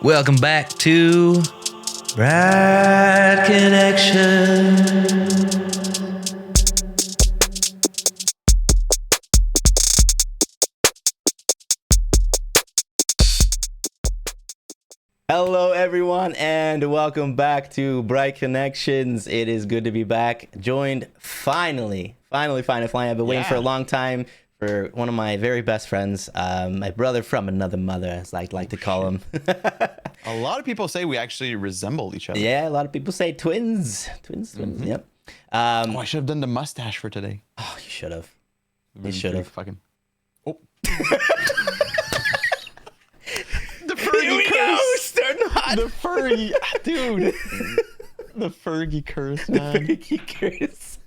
Welcome back to Brad Connection. Hello everyone and welcome back to Bright Connections. It is good to be back. Joined finally. I've been waiting for a long time for one of my very best friends, my brother from another mother, as I like to call him. A lot of people say we actually resemble each other. Yeah, a lot of people say twins. Mm-hmm. Yep. I should have done the mustache for today. Oh, you should have. You should have. Fucking. Oh. Here we go. Starting hot. The Fergie, dude. The Fergie curse, man. The Fergie curse.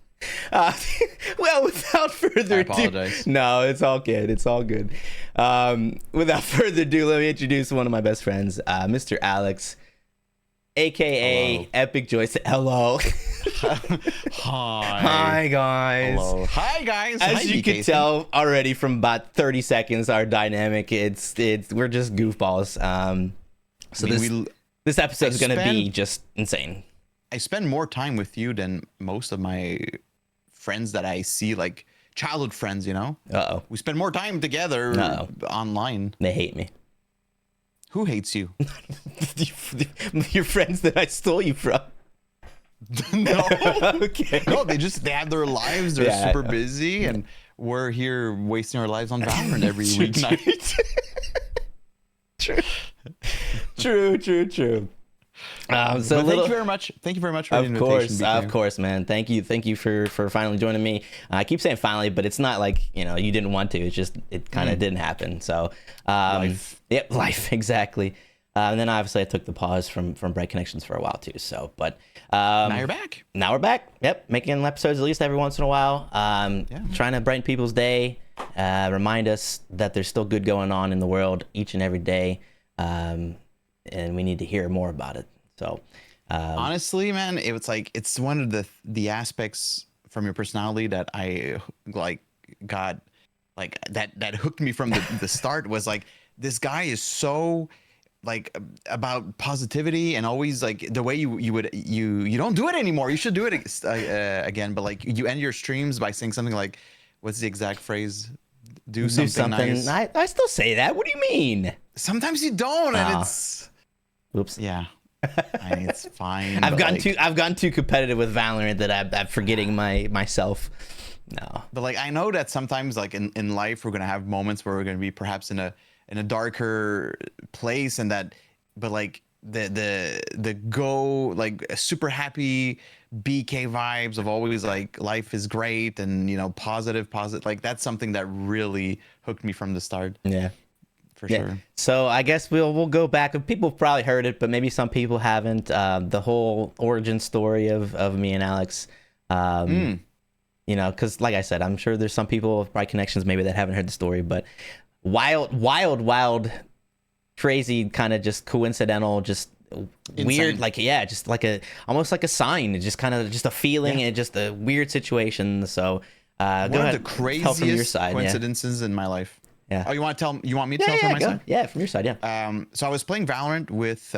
Well, without further ado, apologize. No, it's all good. It's all good. Without further ado, let me introduce one of my best friends, Mr. Alex, aka EpicJoystick. Hello. Hi. Hi, guys. Hello. Hi, guys. As Hi, you BK. can tell already from about 30 seconds, our dynamic, we're just goofballs. So this episode is going to be just insane. I spend more time with you than most of my friends that I see, like childhood friends, you know? Uh-oh. We spend more time together online. They hate me. Who hates you? Your friends that I stole you from. No. Okay. No, they have their lives. They're super busy, and we're here wasting our lives on Valorant every weeknight. True. So thank you very much. Thank you very much for the invitation. Of course, man. Thank you for finally joining me. I keep saying finally, but it's not like you didn't want to. It's just it kind of didn't happen. So life. Yep, life exactly. And then obviously I took the pause from Bright Connections for a while too. So, but now you're back. Now we're back. Yep, making episodes at least every once in a while. Trying to brighten people's day. Remind us that there's still good going on in the world each and every day. And we need to hear more about it. So honestly, man, it's one of the aspects from your personality that I got that hooked me from the start was like, this guy is so about positivity and always the way you don't do it anymore. You should do it again, but you end your streams by saying something like, what's the exact phrase? Do something nice. I still say that. What do you mean? Sometimes you don't, and it's oops. Yeah, it's fine. I've gotten too competitive with Valorant that I'm forgetting myself. No, but I know that sometimes in life we're gonna have moments where we're gonna be perhaps in a darker place, and that, but the super happy BK vibes of always life is great and positive that's something that really hooked me from the start. Yeah. For sure. So I guess we'll go back. People have probably heard it, but maybe some people haven't. The whole origin story of me and Alex. Because like I said, I'm sure there's some people with Bright Connections maybe that haven't heard the story, but wild, crazy, kind of just coincidental, just weird, insane. Almost like a sign. It's just kind of just a feeling and just a weird situation. So go ahead. One of the craziest from your side, coincidences in my life. Yeah. Oh, you want me to tell from my side? Yeah, from your side, yeah. So I was playing Valorant with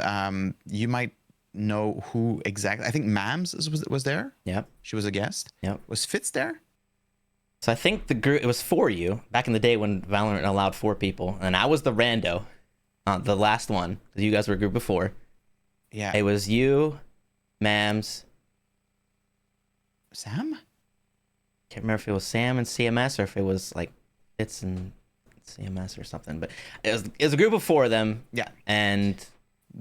you might know who exactly. I think Mams was there. Yep. She was a guest. Yep. Was Fitz there? So I think the group, it was 4 you back in the day when Valorant allowed 4 people, and I was the rando, the last one. You guys were a group of 4. Yeah. It was you, Mams, Sam. Can't remember if it was Sam and CMS or if it was Fitz and CMS or something, but it was a group of 4 of them. Yeah. And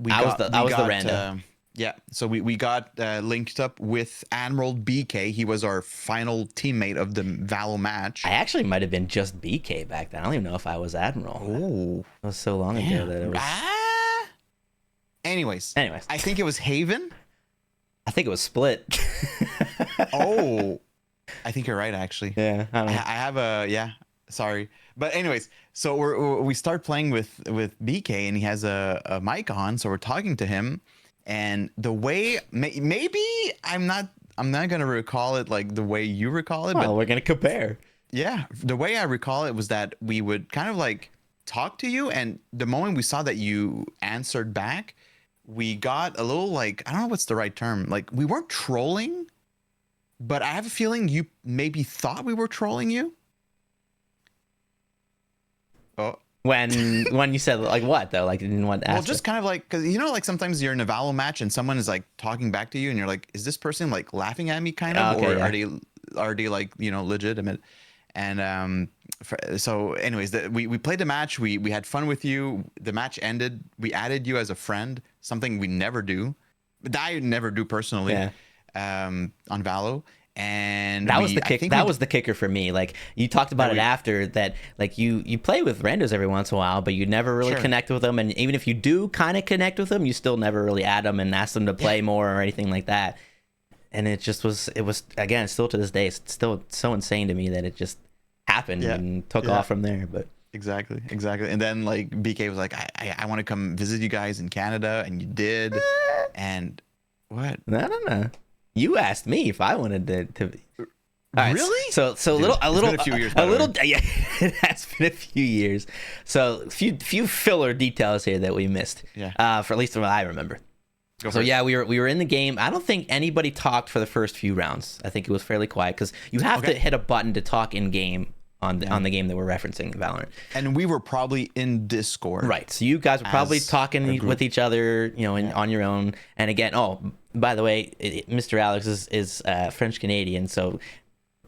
I was the rando. Yeah, so we got linked up with Admiral BK. He was our final teammate of the Valo match. I actually might have been just BK back then. I don't even know if I was Admiral. Oh, it was so long ago that it was. Anyways, I think it was Haven. I think it was Split. Oh, I think you're right, actually. Yeah, I have a sorry, but anyways, so we start playing with BK, and he has a mic on, so we're talking to him. And the way, maybe I'm not gonna recall it the way you recall it. Well, but we're gonna compare. Yeah, the way I recall it was that we would kind of talked to you, and the moment we saw that you answered back, we got a little like, I don't know what's the right term. Like, we weren't trolling, but I have a feeling you maybe thought we were trolling you. Oh. When you said like what though, like in what aspect? Well, just kind of like, because you know, like sometimes you're in a Valo match and someone is like talking back to you, and you're like, is this person like laughing at me, kind of, Okay, or yeah. are they like, you know, legitimate? And so, anyways, we played the match. We had fun with you. The match ended. We added you as a friend, something we never do, but I never do personally, Yeah. on Valo. And That was the kick. That was the kicker for me. Like you talked about it after that. Like you play with randos every once in a while, but you never really connect with them. And even if you do kind of connect with them, you still never really add them and ask them to play more or anything like that. And it just was. It was again still to this day. It's still so insane to me that it just happened and took off from there. But exactly. And then like BK was like, I want to come visit you guys in Canada, and you did. And what? No. You asked me if I wanted to right, really? So Dude, a little, it's been a few years. Yeah, it has been a few years. So a few filler details here that we missed. Yeah. For at least what I remember. So yeah, we were in the game. I don't think anybody talked for the first few rounds. I think it was fairly quiet because you have to hit a button to talk in game on the game that we're referencing, Valorant. And we were probably in Discord. Right. So you guys were probably talking with each other, you know, on your own. And again, by the way, Mr. Alex is French Canadian, so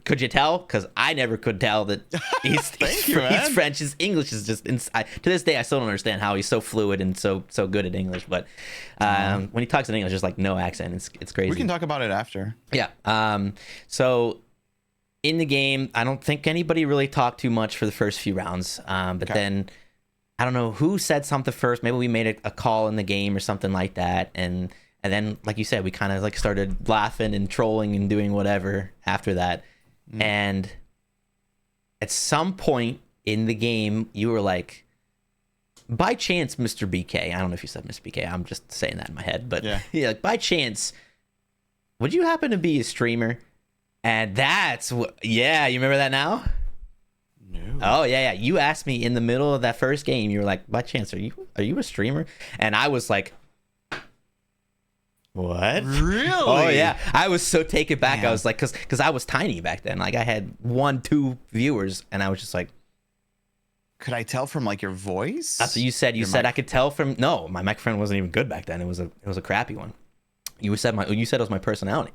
could you tell? Because I never could tell that he's French. His English is just to this day I still don't understand how he's so fluid and so good at English. But when he talks in English, just like no accent, it's crazy. We can talk about it after. Yeah. So in the game, I don't think anybody really talked too much for the first few rounds. But then I don't know who said something first. Maybe we made a call in the game or something like that, and then, like you said, we kind of like started laughing and trolling and doing whatever after that. And at some point in the game, you were like, by chance, Mr. BK, I don't know if you said Mr. BK, I'm just saying that in my head, but yeah, like, by chance, would you happen to be a streamer? And that's what, you remember that now? No. Oh, yeah. You asked me in the middle of that first game, you were like, by chance, are you a streamer? And I was like, what? Really? Oh yeah, I was so taken back. I was like, because I was tiny back then. Like I had 1-2 viewers, and I was just like, could I tell from like your voice? that's what you said. You said I could tell from. No, my microphone wasn't even good back then. It was a crappy one. You said it was my personality.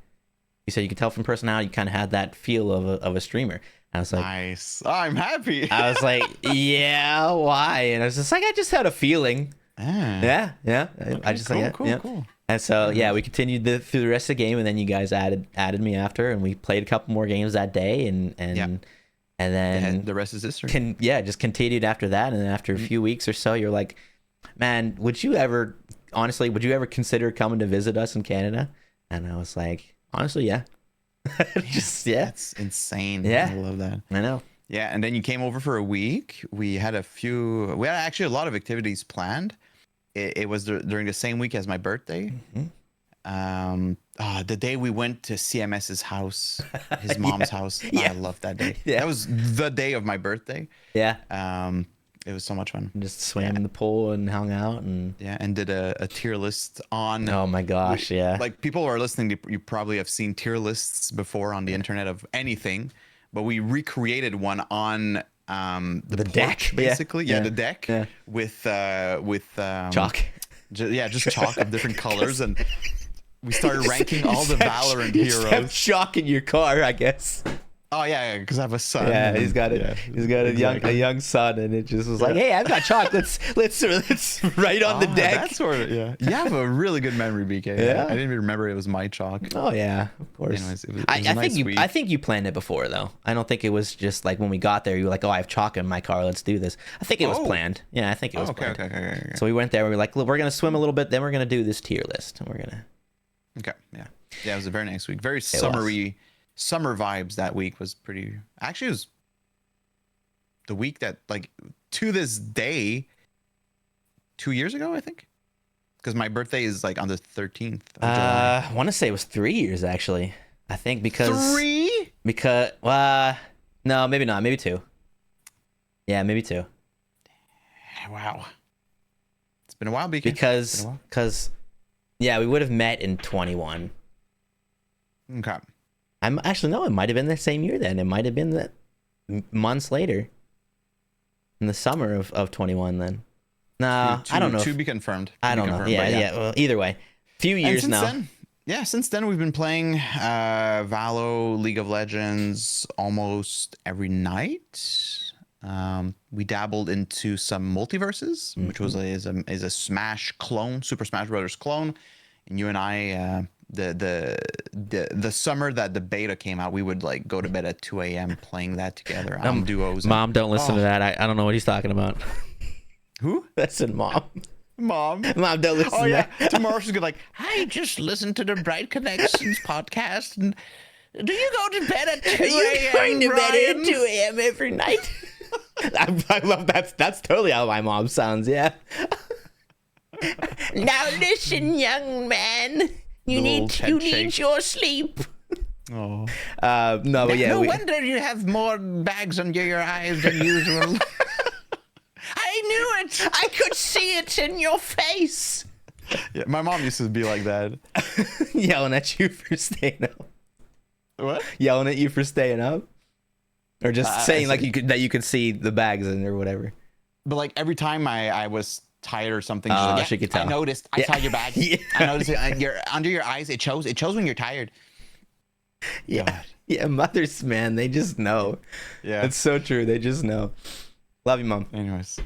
You said you could tell from personality. You kind of had that feel of a streamer. I was like, nice. Oh, I'm happy. I was like, yeah, why? And I was just like, I just had a feeling. Yeah. Okay, I just cool. And so we continued through the rest of the game, and then you guys added me after, and we played a couple more games that day, and then the rest is history. Just continued after that, and then after a few weeks or so, you're like, man, would you ever consider coming to visit us in Canada? And I was like, honestly, yeah. That's insane. Yeah, I love that. I know. Yeah, and then you came over for a week. We had actually a lot of activities planned. It was during the same week as my birthday. The day we went to CMS's house, his mom's house. I loved that day. That was the day of my birthday. Yeah. It was so much fun. Just swam in the pool and hung out and did a tier list on. Oh my gosh, Like people who are listening, you probably have seen tier lists before on the internet of anything, but we recreated one on the deck, basically. The deck with chalk. Just chalk of different colors, and we started ranking all the Valorant heroes. Have chalk in your car, I guess. Oh yeah, because I have a son. Yeah, he's got a young son, and it just was like, hey, I've got chalk. Let's write on the deck. That's sort of You have a really good memory, BK. Yeah, I didn't even remember it was my chalk. Oh yeah, of course. Anyways, it was I think you planned it before though. I don't think it was just like when we got there, you were like, oh, I have chalk in my car. Let's do this. I think it was planned. Yeah, I think it was planned. Okay. So we went there. We were like, look, we're gonna swim a little bit, then we're gonna do this tier list, and we're gonna. Okay. Yeah. It was a very nice week. Very summery. Summer vibes that week was pretty. Actually, it was the week that, like, to this day, 2 years ago, I think, because my birthday is like on the 13th of July. I want to say it was 3 years actually. I think because 3. No, maybe not. Maybe 2. Yeah, maybe 2. Wow. It's been a while, BK. Because yeah, we would have met in 21. Okay. I'm actually no, it might have been the same year then. It might have been that months later. In the summer of 21 then. Nah, I don't know. To be confirmed. I don't know. Yeah. Well, either way. Few years now. Since then we've been playing Valo, League of Legends almost every night. We dabbled into some multiverses, which was is a Smash clone, Super Smash Brothers clone. And you and I, the summer that the beta came out, we would like go to bed at 2 a.m. playing that together on duos. Mom, don't listen to that. I don't know what he's talking about. Who? That's in Mom. Mom, don't listen to that. Tomorrow she's gonna like, I just listened to the Bright Connections podcast, and do you go to bed at 2 a.m.? Are you going to bed at 2 a.m. every night? I love that. That's totally how my mom sounds. Yeah. Now listen, young man. You need your sleep. Oh. No, but yeah. No wonder you have more bags under your eyes than usual. I knew it. I could see it in your face. Yeah, my mom used to be like that. Yelling at you for staying up. What? Yelling at you for staying up? Or just saying like you could see the bags in or whatever. But like every time I was tired or something, she's like, she could tell. I noticed. I saw your bag. Yeah. I noticed it under your eyes. It shows when you're tired. Yeah. God. Yeah, mothers, man, they just know. Yeah. It's so true. They just know. Love you, Mom. Anyways.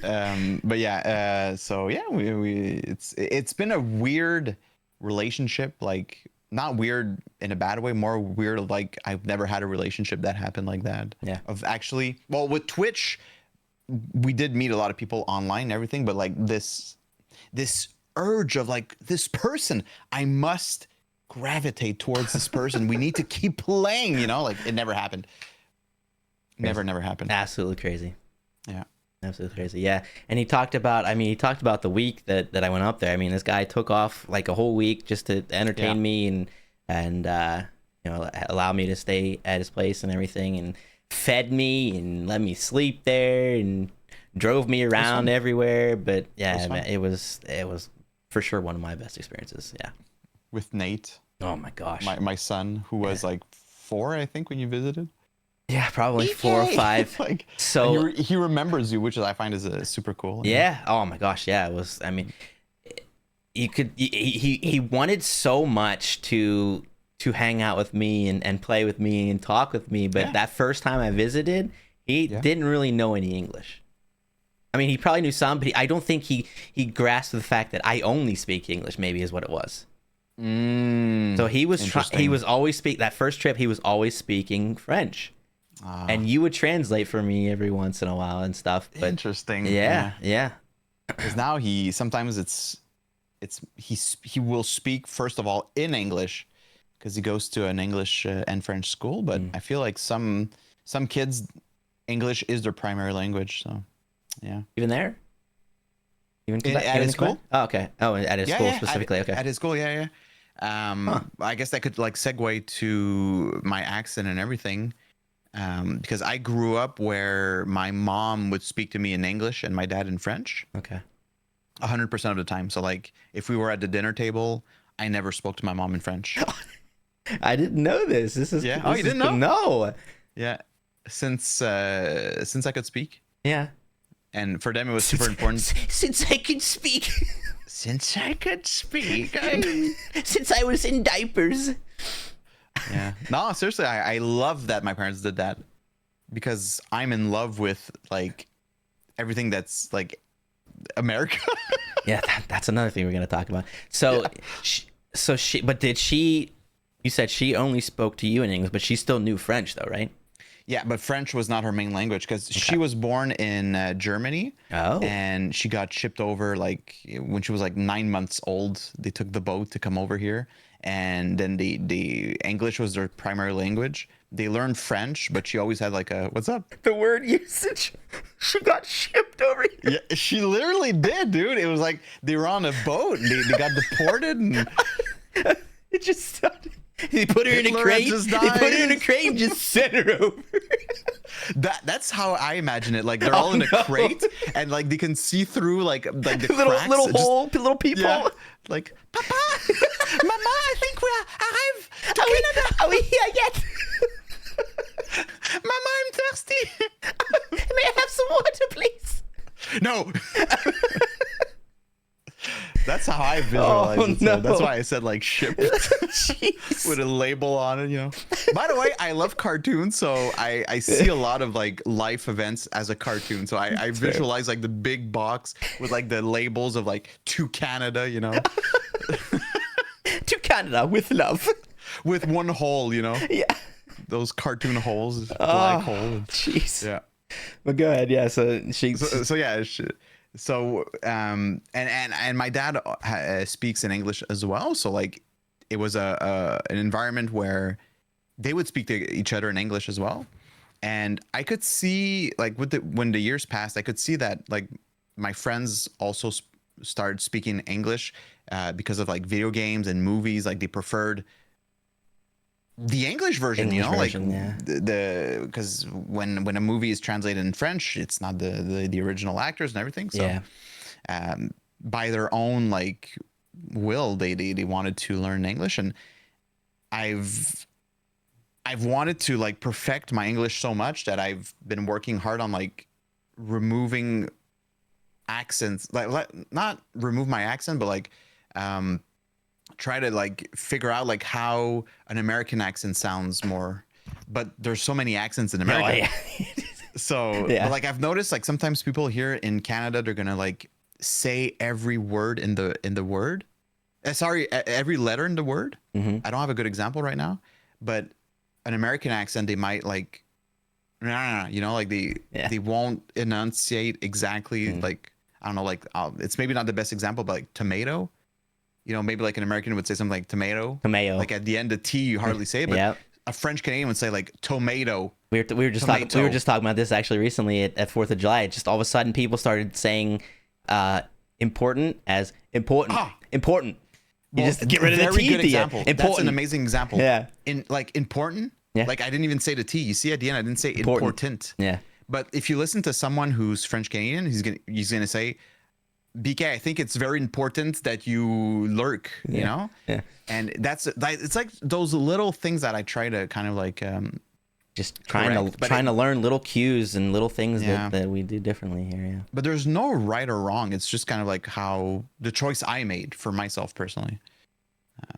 But yeah, so yeah, it's been a weird relationship, like not weird in a bad way, more weird like I've never had a relationship that happened like that. Yeah. Of actually, well, with Twitch, we did meet a lot of people online and everything, but like this urge of like this person, I must gravitate towards this person. We need to keep playing, like it never happened. Never happened. Absolutely crazy. Yeah. Absolutely crazy. Yeah. And he talked about the week that I went up there. I mean, this guy took off like a whole week just to entertain me and allow me to stay at his place and everything, and fed me and let me sleep there and drove me around everywhere. But yeah, it was for sure one of my best experiences. Yeah. With Nate. Oh my gosh. My son, who was like 4, I think, when you visited. Yeah, probably 4 or 5. Like, so he remembers you, which I find is super cool. Yeah. Oh my gosh. Yeah. It was. I mean, he wanted so much to hang out with me and play with me and talk with me, but that first time I visited, he didn't really know any English. I mean, he probably knew some, but I don't think he grasped the fact that I only speak English. Maybe is what it was. So he was always that first trip. He was always speaking French. And you would translate for me every once in a while and stuff. But interesting. Yeah. Because now he will speak first of all in English, because he goes to an English and French school. But I feel like some kids, English is their primary language. So yeah. Even there. At his school? Oh, okay. Oh, at his school specifically. Okay. At his school, yeah. I guess that could like segue to my accent and everything. Because I grew up where my mom would speak to me in English and my dad in French. Okay. 100% of the time. So like if we were at the dinner table, I never spoke to my mom in French. I didn't know this. This is you didn't know? No. Yeah. Since I could speak. Yeah. And for them it was super important. Since I could speak. Since I could speak. Since I was in diapers. Yeah. No, seriously, I love that my parents did that, because I'm in love with like everything that's like America. Yeah, that's another thing we're gonna talk about. So, you said she only spoke to you in English, but she still knew French though, right? Yeah, but French was not her main language, because she was born in Germany. Oh. And she got shipped over like when she was like 9 months old. They took the boat to come over here, and then the English was their primary language. They learned French, but she always had like a what's up? The word usage. She got shipped over here. Yeah, she literally did, dude. It was like they were on a boat. They got deported, and it just sounded. He put her in a Hitler crate. had just He put her in a died. crate and just sent her over. That's how I imagine it. Like they're all in a crate, and like they can see through like the cracks. little It just- hole, little peephole. Yeah. Like, Papa, Mama, I think we arrived to Canada. Are we here yet? Mama, I'm thirsty. May I have some water, please? No. That's how I visualize it. no. So that's why I said like ship Jeez. with a label on it, you know. By the way, I love cartoons, so I see a lot of like life events as a cartoon. So I visualize like the big box with like the labels of like to Canada, you know, To Canada with love. with one hole, you know, Yeah. those cartoon holes, black hole. Jeez. Yeah. But go ahead. Yeah. So she's. So yeah. So and my dad speaks in English as well. So like it was an environment where they would speak to each other in English as well. And I could see like when the years passed, I could see that like my friends also started speaking English because of like video games and movies. Like they preferred the English version, you know, version, like yeah. the because when a movie is translated in French, it's not the original actors and everything. So Yeah. by their own like will, they wanted to learn English, and I've wanted to like perfect my English so much that I've been working hard on like removing accents, like not remove my accent, but like try to like figure out like how an American accent sounds more. But there's so many accents in America. Oh, yeah. So Yeah. but, like I've noticed like sometimes people here in Canada, they're gonna like say every word in the word. Every letter in the word. Mhm. I don't have a good example right now, but an American accent, they might like, nah, you know, like they won't enunciate exactly like, I don't know, like it's maybe not the best example, but like tomato. You know, maybe like an American would say something like tomato. Tomato. Like at the end of T, you hardly say it, but Yeah. a French Canadian would say like tomato. We were just talking about this actually recently at 4th of July. Just all of a sudden people started saying important as important. Important. You Well, just get rid of the very T good at the end. example. Important. That's an amazing example. Yeah. In like important. Yeah. Like I didn't even say the T. You see at the end, I didn't say important. Yeah. But if you listen to someone who's French Canadian, he's gonna say, BK, I think it's very important that you lurk, you know? Yeah. And it's like those little things that I try to kind of like Just trying correct. But to learn little cues and little things Yeah. that we do differently here. Yeah. but there's no right or wrong. It's just kind of like how the choice I made for myself personally.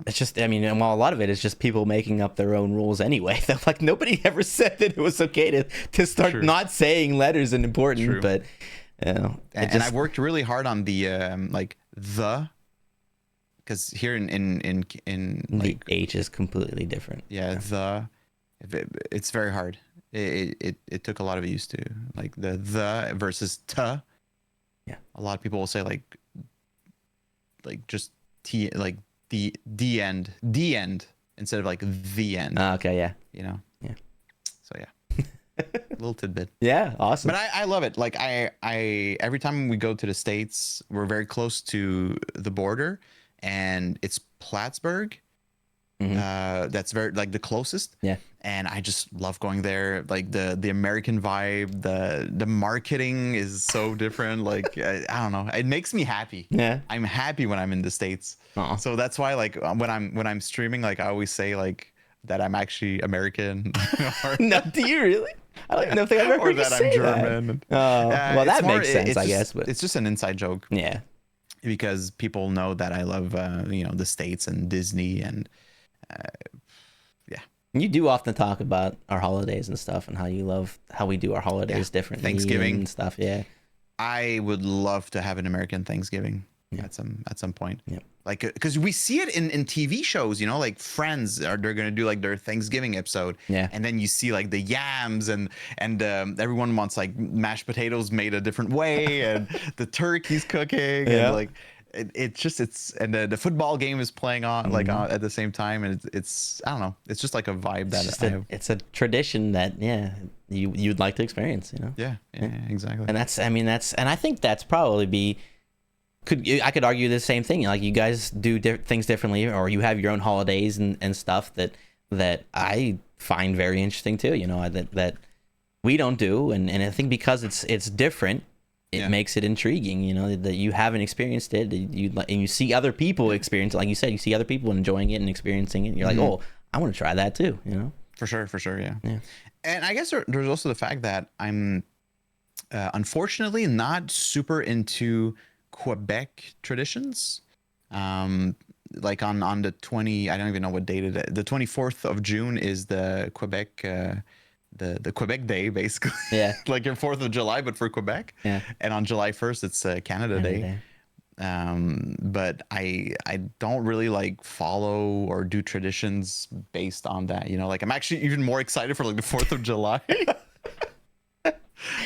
It's just, I mean, well, a lot of it is just people making up their own rules anyway. Like nobody ever said that it was okay to start True. not saying letters in important, True. but you know, And I worked really hard on the like the, because here in like the H is completely different. it's very hard. It took a lot of use to like the versus t. Yeah. A lot of people will say like just t, like the end instead of like the end. Okay, yeah. You know. Yeah. So yeah. Little tidbit. Yeah, awesome. But I love it. Like I every time we go to the States, we're very close to the border, and it's Plattsburgh. That's very like the closest. Yeah. And I just love going there. Like the American vibe, the marketing is so different. Like I don't know, it makes me happy. Yeah. I'm happy when I'm in the States. Aw. So that's why like when I'm streaming, like I always say like that I'm actually American. No, do you really? I don't know if I've ever Or heard you that I'm say German. that. Well, It's that more- makes sense, it's I just- guess. But it's just an inside joke yeah, because people know that I love you know, the States and Disney and you do often talk about our holidays and stuff and how you love how we do our holidays differently. Thanksgiving and stuff. Yeah. I would love to have an American Thanksgiving at some point. Yeah. Like because we see it in TV shows, you know, like Friends they're gonna do like their Thanksgiving episode. Yeah. And then you see like the yams and everyone wants like mashed potatoes made a different way and the turkey's cooking Yeah. and like it's and the football game is playing on like on, at the same time, and it's I don't know, it's just like a vibe that I have. It's a tradition that you'd like to experience, you know. Yeah, exactly. And I think that's probably I could argue the same thing. Like you guys do things differently, or you have your own holidays and stuff that I find very interesting too. You know, that we don't do, and I think because it's different, it makes it intriguing. You know, that you haven't experienced it, and you see other people experience it. Like you said, you see other people enjoying it and experiencing it. And you're like, oh, I want to try that too. You know, for sure, yeah. And I guess there's also the fact that I'm unfortunately not super into Quebec traditions. Like on the 20, I don't even know what date it is. The 24th of June is the Quebec the Quebec Day, basically. Yeah. Like your 4th of July, but for Quebec. Yeah. And on July 1st, it's Canada Day. But I don't really like follow or do traditions based on that. You know, like I'm actually even more excited for like the 4th of July.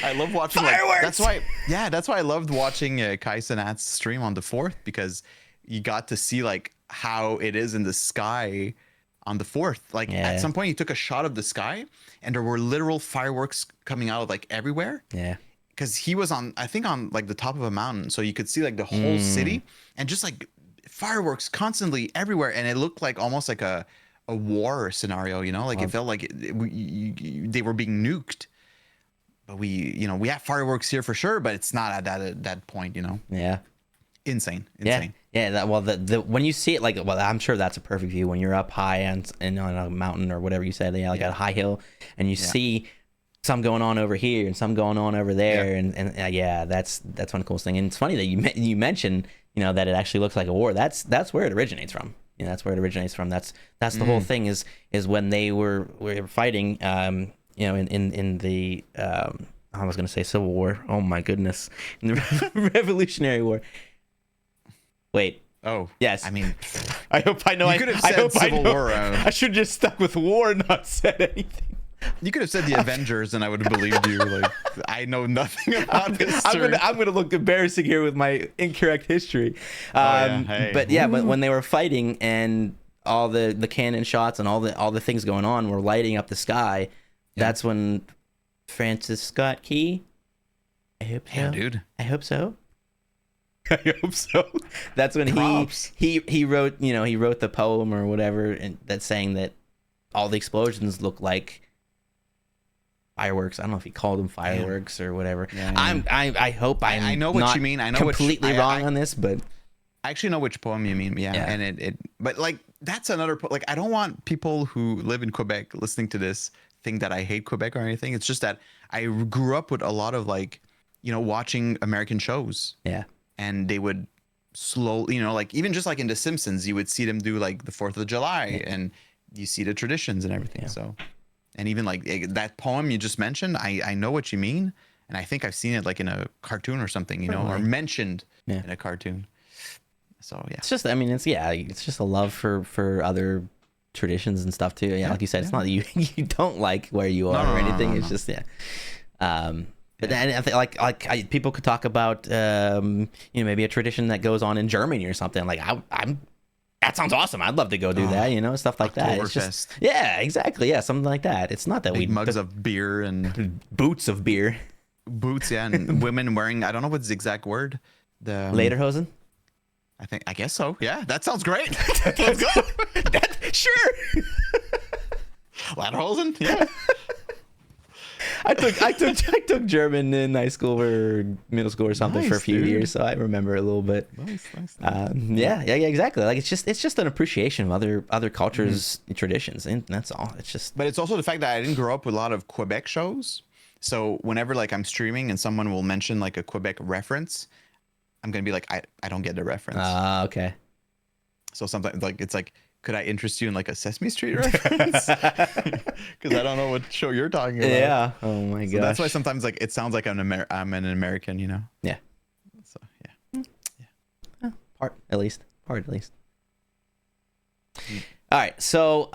I love watching fireworks. Like, that's why I loved watching Kai Cenat's stream on the 4th, because you got to see like how it is in the sky on the 4th. Like at some point he took a shot of the sky and there were literal fireworks coming out of like everywhere. Yeah. Because he was on like the top of a mountain, so you could see like the whole city and just like fireworks constantly everywhere, and it looked like almost like a war scenario, you know, like it felt like they were being nuked. But we have fireworks here for sure, but it's not at that point, you know. Yeah. Insane. Yeah. The when you see it, like, well, I'm sure that's a perfect view when you're up high and on a mountain or whatever you said, like a high hill, and you see some going on over here and some going on over there, and that's one of the coolest thing. And it's funny that you mentioned, you know, that it actually looks like a war. That's where it originates from. You know, that's where it originates from. That's the whole thing is when they were fighting, you know, in the I was gonna say Civil War. Oh my goodness, in the Revolutionary War. Wait. Oh yes. I mean, I hope I know. You could have said Civil War. I should have just stuck with war and not said anything. You could have said the Avengers, and I would have believed you. Like, I know nothing about history. I'm gonna look embarrassing here with my incorrect history. Hey. But when they were fighting and all the cannon shots and all the things going on were lighting up the sky, that's when Francis Scott Key. I hope so. Yeah, dude. I hope so. I hope so. That's when Props. he wrote, you know, he wrote the poem or whatever, and that's saying that all the explosions look like fireworks. I don't know if he called them fireworks or whatever. I hope I know what you mean. I know completely wrong on this, but I actually know which poem you mean. Yeah. And it but like that's another like I don't want people who live in Quebec listening to this think that I hate Quebec or anything. It's just that I grew up with a lot of like, you know, watching American shows. Yeah. And they would slowly, you know, like even just like in The Simpsons, you would see them do like the 4th of July and you see the traditions and everything. Yeah. So, and even like that poem you just mentioned, I know what you mean. And I think I've seen it like in a cartoon or something, you know, or mentioned in a cartoon. So, yeah. It's just, I mean, it's just a love for other traditions and stuff too. Yeah. Like you said, it's not that you don't like where you are or anything. It's just, but then I think people could talk about, you know, maybe a tradition that goes on in Germany or something. Like I'm that sounds awesome. I'd love to go do that, you know, stuff like that. It's just, exactly. Yeah. Something like that. It's not that big mugs of beer and boots of beer, boots. Yeah. And women wearing, I don't know what's the exact word. The lederhosen. I guess so. Yeah. That sounds great. Let's go. Sure. Lederhosen. Yeah. I took German in high school or middle school or something for a few years, so I remember a little bit. Nice. Yeah, exactly. Like it's just an appreciation of other cultures, traditions, and that's all. It's just. But it's also the fact that I didn't grow up with a lot of Quebec shows, so whenever like I'm streaming and someone will mention like a Quebec reference, I'm gonna be like, I don't get the reference. Okay. So sometimes like it's like, could I interest you in like a Sesame Street reference? Because I don't know what show you're talking about. Yeah. Oh my gosh. So that's why sometimes like it sounds like I'm an American, you know. Yeah. So yeah. Part at least. All right. So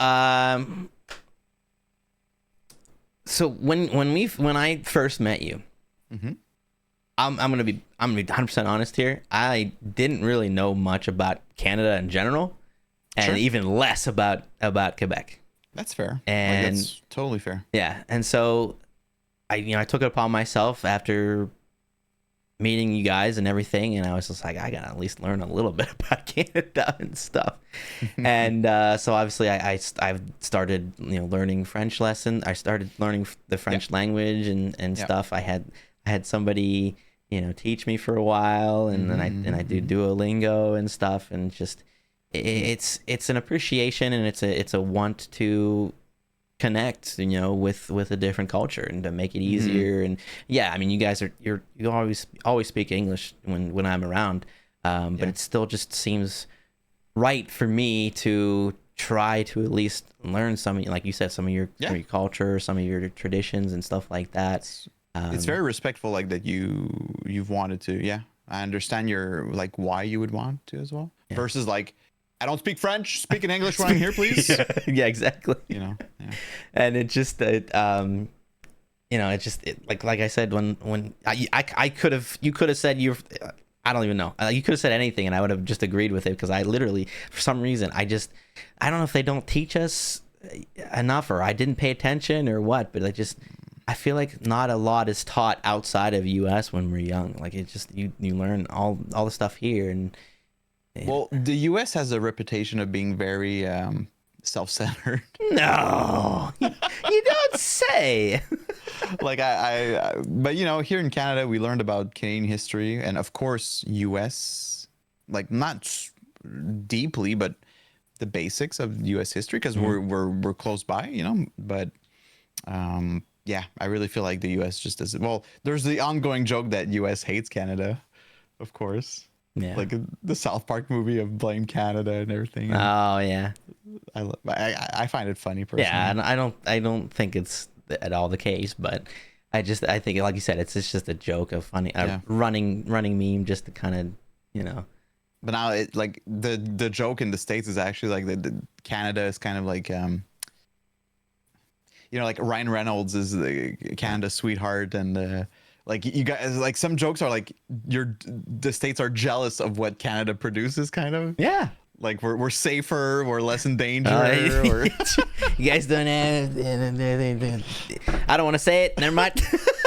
when I first met you, I'm gonna be 100% honest here. I didn't really know much about Canada in general. And even less about Quebec. That's fair. And that's totally fair. Yeah. And so I took it upon myself after meeting you guys and everything, and I was just like, I gotta at least learn a little bit about Canada and stuff. And so obviously I've started learning French lesson. I started learning the French language and stuff. I had somebody teach me for a while, and then I do Duolingo and stuff, and just it's an appreciation, and it's a want to connect with a different culture and to make it easier. And I mean, you guys you always speak English when I'm around, but it still just seems right for me to try to at least learn some, like you said, some of your culture, some of your traditions and stuff like that. It's very respectful, like that you've wanted to. I understand your like why you would want to as well, versus like, I don't speak French, speak in English when I'm here, please. Yeah, exactly. And it just like I said, when I could have, you could have said I don't even know. You could have said anything and I would have just agreed with it, because I literally, for some reason, I don't know if they don't teach us enough, or I didn't pay attention or what, but I feel like not a lot is taught outside of US when we're young. Like it just, you learn all the stuff here. And well, the US has a reputation of being very self-centered. No, you don't say. Like but here in Canada, we learned about Canadian history, and of course US, like not deeply, but the basics of US history, because we're close by, but I really feel like the US just doesn't. Well, there's the ongoing joke that US hates Canada, of course. Yeah. Like the South Park movie of Blame Canada and everything. Oh yeah. I find it funny personally. Yeah, and I don't think it's at all the case, but I think, like you said, it's just a joke, of funny running meme, just to kind of But now it like the joke in the States is actually like the Canada is kind of like like Ryan Reynolds is the Canada's sweetheart, and like you guys, like some jokes are like the States are jealous of what Canada produces, kind of. Yeah. Like we're safer, we're less in danger. Or... You guys don't have. I don't want to say it. Never mind.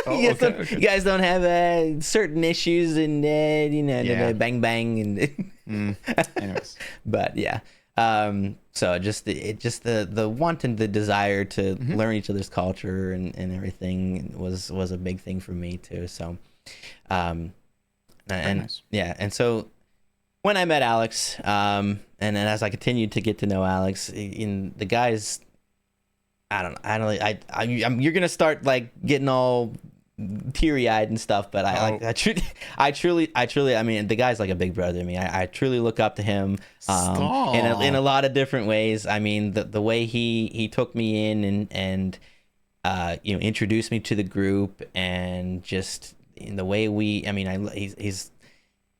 You guys don't have certain issues, and bang bang and. Anyways, but yeah. So just the want and the desire to learn each other's culture and everything was a big thing for me too. So, and nice. And so when I met Alex, and then as I continued to get to know Alex, in the guys, you're gonna start like getting all teary-eyed and stuff, but I truly, I mean, the guy's like a big brother to me. I truly look up to him in a lot of different ways. I mean, the way he took me in and introduced me to the group, and just in the way he's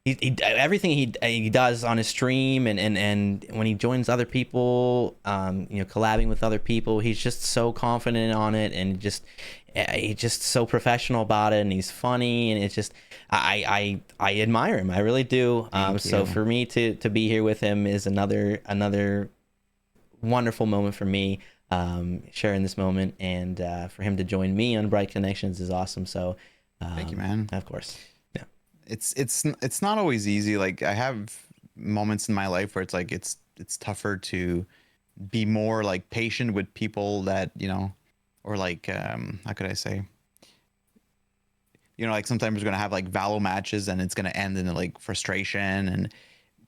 everything he does on his stream, and when he joins other people, collabing with other people, he's just so confident on it, and he's just so professional about it, and he's funny, and it's just I admire him. I really do. So for me to be here with him is another wonderful moment for me, sharing this moment, and for him to join me on Bright Connections is awesome. So thank you, man. Of course. Yeah. It's not always easy. Like I have moments in my life where it's like it's tougher to be more like patient with people that or like how could I say, like sometimes we're gonna have like Valo matches and it's gonna end in like frustration, and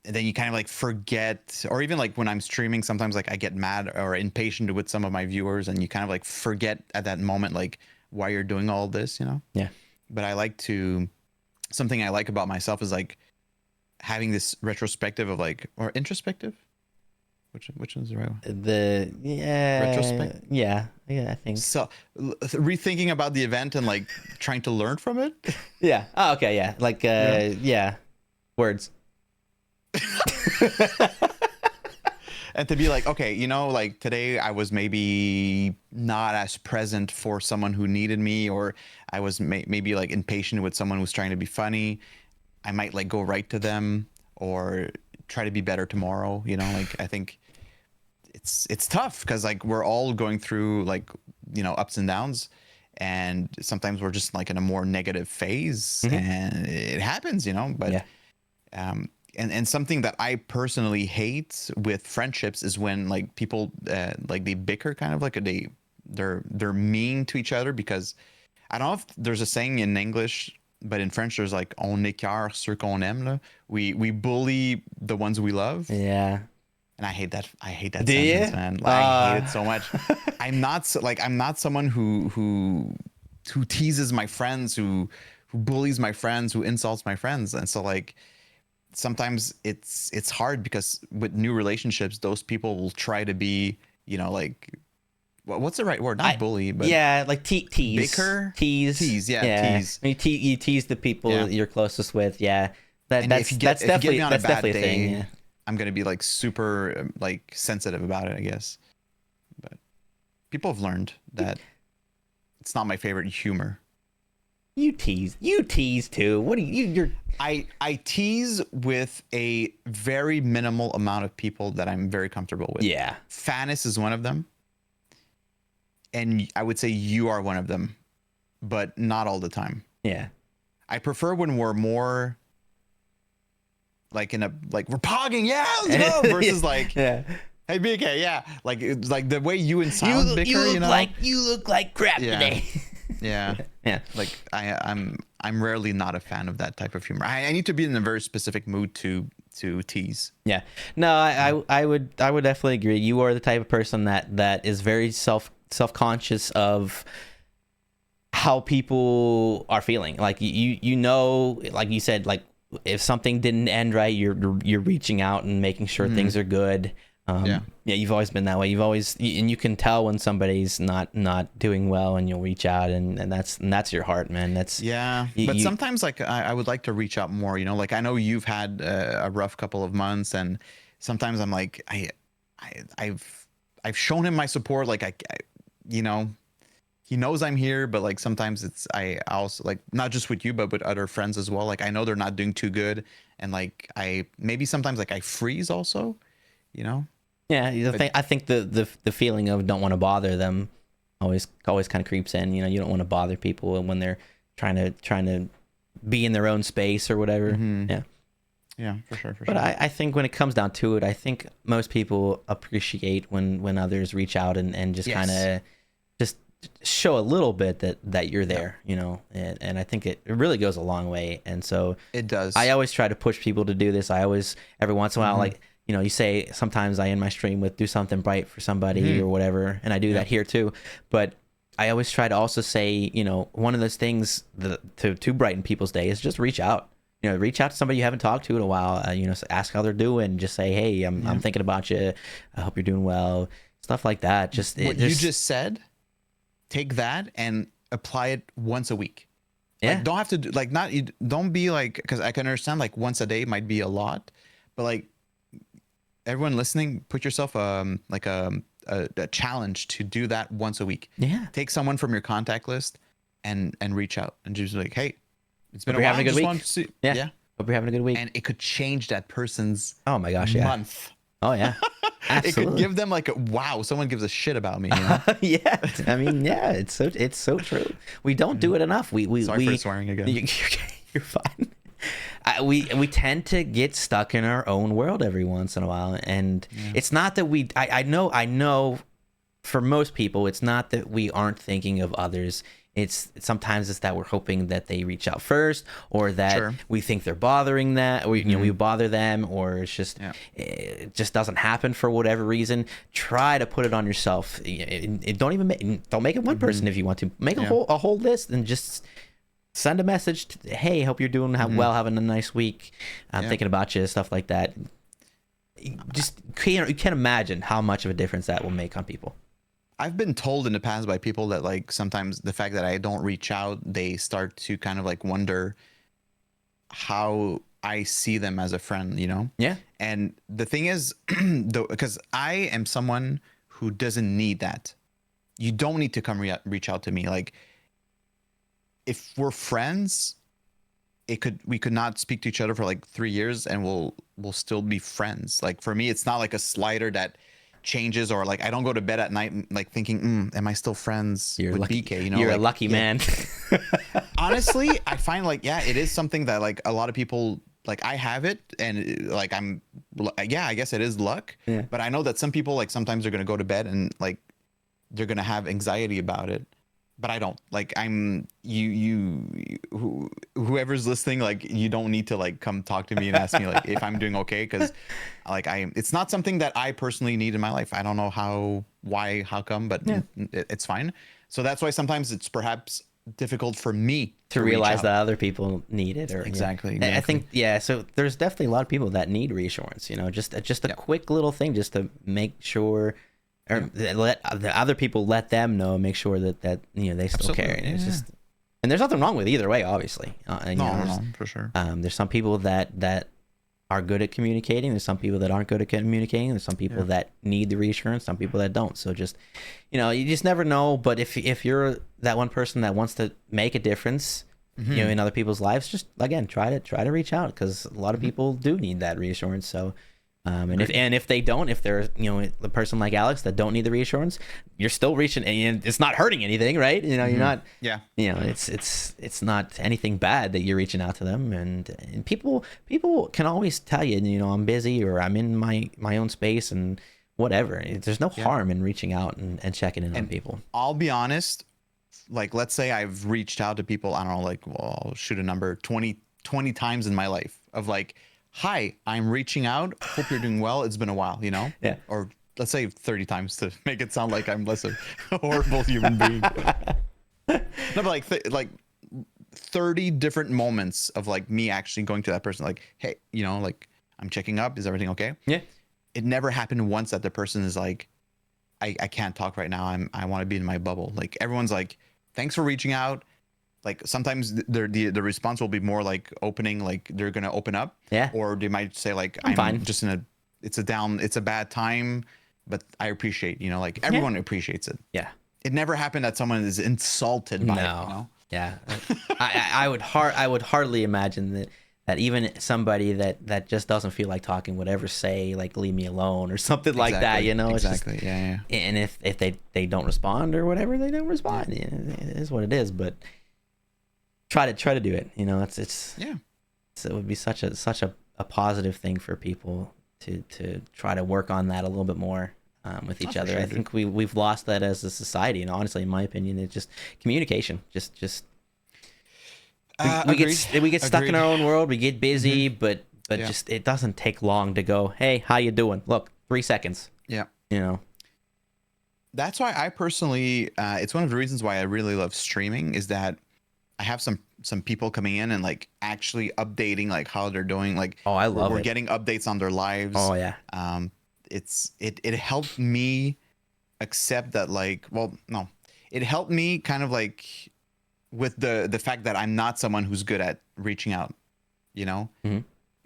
then you kind of like forget, or even like when I'm streaming, sometimes like I get mad or impatient with some of my viewers, and you kind of like forget at that moment like why you're doing all this, Yeah. But something I like about myself is like having this retrospective of like, or introspective. Which one's the right one? Retrospect. Yeah, I think so. Rethinking about the event and like trying to learn from it. Yeah. Oh, okay. Yeah. Like words. And to be like, okay, like today I was maybe not as present for someone who needed me, or I was maybe like impatient with someone who's trying to be funny. I might like go right to them or try to be better tomorrow. Like I think it's tough because like we're all going through like ups and downs, and sometimes we're just like in a more negative phase, and it happens, but and something that I personally hate with friendships is when like people like they bicker, kind of like they're mean to each other, because I don't know if there's a saying in English, but in French there's like on écœure ceux qu'on aime. Là. We bully the ones we love. Yeah. And I hate that. I hate that Do sentence, you? man. I hate it so much. I'm not someone who teases my friends, who bullies my friends, who insults my friends. And so like sometimes it's hard, because with new relationships, those people will try to be, like, what's the right word? Not bully, but like tease. Bicker? Tease. Tease. I mean, You tease the people you're closest with. Yeah. That's definitely a thing. Yeah. I'm gonna be like super like sensitive about it, I guess. But people have learned that it's not my favorite humor. You tease too. What do you're I tease with a very minimal amount of people that I'm very comfortable with. Yeah. Fanis is one of them. And I would say you are one of them, but not all the time. Yeah. I prefer when we're more like we're pogging, let's go, versus like, hey BK, like it's like the way you and Silent bicker, you look like crap today. Yeah. Like I'm rarely not a fan of that type of humor. I need to be in a very specific mood to tease. Yeah. No, I would definitely agree. You are the type of person that is very self-conscious of how people are feeling. Like you know, like you said, like if something didn't end right, you're reaching out and making sure things are good. You've always been that way. And you can tell when somebody's not doing well, and you'll reach out, and that's your heart, man. That's but sometimes like I would like to reach out more, like I know you've had a rough couple of months, and sometimes I'm like I've shown him my support, like I he knows I'm here, but like sometimes I also, like, not just with you but with other friends as well, like I know they're not doing too good, and like maybe sometimes like I freeze also, I think the feeling of don't want to bother them always kind of creeps in. You don't want to bother people when they're trying to be in their own space or whatever. Yeah, for sure. But I think when it comes down to it, I think most people appreciate when others reach out and just kind of just show a little bit that you're there, and I think it really goes a long way. And so it does. I always try to push people to do this. I always, every once in a while, like, you say sometimes I end my stream with do something bright for somebody or whatever, and I do that here too. But I always try to also say, one of those things to brighten people's day is just reach out. Reach out to somebody you haven't talked to in a while. Ask how they're doing. Just say, hey, I'm thinking about you. I hope you're doing well. Stuff like that. Just what you just said. Take that and apply it once a week. Yeah. Like, don't have to do, like, not, don't be like, because I can understand like once a day might be a lot, but like everyone listening, put yourself like a challenge to do that once a week. Yeah. Take someone from your contact list and reach out and just like, hey, it's been a while. Having a good week. See. Yeah. Hope you're having a good week. And it could change that person's month. Oh yeah. Absolutely. It could give them like wow, someone gives a shit about me. Yeah. I mean, it's so true. We don't do it enough. Sorry for swearing again. You're fine. We tend to get stuck in our own world every once in a while, and it's not that we. I know. For most people, it's not that we aren't thinking of others. Sometimes it's that we're hoping that they reach out first, or that we think they're bothering that, or we bother them, or it's just it just doesn't happen for whatever reason. Try to put it on yourself. Don't make it one person if you want to. Make a whole list and just send a message. Hey, hope you're doing well, having a nice week. I'm thinking about you, stuff like that. You can't imagine how much of a difference that will make on people. I've been told in the past by people that like sometimes the fact that I don't reach out, they start to kind of like wonder how I see them as a friend, Yeah. And the thing is, because I am someone who doesn't need that. You don't need to come reach out to me. Like, if we're friends, we could not speak to each other for like 3 years and we'll still be friends. Like, for me, it's not like a slider that changes, or like I don't go to bed at night like thinking, am I still friends You're with lucky. BK? You know, You're like, a lucky man. Honestly, I find like, yeah, it is something that like a lot of people, like I have it, and like yeah, I guess it is luck. Yeah. But I know that some people, like sometimes they're gonna go to bed and like they're gonna have anxiety about it. But I don't. Like whoever's listening, like you don't need to like come talk to me and ask me like if I'm doing okay, because like it's not something that I personally need in my life. I don't know how come, but it's fine. So that's why sometimes it's perhaps difficult for me to realize that other people need it. Or exactly. I think so there's definitely a lot of people that need reassurance, you know, just a quick little thing just to make sure, or let the other people, let them know, make sure that you know they still care. And it's just, and there's nothing wrong with either way, obviously. No, for sure. There's some people that are good at communicating. There's some people that aren't good at communicating. There's some people that need the reassurance, some people that don't. So just, you know, you just never know. But if you're that one person that wants to make a difference, you know, in other people's lives, just again try to reach out, because a lot of people do need that reassurance. So if they don't, if they're, you know, the person like Alex that don't need the reassurance, you're still reaching, and it's not hurting anything, right? You know, you're not, you know, it's not anything bad that you're reaching out to them, and people can always tell you, you know, I'm busy, or I'm in my own space, and whatever. There's no harm in reaching out and checking in on people. I'll be honest, like let's say I've reached out to people, I don't know, like, well, I'll shoot a number, 20 times in my life of like, hi, I'm reaching out. Hope you're doing well. It's been a while, you know? Yeah. Or let's say 30 times to make it sound like I'm less of a horrible human being. No, but like 30 different moments of like me actually going to that person, like, hey, you know, like I'm checking up. Is everything okay? Yeah. It never happened once that the person is like, I can't talk right now. I want to be in my bubble. Like everyone's like, thanks for reaching out. Like sometimes the response will be more like opening, like they're gonna open up, or they might say like I'm fine. Just it's a bad time, but I appreciate, you know, like everyone appreciates it. Yeah, it never happened that someone is insulted by it. You know? Yeah, I would hardly imagine that even somebody that just doesn't feel like talking would ever say like leave me alone or something like that, you know? Exactly. It's just, and if they don't respond or whatever, they don't respond. Yeah. It is what it is, but. Try to do it, you know. It would be such a positive thing for people to try to work on that a little bit more with each other. Sure, I think we've lost that as a society, and honestly, in my opinion, it's just communication. We get stuck in our own world. We get busy, but just it doesn't take long to go, hey, how you doing? Look, 3 seconds. Yeah, you know. That's why I personally, it's one of the reasons why I really love streaming, is that I have some people coming in and like actually updating like how they're doing. Like, oh, I love we're getting updates on their lives. Oh yeah. It helped me accept that, like, well, no, it helped me kind of like with the fact that I'm not someone who's good at reaching out, you know.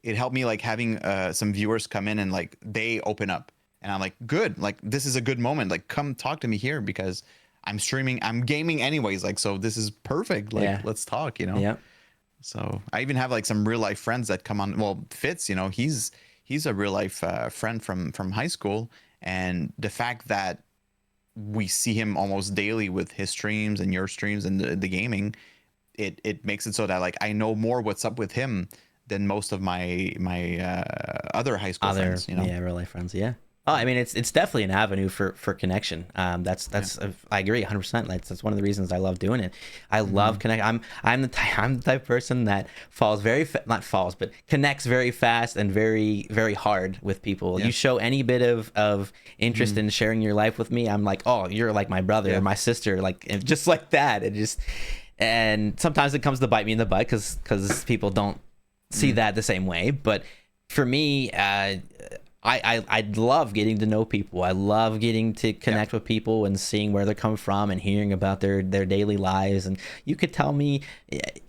It helped me like having some viewers come in and like they open up, and I'm like, good, like this is a good moment, like come talk to me here, because I'm streaming, I'm gaming anyways, like, so this is perfect, like let's talk, you know. Yeah. So I even have like some real life friends that come on. Well, Fitz, you know, he's a real life friend from high school, and the fact that we see him almost daily with his streams and your streams and the gaming, it makes it so that like I know more what's up with him than most of my other high school friends, you know. Yeah, real life friends. Yeah. Oh, I mean, it's definitely an avenue for connection. That's I agree 100%. That's one of the reasons I love doing it. I love connect. I'm the type of person that connects very fast and very very hard with people. You show any bit of interest in sharing your life with me, I'm like, oh, you're like my brother or my sister, like, and just like that. And sometimes it comes to bite me in the butt because people don't see that the same way. But for me, I love getting to know people. I love getting to connect with people and seeing where they're coming from and hearing about their daily lives. And you could tell me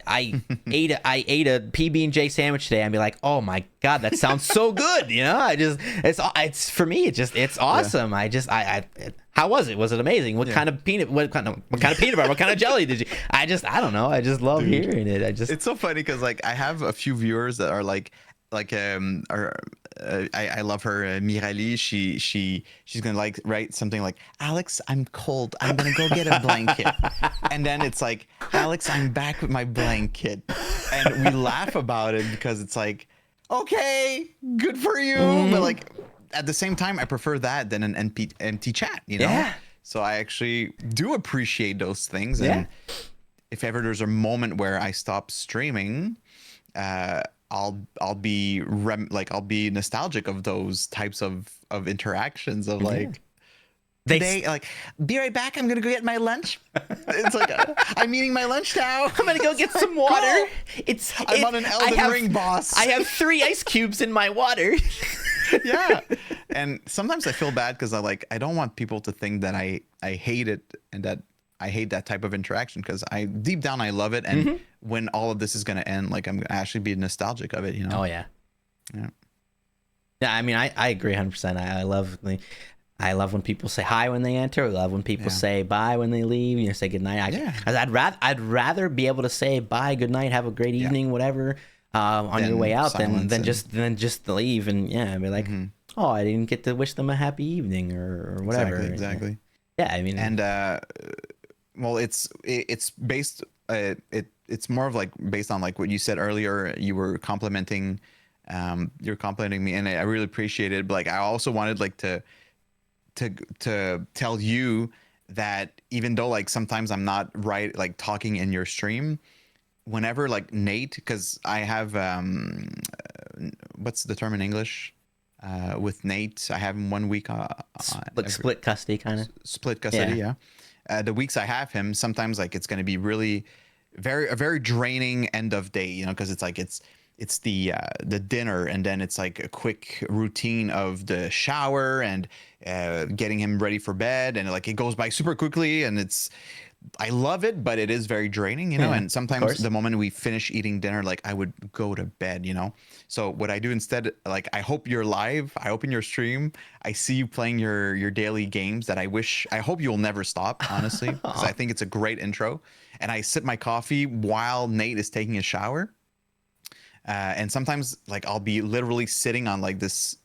I ate a PB&J sandwich today and be like, oh my God, that sounds so good. You know, it's for me, it's awesome. I how was it? Was it amazing? What kind of peanut butter? What kind of jelly did you? I don't know. I just love hearing it. It's so funny because like I have a few viewers that are like are I love her, Mirali. She's gonna like write something like, Alex, I'm cold, I'm gonna go get a blanket. And then it's like, Alex, I'm back with my blanket. And we laugh about it because it's like, okay, good for you. But like at the same time, I prefer that than an empty chat, you know? Yeah. So I actually do appreciate those things. And if ever there's a moment where I stop streaming, I'll be nostalgic of those types of interactions of like, today, like, be right back, I'm gonna go get my lunch. It's like, I'm eating my lunch now. I'm gonna go get some water. I'm on an Elden Ring boss. I have 3 ice cubes in my water. Yeah. And sometimes I feel bad because I don't want people to think that I hate it and that I hate that type of interaction, because deep down I love it. And when all of this is gonna end, like, I'm gonna actually be nostalgic of it, you know? Oh yeah. I mean, I agree 100%. I love when people say hi when they enter. I love when people say bye when they leave. You know, say good night. I'd rather be able to say bye, good night, have a great evening, whatever, on your way out than just leave and be like, oh, I didn't get to wish them a happy evening or whatever. Exactly. Yeah, I mean, and well, it's based. It's more of like based on like what you said earlier. You were complimenting, you're complimenting me, and I really appreciate it. But like, I also wanted like to tell you that even though like sometimes I'm not right like talking in your stream, whenever like Nate, because I have what's the term in English with Nate, I have him 1 week split custody kind of split custody. The weeks I have him, sometimes like it's going to be really a very draining end of day, you know, because it's like it's the dinner, and then it's like a quick routine of the shower and getting him ready for bed, and like it goes by super quickly, and I love it, but it is very draining, you know. And sometimes the moment we finish eating dinner, like I would go to bed, you know. So what I do instead, like I hope you're live, I open your stream, I see you playing your daily games that I hope you'll never stop, honestly, because I think it's a great intro. And I sip my coffee while Nate is taking a shower. And sometimes like I'll be literally sitting on like this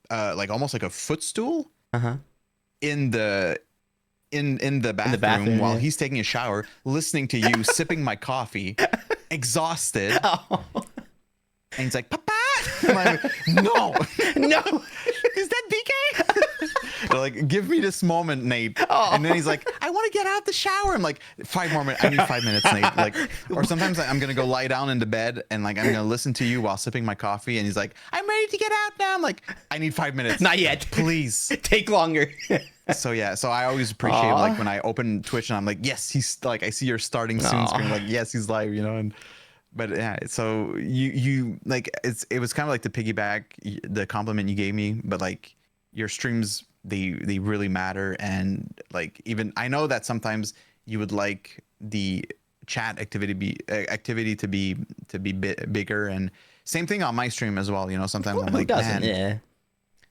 like almost like a footstool in the bathroom while he's taking a shower, listening to you, sipping my coffee, exhausted. And he's like, Papa! I'm like, no. Is that BK? They're like, give me this moment, Nate. And then he's like, I want to get out the shower. I'm like, 5 more minutes. I need 5 minutes, Nate. Like, or sometimes I'm gonna go lie down into bed and like I'm gonna listen to you while sipping my coffee. And he's like, I'm ready to get out now. I'm like, I need 5 minutes. Not yet. Please. Take longer. So I always appreciate like when I open Twitch and I'm like, yes, he's like, I see your starting soon screen. Like, yes, he's live, you know. But yeah, so you like it was kind of like the piggyback, the compliment you gave me, but like your streams, they really matter. And like, even I know that sometimes you would like the chat activity to be bigger, and same thing on my stream as well, you know. Sometimes I'm like, man,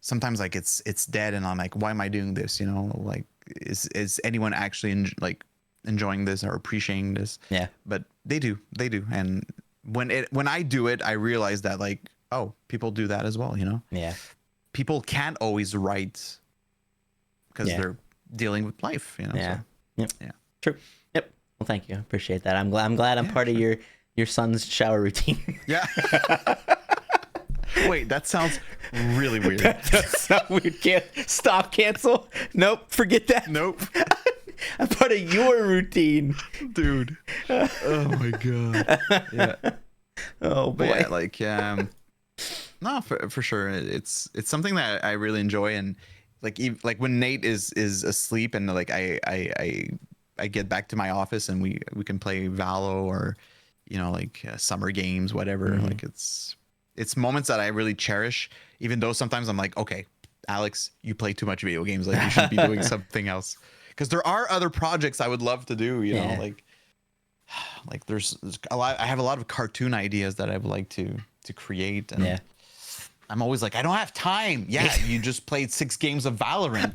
sometimes like it's dead, and I'm like, why am I doing this, you know? Like, is anyone actually enjoying this or appreciating this? But they do, and when I do it, I realize that like, oh, people do that as well, you know. People can't always write because they're dealing with life, you know. True. Well, thank you, appreciate that. I'm glad I'm part of your son's shower routine. Wait, that sounds really weird. That's so weird. Cancel. Nope, forget that. Nope. I'm part of your routine, dude. Oh my god. Oh boy. But like no, for sure, it's something that I really enjoy. And like when Nate is asleep and like I get back to my office and we can play Valo or, you know, like summer games, whatever. Like it's moments that I really cherish, even though sometimes I'm like, okay, Alex, you play too much video games, like you should be doing something else. Because there are other projects I would love to do, you know, like there's a lot. I have a lot of cartoon ideas that I would like to create, and I'm always like, I don't have time. Yeah, you just played 6 games of Valorant,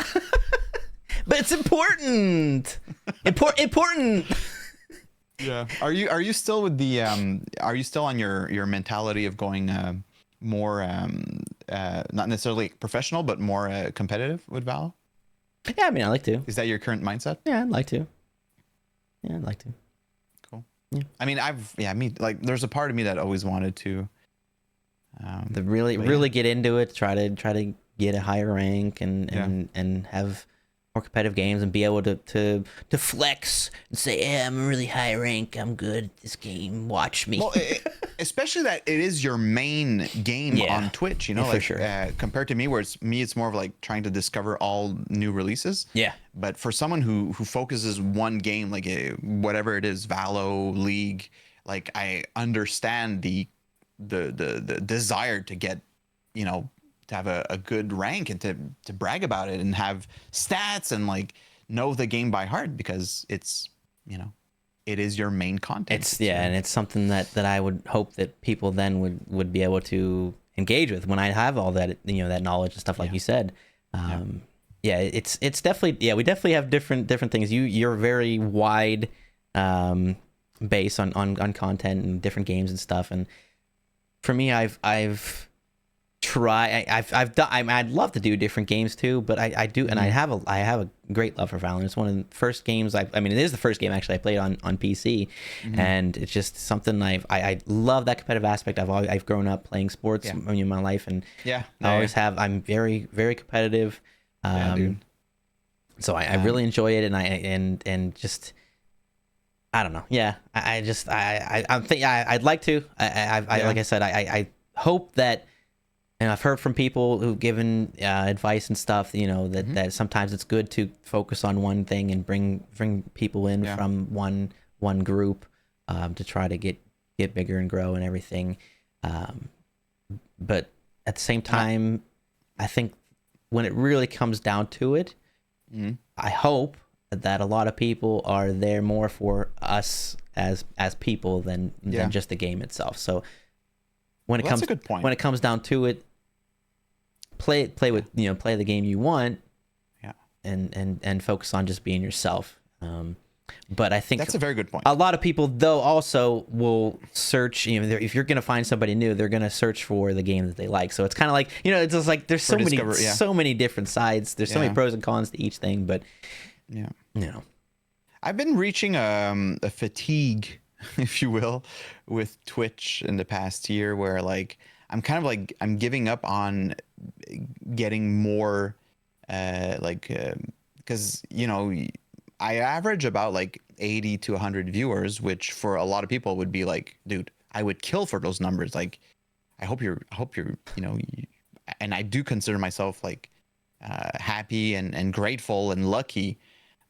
but it's important. Important. Yeah. Are you still with the Are you still on your mentality of going more not necessarily professional, but more competitive with Val? Yeah, I mean, I like to. Is that your current mindset? Yeah, I'd like to. Yeah, I'd like to. Cool. Yeah. I mean, there's a part of me that always wanted to. To really get into it, try to get a higher rank and have more competitive games and be able to flex and say, yeah, I'm a really high rank, I'm good at this game, watch me. Well, especially that it is your main game on Twitch, you know, for sure. Compared to me, where it's more of like trying to discover all new releases. Yeah. But for someone who focuses one game, like whatever it is, Valo, League, like I understand the desire to get, you know, to have a good rank and to brag about it and have stats and like know the game by heart, because it's, you know, it is your main content. And it's something that I would hope that people then would be able to engage with when I have all that, you know, that knowledge and stuff like you said. It's definitely, we definitely have different things. You're very wide base on content and different games and stuff, and for me, I've done. I'd love to do different games too, but I do, and I have a great love for Valorant. It's one of the first games it is the first game actually I played on PC, and it's just something I love that competitive aspect. I've grown up playing sports in my life, and I always have. I'm very very competitive, dude. So I really enjoy it, and just. I don't know. Yeah, I'm thinking I'd like to. Like I said, I hope that, and I've heard from people who've given advice and stuff. You know that sometimes it's good to focus on one thing and bring people in from one group to try to get bigger and grow and everything. But at the same time, I think when it really comes down to it, I hope that a lot of people are there more for us as people than just the game itself. So when it comes, that's a good point. When it comes down to it, play with play the game you want, and focus on just being yourself. But I think that's a very good point. A lot of people though also will search. You know, if you're gonna find somebody new, they're gonna search for the game that they like. So it's kind of like, you know, it's just like there's so many different sides. There's so many pros and cons to each thing, but. Yeah. You know, I've been reaching a fatigue, if you will, with Twitch in the past year, where like I'm kind of like I'm giving up on getting more, because you know I average about like 80 to 100 viewers, which for a lot of people would be like, dude, I would kill for those numbers. Like, I hope you're you know, and I do consider myself like happy and grateful and lucky.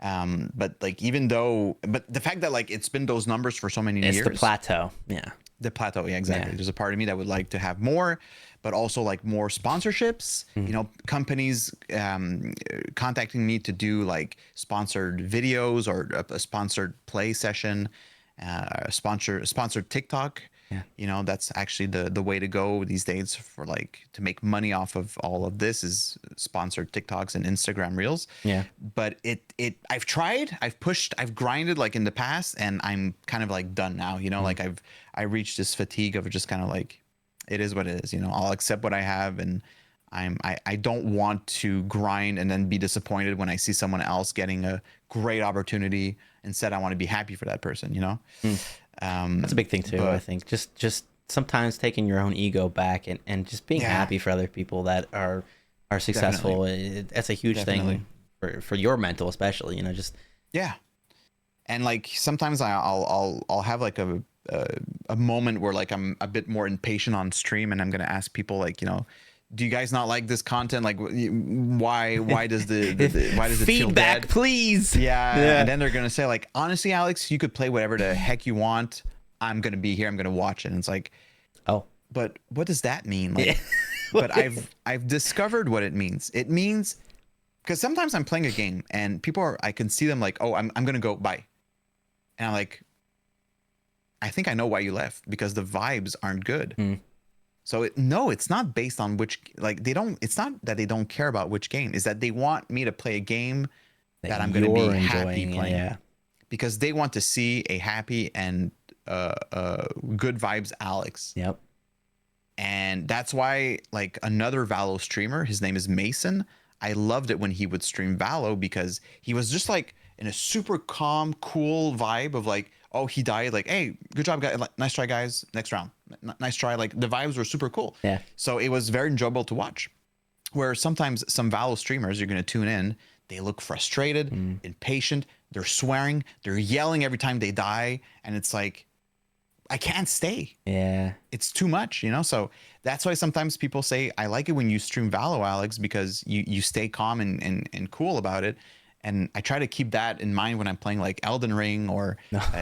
But like, but the fact that like it's been those numbers for so many years, it's the plateau. The plateau. Yeah, exactly. There's a part of me that would like to have more, but also like more sponsorships, you know, companies contacting me to do like sponsored videos or a sponsored play session, sponsored TikTok. You know, that's actually the way to go these days for like to make money off of all of this is sponsored TikToks and Instagram Reels. But I've tried, I've pushed, I've grinded like in the past, and I'm kind of like done now, you know, like I reached this fatigue of just kind of like, it is what it is, you know, I'll accept what I have, and I don't want to grind and then be disappointed when I see someone else getting a great opportunity. Instead, I want to be happy for that person, you know? That's a big thing too. I think just sometimes taking your own ego back and just being happy for other people that are successful. That's a huge thing for your mental, especially, you know, just. And like, sometimes I'll have like a moment where like I'm a bit more impatient on stream, and I'm going to ask people like, you know, do you guys not like this content? Like, why does why does it feel feedback, dead? please? And then they're gonna say like, honestly, Alex, you could play whatever the heck you want. I'm gonna be here. I'm gonna watch it. And it's like, oh, but what does that mean? Like, but I've discovered what it means. It means, because sometimes I'm playing a game and I can see them like, oh, I'm gonna go bye, and I'm like, I think I know why you left, because the vibes aren't good. So it's not based on which, like, it's not that they don't care about which game, is that they want me to play a game that I'm going to be happy playing, because they want to see a happy and good vibes Alex. And And that's why, like, another Valo streamer, his name is Mason. I loved it when he would stream Valo because he was just like in a super calm, cool vibe of like, oh, he died. Like, hey, good job, guys. Like, nice try, guys. Next round. Nice try. Like, the vibes were super cool. Yeah. So it was very enjoyable to watch. Where sometimes some Valo streamers, you're going to tune in, they look frustrated, impatient. They're swearing. They're yelling every time they die. And it's like, I can't stay. Yeah. It's too much, you know? So that's why sometimes people say, I like it when you stream Valo, Alex, because you stay calm and cool about it. And I try to keep that in mind when I'm playing like Elden Ring or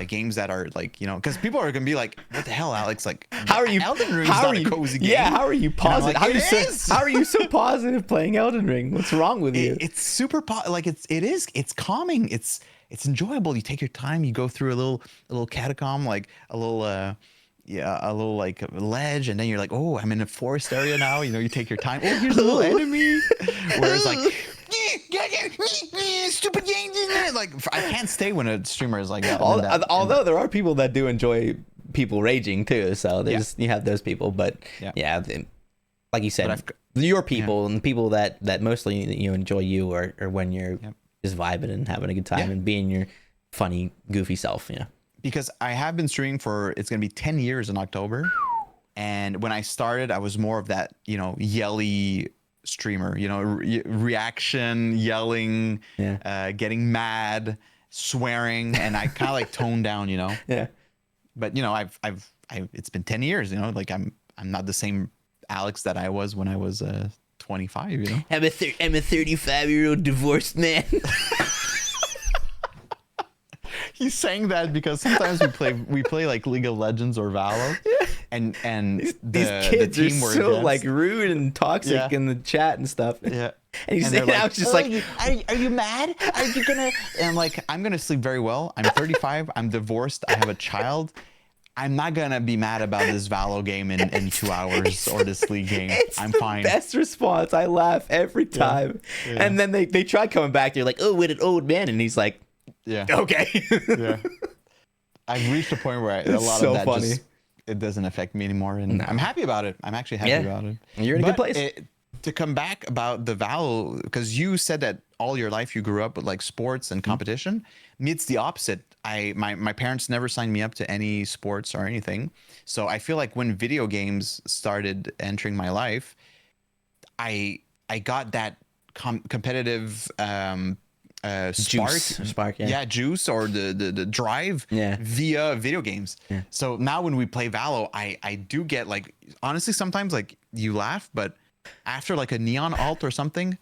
games that are like, you know, because people are going to be like, what the hell, Alex? Like, how are you? Elden Ring's not a cozy game. Yeah, how are you positive? Like, how are you so positive playing Elden Ring? What's wrong with you? It's super, like it's calming. It's enjoyable. You take your time. You go through a little catacomb, like a little like ledge, and then you're like, oh, I'm in a forest area now. You know, you take your time. Oh, here's a little enemy. Whereas like, stupid game, like I can't stay when a streamer is like that. Although there are people that do enjoy people raging too, so there's you have those people, but like you said, your people and the people that mostly enjoy you or when you're just vibing and having a good time and being your funny, goofy self, Because I have been streaming for, it's going to be 10 years in October. And when I started, I was more of that, yelly streamer, reaction, yelling, getting mad, swearing. And I kind of like toned down, Yeah. But, I've it's been 10 years, like I'm not the same Alex that I was when I was 25, I'm a 35-year-old divorced man. He's saying that because sometimes we play like League of Legends or Valo, and these kids the team are so against, like rude and toxic in the chat and stuff. Yeah, and he's saying, I was just like, are you mad? Are you gonna? And I'm gonna sleep very well. I'm 35. I'm divorced. I have a child. I'm not gonna be mad about this Valo game in 2 hours or this League game. I'm fine. Best response. I laugh every time. Yeah. And then they try coming back. They're like, oh, with an old man, and he's like, yeah, okay. Yeah, I've reached a point where a lot of that just it doesn't affect me anymore, and I'm happy about it. I'm actually happy about it. You're in a good place. To come back about the Valo, because you said that all your life you grew up with like sports and competition. Me, it's the opposite. My parents never signed me up to any sports or anything. So I feel like when video games started entering my life, I got that competitive spark, juice or the drive via video games. Yeah. So now when we play Valo, I do get like, honestly, sometimes like you laugh, but after like a neon alt or something,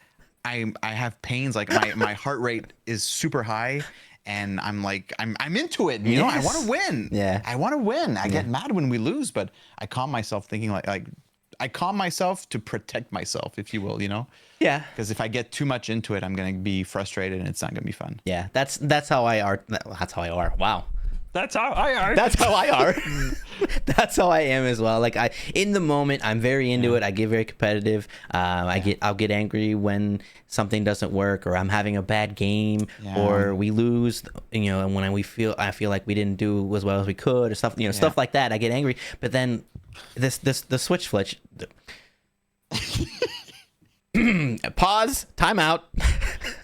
I have pains. Like my heart rate is super high. And I'm like, I'm into it. You know, I want to win. Yeah. I want to win. I get mad when we lose, but I calm myself thinking like I calm myself to protect myself, if you will, Yeah. Because if I get too much into it, I'm going to be frustrated and it's not going to be fun. Yeah. That's how I are. That's how I are. Wow. That's how I are. That's how I are. That's how I am as well. Like in the moment, I'm very into it. I get very competitive. I'll get angry when something doesn't work, or I'm having a bad game, or we lose. And when I feel like we didn't do as well as we could, or stuff. Stuff like that. I get angry. But then the switch fletch. Pause. Time out.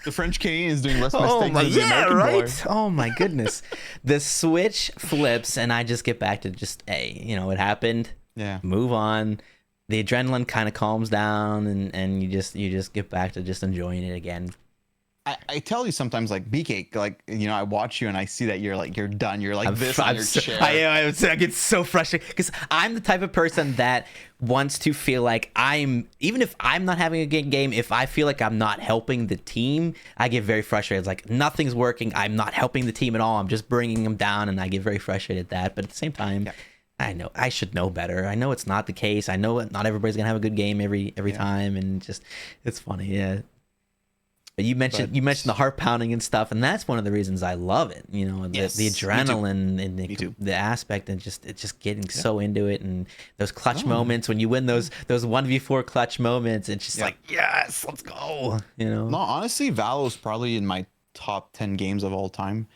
The French Canadian is doing less mistakes than the American boy. Oh my goodness. The switch flips and I just get back to just, hey, it happened. Yeah. Move on. The adrenaline kind of calms down and you just get back to just enjoying it again. I tell you sometimes, like, BK, like, I watch you and I see that you're done. You're like this on your chair. I get so frustrated because I'm the type of person that wants to feel like even if I'm not having a good game, if I feel like I'm not helping the team, I get very frustrated. It's like nothing's working. I'm not helping the team at all. I'm just bringing them down, and I get very frustrated at that. But at the same time, I know I should know better. I know it's not the case. I know not everybody's gonna have a good game every time, and just it's funny, yeah. But you mentioned the heart pounding and stuff, and that's one of the reasons I love it. The adrenaline and the aspect, and it's just getting so into it, and those clutch moments when you win those 1v4 clutch moments. It's just like, yes, let's go. No, honestly, Valo is probably in my top 10 games of all time,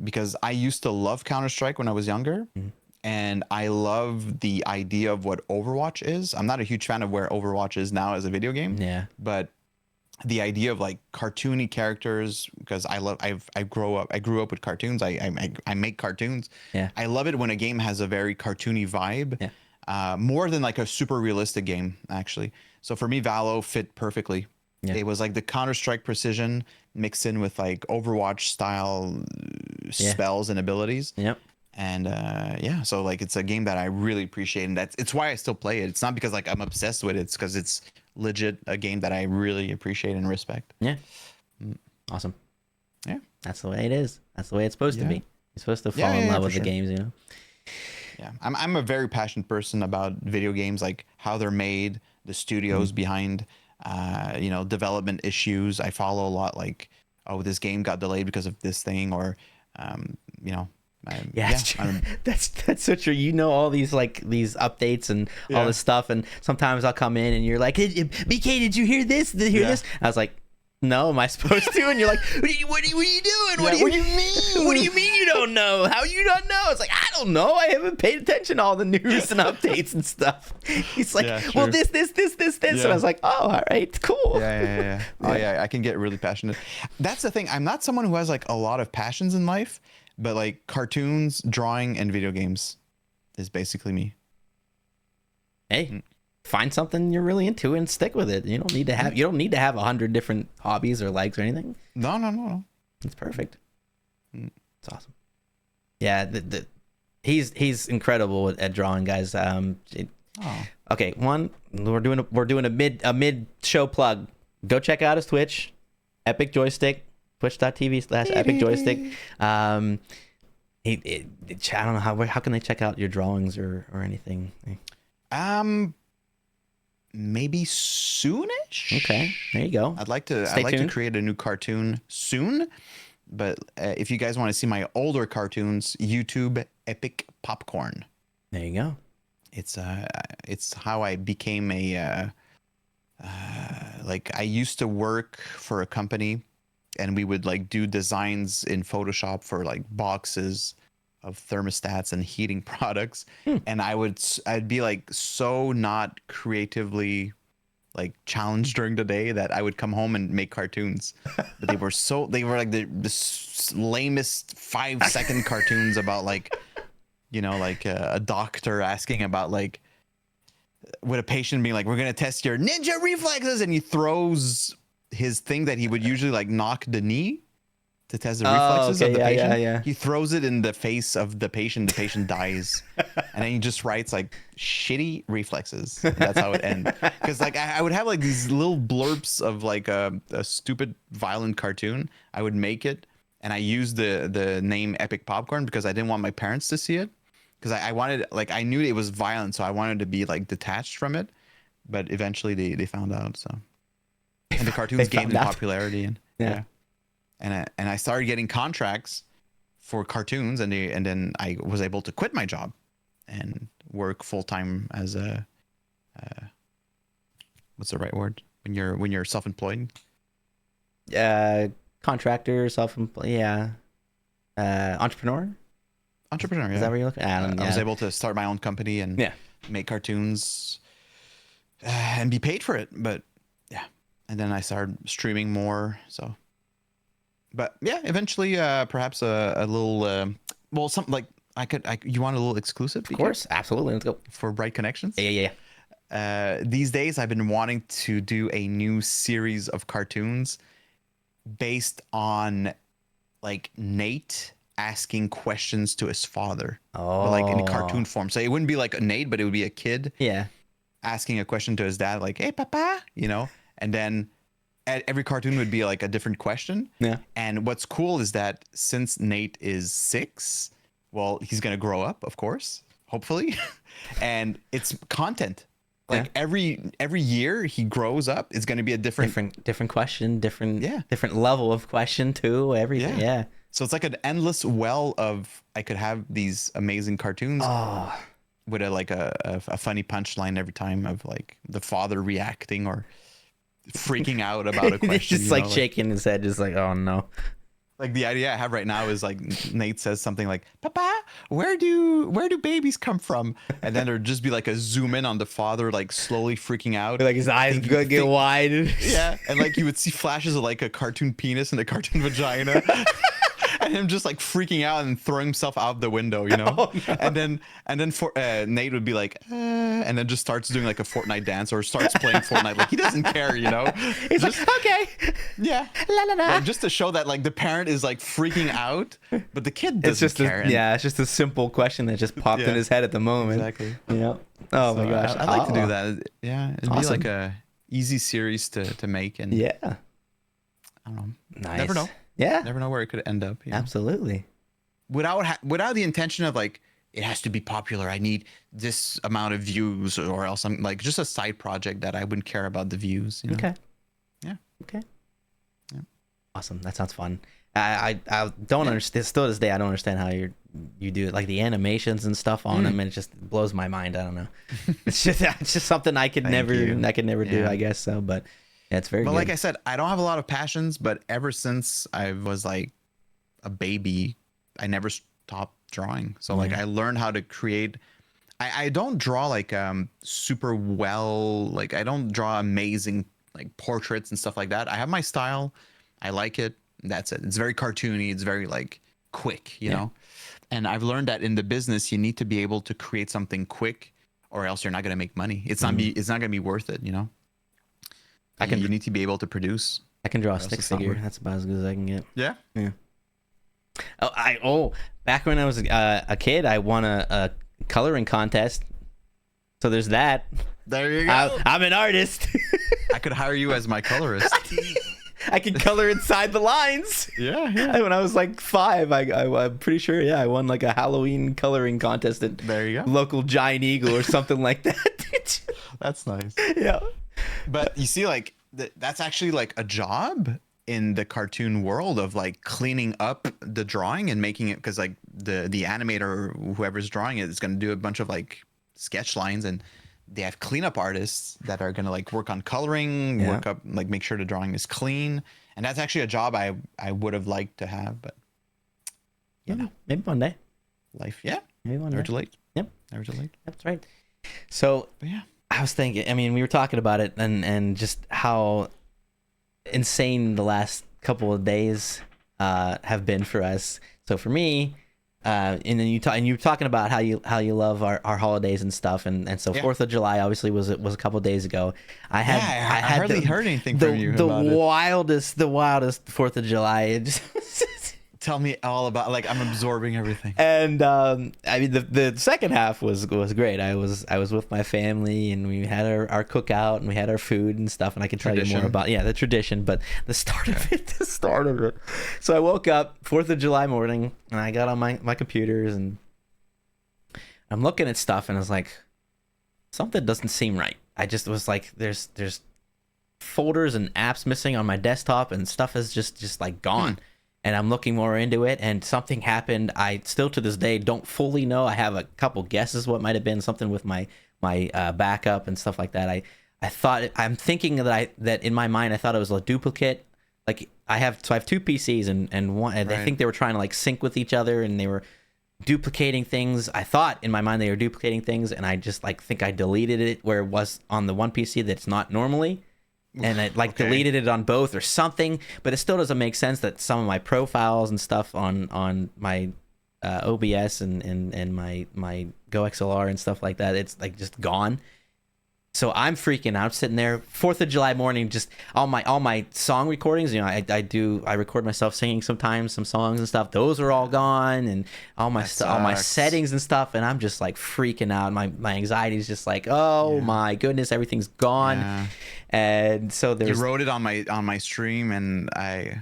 because I used to love Counter-Strike when I was younger, and I love the idea of what Overwatch is. I'm not a huge fan of where Overwatch is now as a video game. Yeah. But the idea of like cartoony characters, because I grew up with cartoons. I make cartoons. Yeah. I love it when a game has a very cartoony vibe. Yeah. More than like a super realistic game, actually. So for me, Valo fit perfectly. Yeah. It was like the Counter-Strike precision mixed in with like Overwatch style spells and abilities. Yep. And yeah, so like it's a game that I really appreciate, and it's why I still play it. It's not because like I'm obsessed with it. It's because it's legit a game that I really appreciate and respect. Yeah. Awesome. Yeah. That's the way it is. That's the way it's supposed to be. You're supposed to fall in love with the games, you know? Yeah. I'm a very passionate person about video games, like how they're made, the studios behind, you know, development issues. I follow a lot, like, oh, this game got delayed because of this thing, or, you know, that's so true. You know, all these like these updates and all this stuff, and sometimes I'll come in and you're like, hey, BK, did you hear this? Did you hear this? I was like, no, am I supposed to? And you're like, what are you doing? What do you mean? What do you mean you don't know? How you don't know? It's like, I don't know. I haven't paid attention to all the news and updates and stuff. He's like, well, this. And I was like, oh, all right, cool. Yeah. Oh yeah, I can get really passionate. That's the thing. I'm not someone who has like a lot of passions in life, but like cartoons, drawing, and video games is basically me. Hey, find something you're really into and stick with it. You don't need to have 100 different hobbies or likes or anything. No. It's perfect. It's awesome. Yeah, he's incredible at drawing, guys. Okay, we're doing a mid show plug. Go check out his Twitch, EpicJoystick. Twitch.tv/EpicJoystick. I don't know how can they check out your drawings or anything. Maybe soonish. Okay, there you go. I'd like to create a new cartoon soon, but if you guys want to see my older cartoons, YouTube Epic Popcorn. There you go. It's how I became a like I used to work for a company, and we would like do designs in Photoshop for like boxes of thermostats and heating products. And I'd be like so not creatively like challenged during the day that I would come home and make cartoons. But they were like the lamest 5-second cartoons about like, you know, like a doctor asking about like, with a patient being like, we're going to test your ninja reflexes, and he throws his thing that he would usually like knock the knee to test the reflexes of the patient. Yeah. He throws it in the face of the patient dies. And then he just writes like shitty reflexes, and that's how it ends. Because like I would have like these little blurbs of like a stupid violent cartoon. I would make it, and I used the name Epic Popcorn because I didn't want my parents to see it, because I wanted, like, I knew it was violent, so I wanted to be like detached from it. But eventually they found out. So, and the cartoons gained in popularity, and and I started getting contracts for cartoons, and then I was able to quit my job and work full time as a what's the right word when you're self-employed? Contractor, self-employed, entrepreneur. Entrepreneur, yeah. Is that where you're looking? I was able to start my own company and make cartoons and be paid for it. But yeah, and then I started streaming more. So, but yeah, eventually, perhaps a little, well, something like you want a little exclusive? Of course, absolutely. Let's go for Bright Connections. Yeah. These days, I've been wanting to do a new series of cartoons based on like Nate asking questions to his father, but like in cartoon form. So it wouldn't be like a Nate, but it would be a kid asking a question to his dad, like, hey papa, you know. And then every cartoon would be like a different question. And what's cool is that since Nate is 6, well, he's gonna grow up, of course, hopefully. And it's content. Like every year he grows up, it's going to be a different question, different level of question too. Everything, yeah. So it's like an endless well of, I could have these amazing cartoons with a funny punchline every time of like the father reacting or freaking out about a question. Just like shaking his head, just like, oh no. Like the idea I have right now is like Nate says something like, "Papa, where do babies come from?" And then there'd just be like a zoom in on the father, like slowly freaking out, Like his eyes gonna get wide. Yeah, and like you would see flashes of like a cartoon penis and a cartoon vagina. And him just like freaking out and throwing himself out the window, you know. Oh, no. And then for Nate would be like, and then just starts doing like a Fortnite dance or starts playing Fortnite. Like he doesn't care, you know. He's just, like, okay, yeah, la la la. Like, just to show that like the parent is like freaking out, but the kid doesn't care. It's just a simple question that just popped in his head at the moment. Exactly. Yeah. Oh my gosh, I'd like to do that. Yeah, it'd be like a easy series to make, and yeah, I don't know. Nice. Never know. Yeah. Never know where it could end up. You know? Absolutely. Without the intention of like, it has to be popular. I need this amount of views, or else I'm like just a side project that I wouldn't care about the views. You know? Okay. Yeah. Okay. Yeah. Awesome. That sounds fun. I don't understand. Still to this day, I don't understand how you do it. Like the animations and stuff on them, and it just blows my mind. I don't know. It's just something I could never do. I guess so, but. Yeah, it's very good. Like I said, I don't have a lot of passions, but ever since I was like a baby, I never stopped drawing. So like I learned how to create. I don't draw like super well. Like I don't draw amazing like portraits and stuff like that. I have my style. I like it. That's it. It's very cartoony. It's very like quick, you know. And I've learned that in the business, you need to be able to create something quick, or else you're not going to make money. It's not going to be worth it, you know. You need to be able to produce. I can draw a stick figure. That's about as good as I can get. Yeah. Yeah. Back when I was a kid, I won a coloring contest. So there's that. There you go. I'm an artist. I could hire you as my colorist. I can color inside the lines. Yeah. When I was like 5, I'm pretty sure. Yeah, I won like a Halloween coloring contest at local Giant Eagle or something like that. That's nice. Yeah. But you see, like that's actually like a job in the cartoon world of like cleaning up the drawing and making it, because like the animator or whoever's drawing it is going to do a bunch of like sketch lines, and they have cleanup artists that are going to like work on coloring, work up, like make sure the drawing is clean. And that's actually a job I would have liked to have, but maybe one day. Life, maybe one never day. too late. Yep, never too late. That's right. So I was thinking, I mean, we were talking about it and just how insane the last couple of days have been for us. So for me, and then you were talking about how you love our holidays and stuff, and so 4th of July obviously was a couple of days ago. I hardly heard anything from you about the wildest 4th of July. It just tell me all about, like, I'm absorbing everything. And I mean, the second half was great. I was with my family, and we had our cookout, and we had our food and stuff, and I can tell you more about the tradition, but the start of it. So I woke up 4th of July morning, and I got on my computers, and I'm looking at stuff, and I was like, something doesn't seem right. I just was like, there's folders and apps missing on my desktop, and stuff is just like gone. And I'm looking more into it, and something happened. I still to this day don't fully know. I have a couple guesses what might have been something with my backup and stuff like that. I'm thinking that in my mind I thought it was a duplicate. Like I have 2 PCs and one. And I think they were trying to like sync with each other, and they were duplicating things. I thought in my mind they were duplicating things, and I just like think I deleted it where it was on the one PC that's not normally. And I deleted it on both or something, but it still doesn't make sense that some of my profiles and stuff on my OBS and my Go XLR and stuff like that, it's like just gone. So I'm freaking out, sitting there 4th of July morning, just all my song recordings, you know, I record myself singing sometimes some songs and stuff. Those are all gone, and all my settings and stuff, and I'm just like freaking out. My anxiety is just like, oh my goodness, everything's gone. Yeah. And so you wrote it on my stream, and I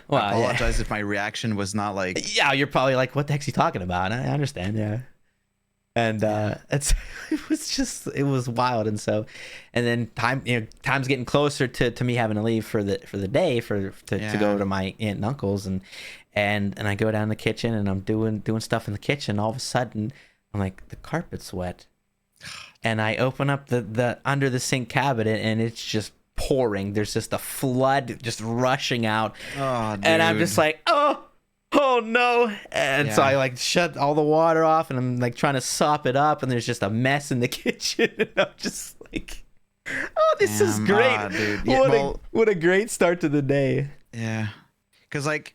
apologize if my reaction was not like, you're probably like, what the heck's he talking about? I understand. And it was wild. And so, and then time's getting closer to me having to leave for the day to go to my aunt and uncle's, and I go down the kitchen, and I'm doing stuff in the kitchen. All of a sudden I'm like, the carpet's wet, and I open up the under the sink cabinet, and it's just pouring. There's just a flood just rushing out. Oh, dude. And I'm just like, oh oh no. And so I like shut all the water off and I'm like trying to sop it up and there's just a mess in the kitchen. And I'm just like, oh, this is great. Dude. Yeah, what a great start to the day. Yeah. Because like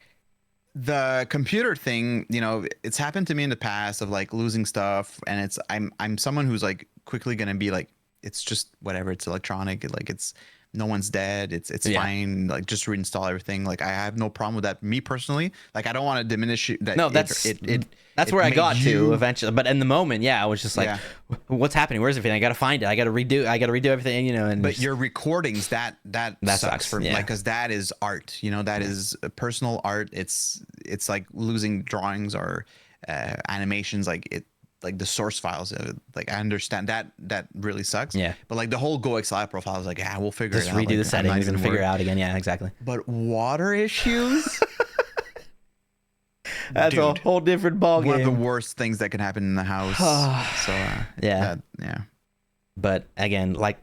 the computer thing, you know, it's happened to me in the past of like losing stuff. And I'm someone who's like quickly going to be like, it's just whatever. It's electronic. Like it's no one's dead. It's fine. Like just reinstall everything. Like I have no problem with that. Me personally, like I don't want to diminish that. No, that's where I got to eventually. But in the moment, I was just like, what's happening? Where's everything? I got to find it. I got to redo everything, you know. And but your recordings, that sucks for me. Like, cause that is art, you know, that is personal art. It's like losing drawings or animations. Like the source files, like I understand that really sucks. Yeah. But like the whole GoXLive profile, I was like, yeah, we'll figure it out. Just redo the settings and figure it out again. Yeah, exactly. But water issues. That's a whole different ballgame. One of the worst things that can happen in the house. So yeah. But again, like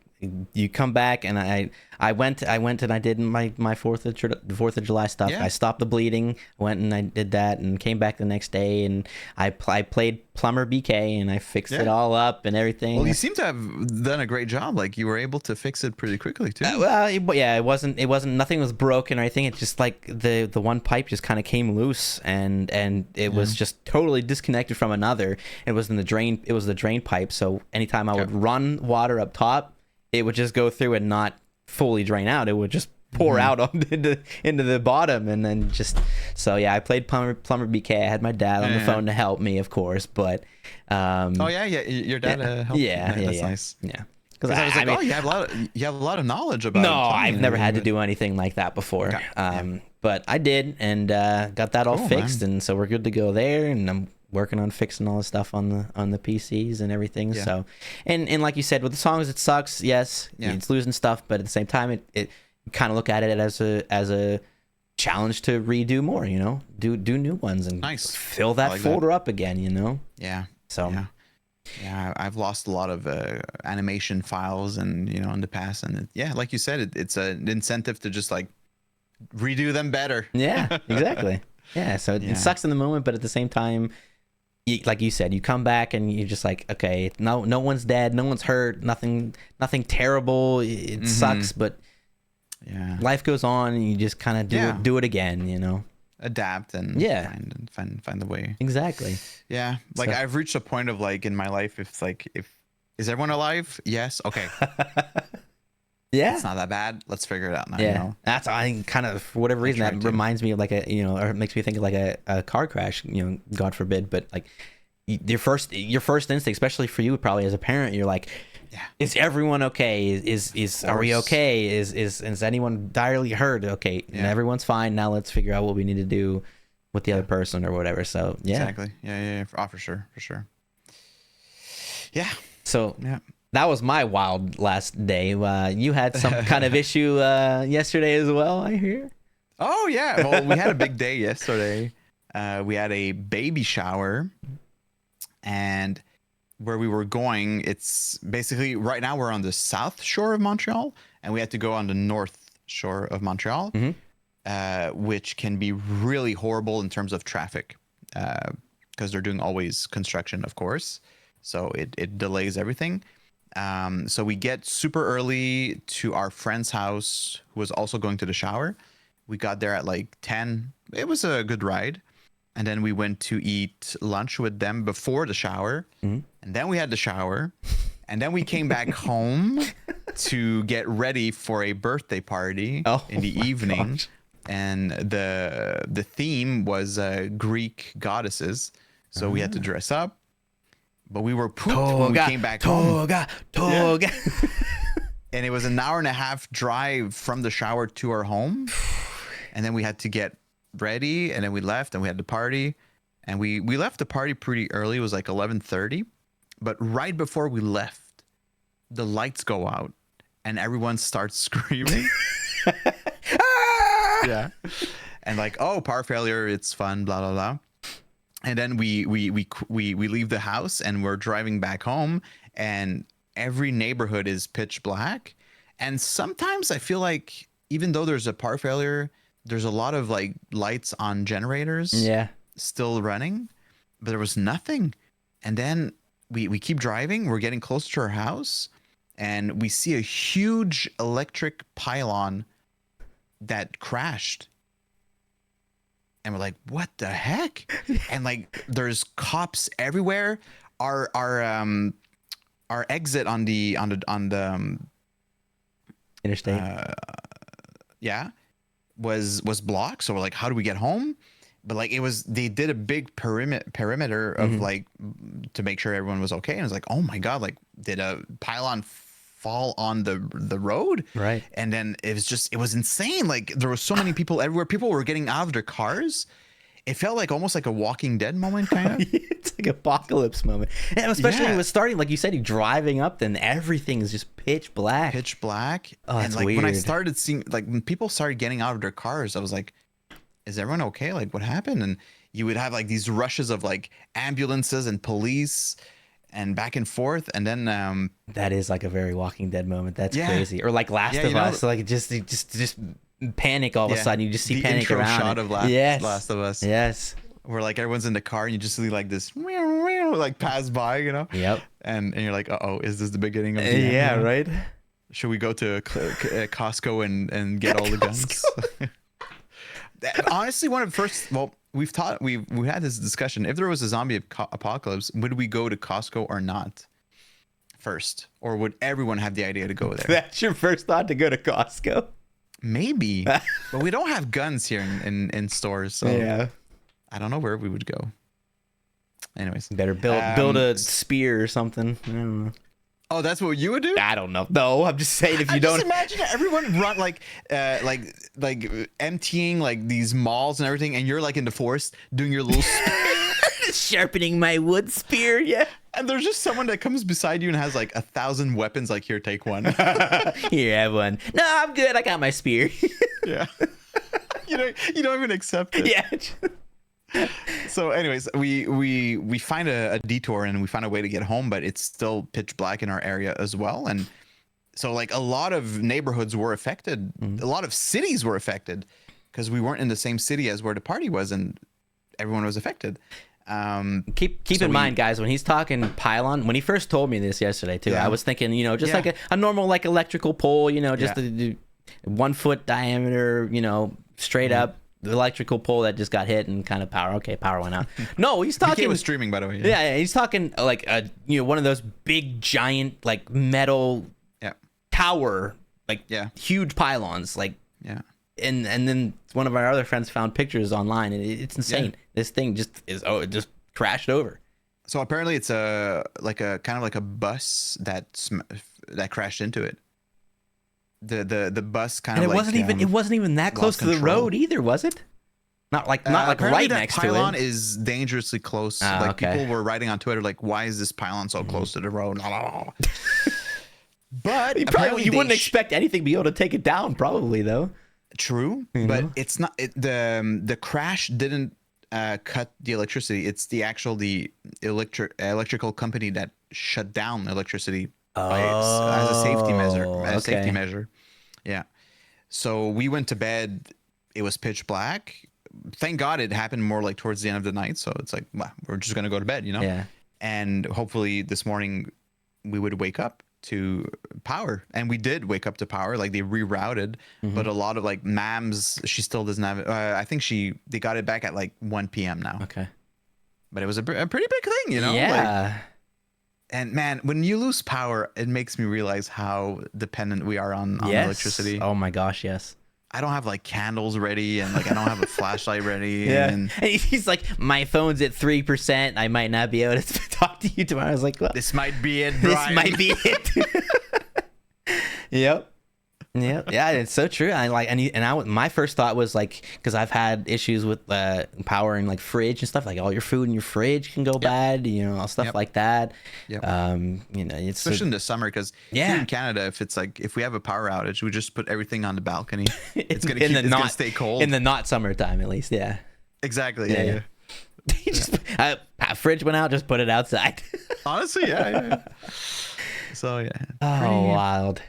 you come back and I went and I did my 4th of July stuff. I stopped the bleeding, went and I did that and came back the next day and I played Plumber BK and I fixed it all up and everything. Well, you seem to have done a great job. Like you were able to fix it pretty quickly too. It wasn't nothing was broken or anything. It's just like the one pipe just kind of came loose and it was just totally disconnected from another. It was in the drain. It was the drain pipe. So anytime I would run water up top, it would just go through and not fully drain out. It would just pour out into the bottom and then just I played Plumber BK. I had my dad on the phone to help me, of course, but your dad helped. That's nice. Yeah. Because I was like, you have a lot of knowledge about. No, I've never had to do anything like that before. But I did and got that all fixed, and so we're good to go there. And I'm working on fixing all the stuff on the PCs and everything. So, and like you said, with the songs, it sucks. Yes, it's losing stuff, but at the same time, it kind of look at it as a challenge to redo more. You know, do new ones and fill that folder up again. You know. Yeah. So. Yeah, I've lost a lot of animation files and in the past, and like you said, it's an incentive to just like redo them better. Yeah, exactly. Yeah, so it sucks in the moment, but at the same time, like you said, you come back and you're just like, okay, no one's dead, no one's hurt, nothing terrible. It sucks, but life goes on, and you just kind of do it again. Adapt and find the way. Exactly. Yeah, like I've reached a point of like in my life, if is everyone alive? Yes. Okay. It's not that bad. Let's figure it out now. Yeah, that's I kind of for whatever reason that reminds me of like a or it makes me think of like a car crash. God forbid, but like your first instinct, especially for you, probably as a parent, you're like, is everyone okay? Are we okay? Is anyone direly hurt? Okay, and everyone's fine. Now let's figure out what we need to do with the other person or whatever. So exactly. For sure. Yeah. So that was my wild last day. You had some kind of issue yesterday as well, I hear. Oh yeah. Well, we had a big day yesterday. We had a baby shower, and where we were going, it's basically right now we're on the south shore of Montreal, and we had to go on the north shore of Montreal, which can be really horrible in terms of traffic, because they're doing always construction, of course, so it delays everything. So we get super early to our friend's house, who was also going to the shower. We got there at like 10. It was a good ride. And then we went to eat lunch with them before the shower. And then we had the shower. And then we came back home to get ready for a birthday party in the evening. Gosh. And the theme was Greek goddesses. So we had to dress up. But we were pooped when we came back home. Toga. And it was an hour and a half drive from the shower to our home. And then we had to get ready, and then we left, and we had the party, and we left the party pretty early. It was like 11:30, but right before we left, the lights go out and everyone starts screaming. And like, oh, power failure, it's fun, blah blah blah. And then we leave the house and we're driving back home, and every neighborhood is pitch black. And sometimes I feel like even though there's a power failure, there's a lot of like lights on generators. still running, but there was nothing. And then we keep driving. We're getting close to our house, and we see a huge electric pylon that crashed. And we're like, what the heck? And like, there's cops everywhere. Our exit on the interstate. Was blocked. So we're like, how do we get home? But like, they did a big perimeter of like to make sure everyone was okay. And it was like, oh my god, like, did a pylon fall on the road? Right. And then it was insane. Like, there were so many people everywhere. People were getting out of their cars. It felt like almost like a Walking Dead moment, kind of. It's like apocalypse moment. And especially when it was starting, like you said, you're driving up, then everything is just pitch black. Pitch black. Oh, and that's like weird. when I started seeing, like, when people started getting out of their cars, I was like, is everyone okay? Like, what happened? And you would have like these rushes of like ambulances and police and back and forth. And then that is like a very Walking Dead moment. That's crazy. Or like Last of Us. Like just panic all of a sudden. You just see panic intro around. Shot of Last of Us. Yes. Where like everyone's in the car and you just see like this like pass by, you know? Yep. And you're like, uh-oh, is this the beginning of the end? Yeah, right? Should we go to Costco and get all the guns? Honestly, one of the first, well, we had this discussion. If there was a zombie apocalypse, would we go to Costco or not first? Or would everyone have the idea to go there? That's your first thought, to go to Costco? Maybe. But we don't have guns here in stores, so yeah. I don't know where we would go. Anyways. Better build a spear or something. I don't know. Oh, that's what you would do? I don't know. No, I'm just saying, if you don't just imagine everyone run like emptying like these malls and everything, and you're like in the forest doing your little sharpening my wood spear, yeah. And there's just someone that comes beside you and has like 1,000 weapons. Like, here, take one. Here, have one. No, I'm good. I got my spear. Yeah. You don't even accept it. Yeah. So anyways, we find a detour and we find a way to get home, but it's still pitch black in our area as well. And so like a lot of neighborhoods were affected. A lot of cities were affected because we weren't in the same city as where the party was, and everyone was affected. Keep in mind, guys, when he's talking pylon, when he first told me this yesterday too, I was thinking, just like a normal like electrical pole, just a 1 foot diameter, straight up electrical pole that just got hit and kind of power went out. No, he's talking. He was streaming, by the way. Yeah, he's talking like one of those big giant like metal tower, like huge pylons, like and then one of our other friends found pictures online, and it's insane. This thing it just crashed over. So apparently it's a kind of like a bus that crashed into it. The bus kind of it wasn't even that close to the road either, was it? Not like right next to it. Pylon is dangerously close. People were writing on Twitter like, why is this pylon so close to the road? But you wouldn't expect anything to be able to take it down, probably, though. True, but it's not. The crash didn't cut the electricity. It's the electrical company that shut down electricity as a safety measure. Safety measure. Yeah. So we went to bed. It was pitch black. Thank God it happened more like towards the end of the night. So it's like, well, we're just gonna go to bed, Yeah. And hopefully this morning we would wake up to power, and we did wake up to power. Like, they rerouted, but a lot of like Mams, she still doesn't have it. I think they got it back at like 1 p.m. now. Okay. But it was a pretty big thing, Yeah. Like, and man, when you lose power, it makes me realize how dependent we are on electricity. Oh my gosh, yes. I don't have like candles ready, and like I don't have a flashlight ready. Yeah. And he's like, my phone's at 3%. I might not be able to talk to you tomorrow. I was like, well, this might be it, Brian. This might be it. Yep. Yeah, it's so true. My first thought was like, because I've had issues with power and like fridge and stuff, like all your food in your fridge can go bad, stuff like that. Yep. It's especially in the summer, because here in Canada, if we have a power outage, we just put everything on the balcony. It's gonna stay cold in the not summertime, at least. Yeah. Exactly. Yeah. You just fridge went out, just put it outside. Honestly, yeah. So yeah. Wild.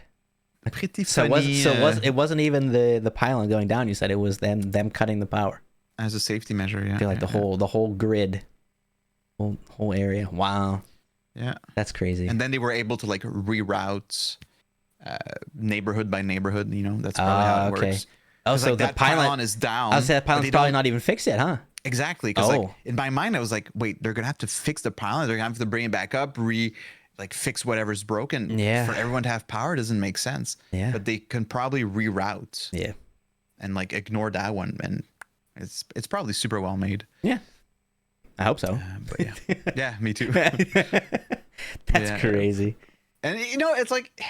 Pretty funny. It wasn't even the pylon going down. You said it was them cutting the power. as a safety measure. Yeah. I feel like the whole grid, whole area. Wow. Yeah. That's crazy. And then they were able to like reroute neighborhood by neighborhood. You know, that's probably how it works. Oh, so like, the that pylon is down. I was saying that pylon's probably not even fixed yet, huh? Exactly. Because like in my mind, I was like, wait, they're gonna have to fix the pylon. They're gonna have to bring it back up, fix whatever's broken. Yeah. For everyone to have power doesn't make sense. Yeah. But they can probably reroute. Yeah. And like ignore that one, and it's probably super well made. Yeah. I hope so. But yeah, yeah, me too. That's crazy. And you know, it's like,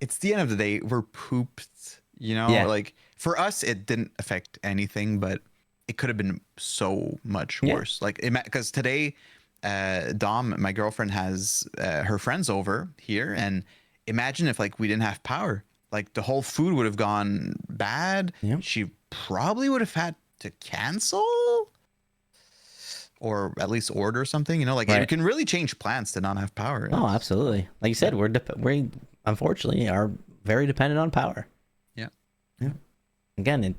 it's the end of the day. We're pooped. You know, like for us, it didn't affect anything, but it could have been so much worse. Like, because today, Dom, my girlfriend, has her friends over here, and imagine if like we didn't have power, like the whole food would have gone bad. Yep. She probably would have had to cancel, or at least order something. You know, like it can really change plans to not have power. Oh, absolutely. Like you said, we unfortunately are very dependent on power. Yeah. Again, it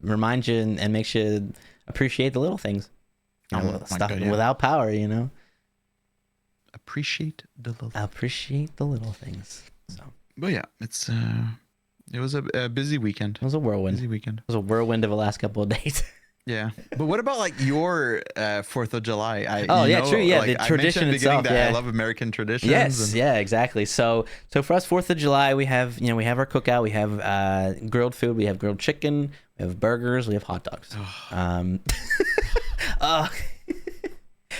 reminds you and makes you appreciate the little things. Stuff without power, you know. Appreciate the little things. So. But yeah, it was a busy weekend. It was a whirlwind. It was a whirlwind of the last couple of days. Yeah, but what about like your 4th of July? True. Yeah, like, the tradition itself. I love American traditions. Yes, yeah, exactly. So for us, 4th of July, we have our cookout. We have grilled food. We have grilled chicken. We have burgers. We have hot dogs.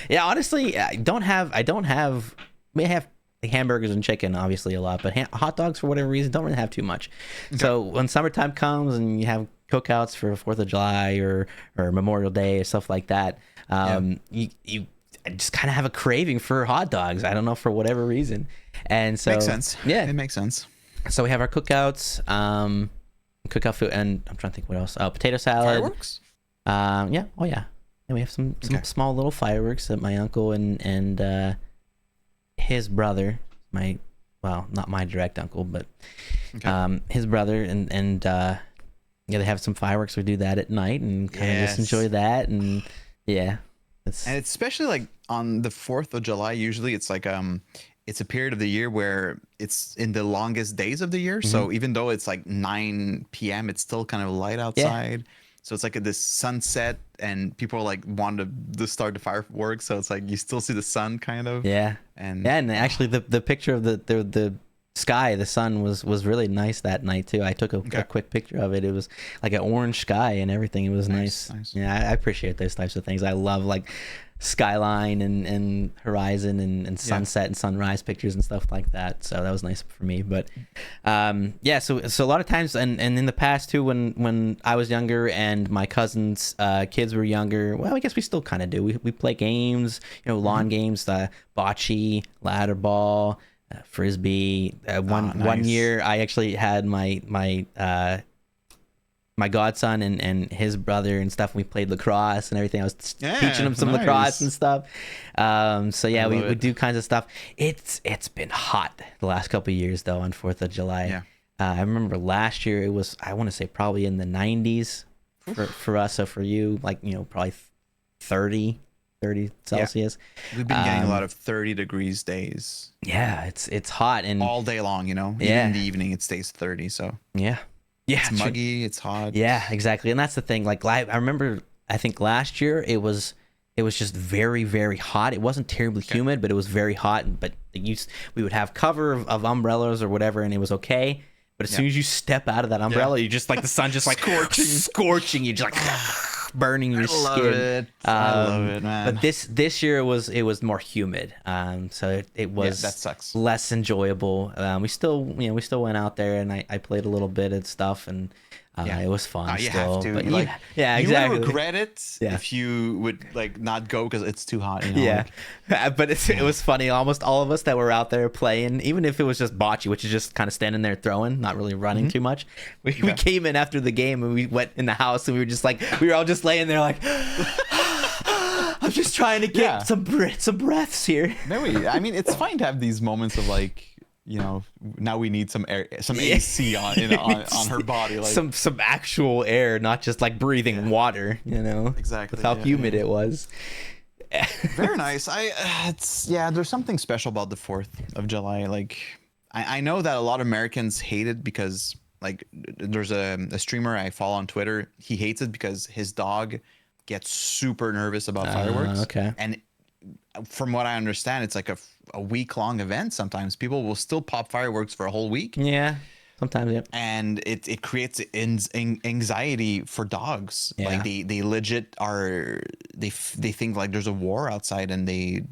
Yeah, honestly, I don't have. We have hamburgers and chicken, obviously, a lot, but hot dogs, for whatever reason, don't really have too much. Okay. So when summertime comes and you have cookouts for 4th of July or Memorial Day or stuff like that, you just kind of have a craving for hot dogs. I don't know, for whatever reason. And so makes sense. Yeah, it makes sense. So we have our cookouts, cookout food, and I'm trying to think what else. Potato salad. Fireworks. Yeah. Oh yeah. And we have some small little fireworks that my uncle and his brother, not my direct uncle, but his brother and they have some fireworks. We do that at night and kind of just enjoy that, and and it's especially like on the 4th of July. Usually, it's like it's a period of the year where it's in the longest days of the year. Mm-hmm. So even though it's like 9 p.m., it's still kind of light outside. Yeah. So it's like this sunset, and people like want to start the fireworks. So it's like you still see the sun, kind of. Yeah. And actually, the picture of the sky, the sun was really nice that night too. I took a quick picture of it. It was like an orange sky and everything. It was nice. Yeah, I appreciate those types of things. I love like skyline and horizon and sunset and sunrise pictures and stuff like that. So that was nice for me. But so a lot of times, and in the past too, when I was younger and my cousins' kids were younger, well, I guess we still kind of do. We play games, lawn games, bocce, ladder ball, frisbee. One year I actually had my godson and his brother and stuff. We played lacrosse and everything. I was teaching them some lacrosse and stuff. We do kinds of stuff. It's been hot the last couple of years though on 4th of July. Yeah. I remember last year it was, I want to say probably in the 90s for us. So for you, like, probably 30 Celsius. We've been getting a lot of 30 degrees days. Yeah, it's hot and all day long, even in the evening it stays 30. So yeah, it's muggy, it's hot. Yeah, exactly. And that's the thing. Like I remember, I think last year it was just very, very hot. It wasn't terribly humid, but it was very hot. But we would have cover of umbrellas or whatever, and it was okay. But as soon as you step out of that umbrella, you just like the sun just like scorching you, just like burning your skin. I love it, man. But this year it was more humid, so it was that sucks. Less enjoyable. We still went out there and I played a little bit of stuff, and it was fun. You still, have to. But like, exactly. You would regret it if you would like not go because it's too hot. But it was funny. Almost all of us that were out there playing, even if it was just bocce, which is just kind of standing there throwing, not really running too much. We came in after the game and we went in the house and we were all just laying there like, I'm just trying to get some breaths here. No, I mean, it's fine to have these moments of like, now we need some air, some Yeah. AC on her body, like some actual air, not just like breathing water, exactly with how humid it was. Very nice. There's something special about the 4th of July. Like I know that a lot of Americans hate it because like there's a streamer I follow on Twitter. He hates it because his dog gets super nervous about fireworks. Okay. And from what I understand, it's like a week-long event. Sometimes people will still pop fireworks for a whole week. Yeah. Sometimes, yeah. And it creates anxiety for dogs. Yeah. Like they legit are they think like there's a war outside and they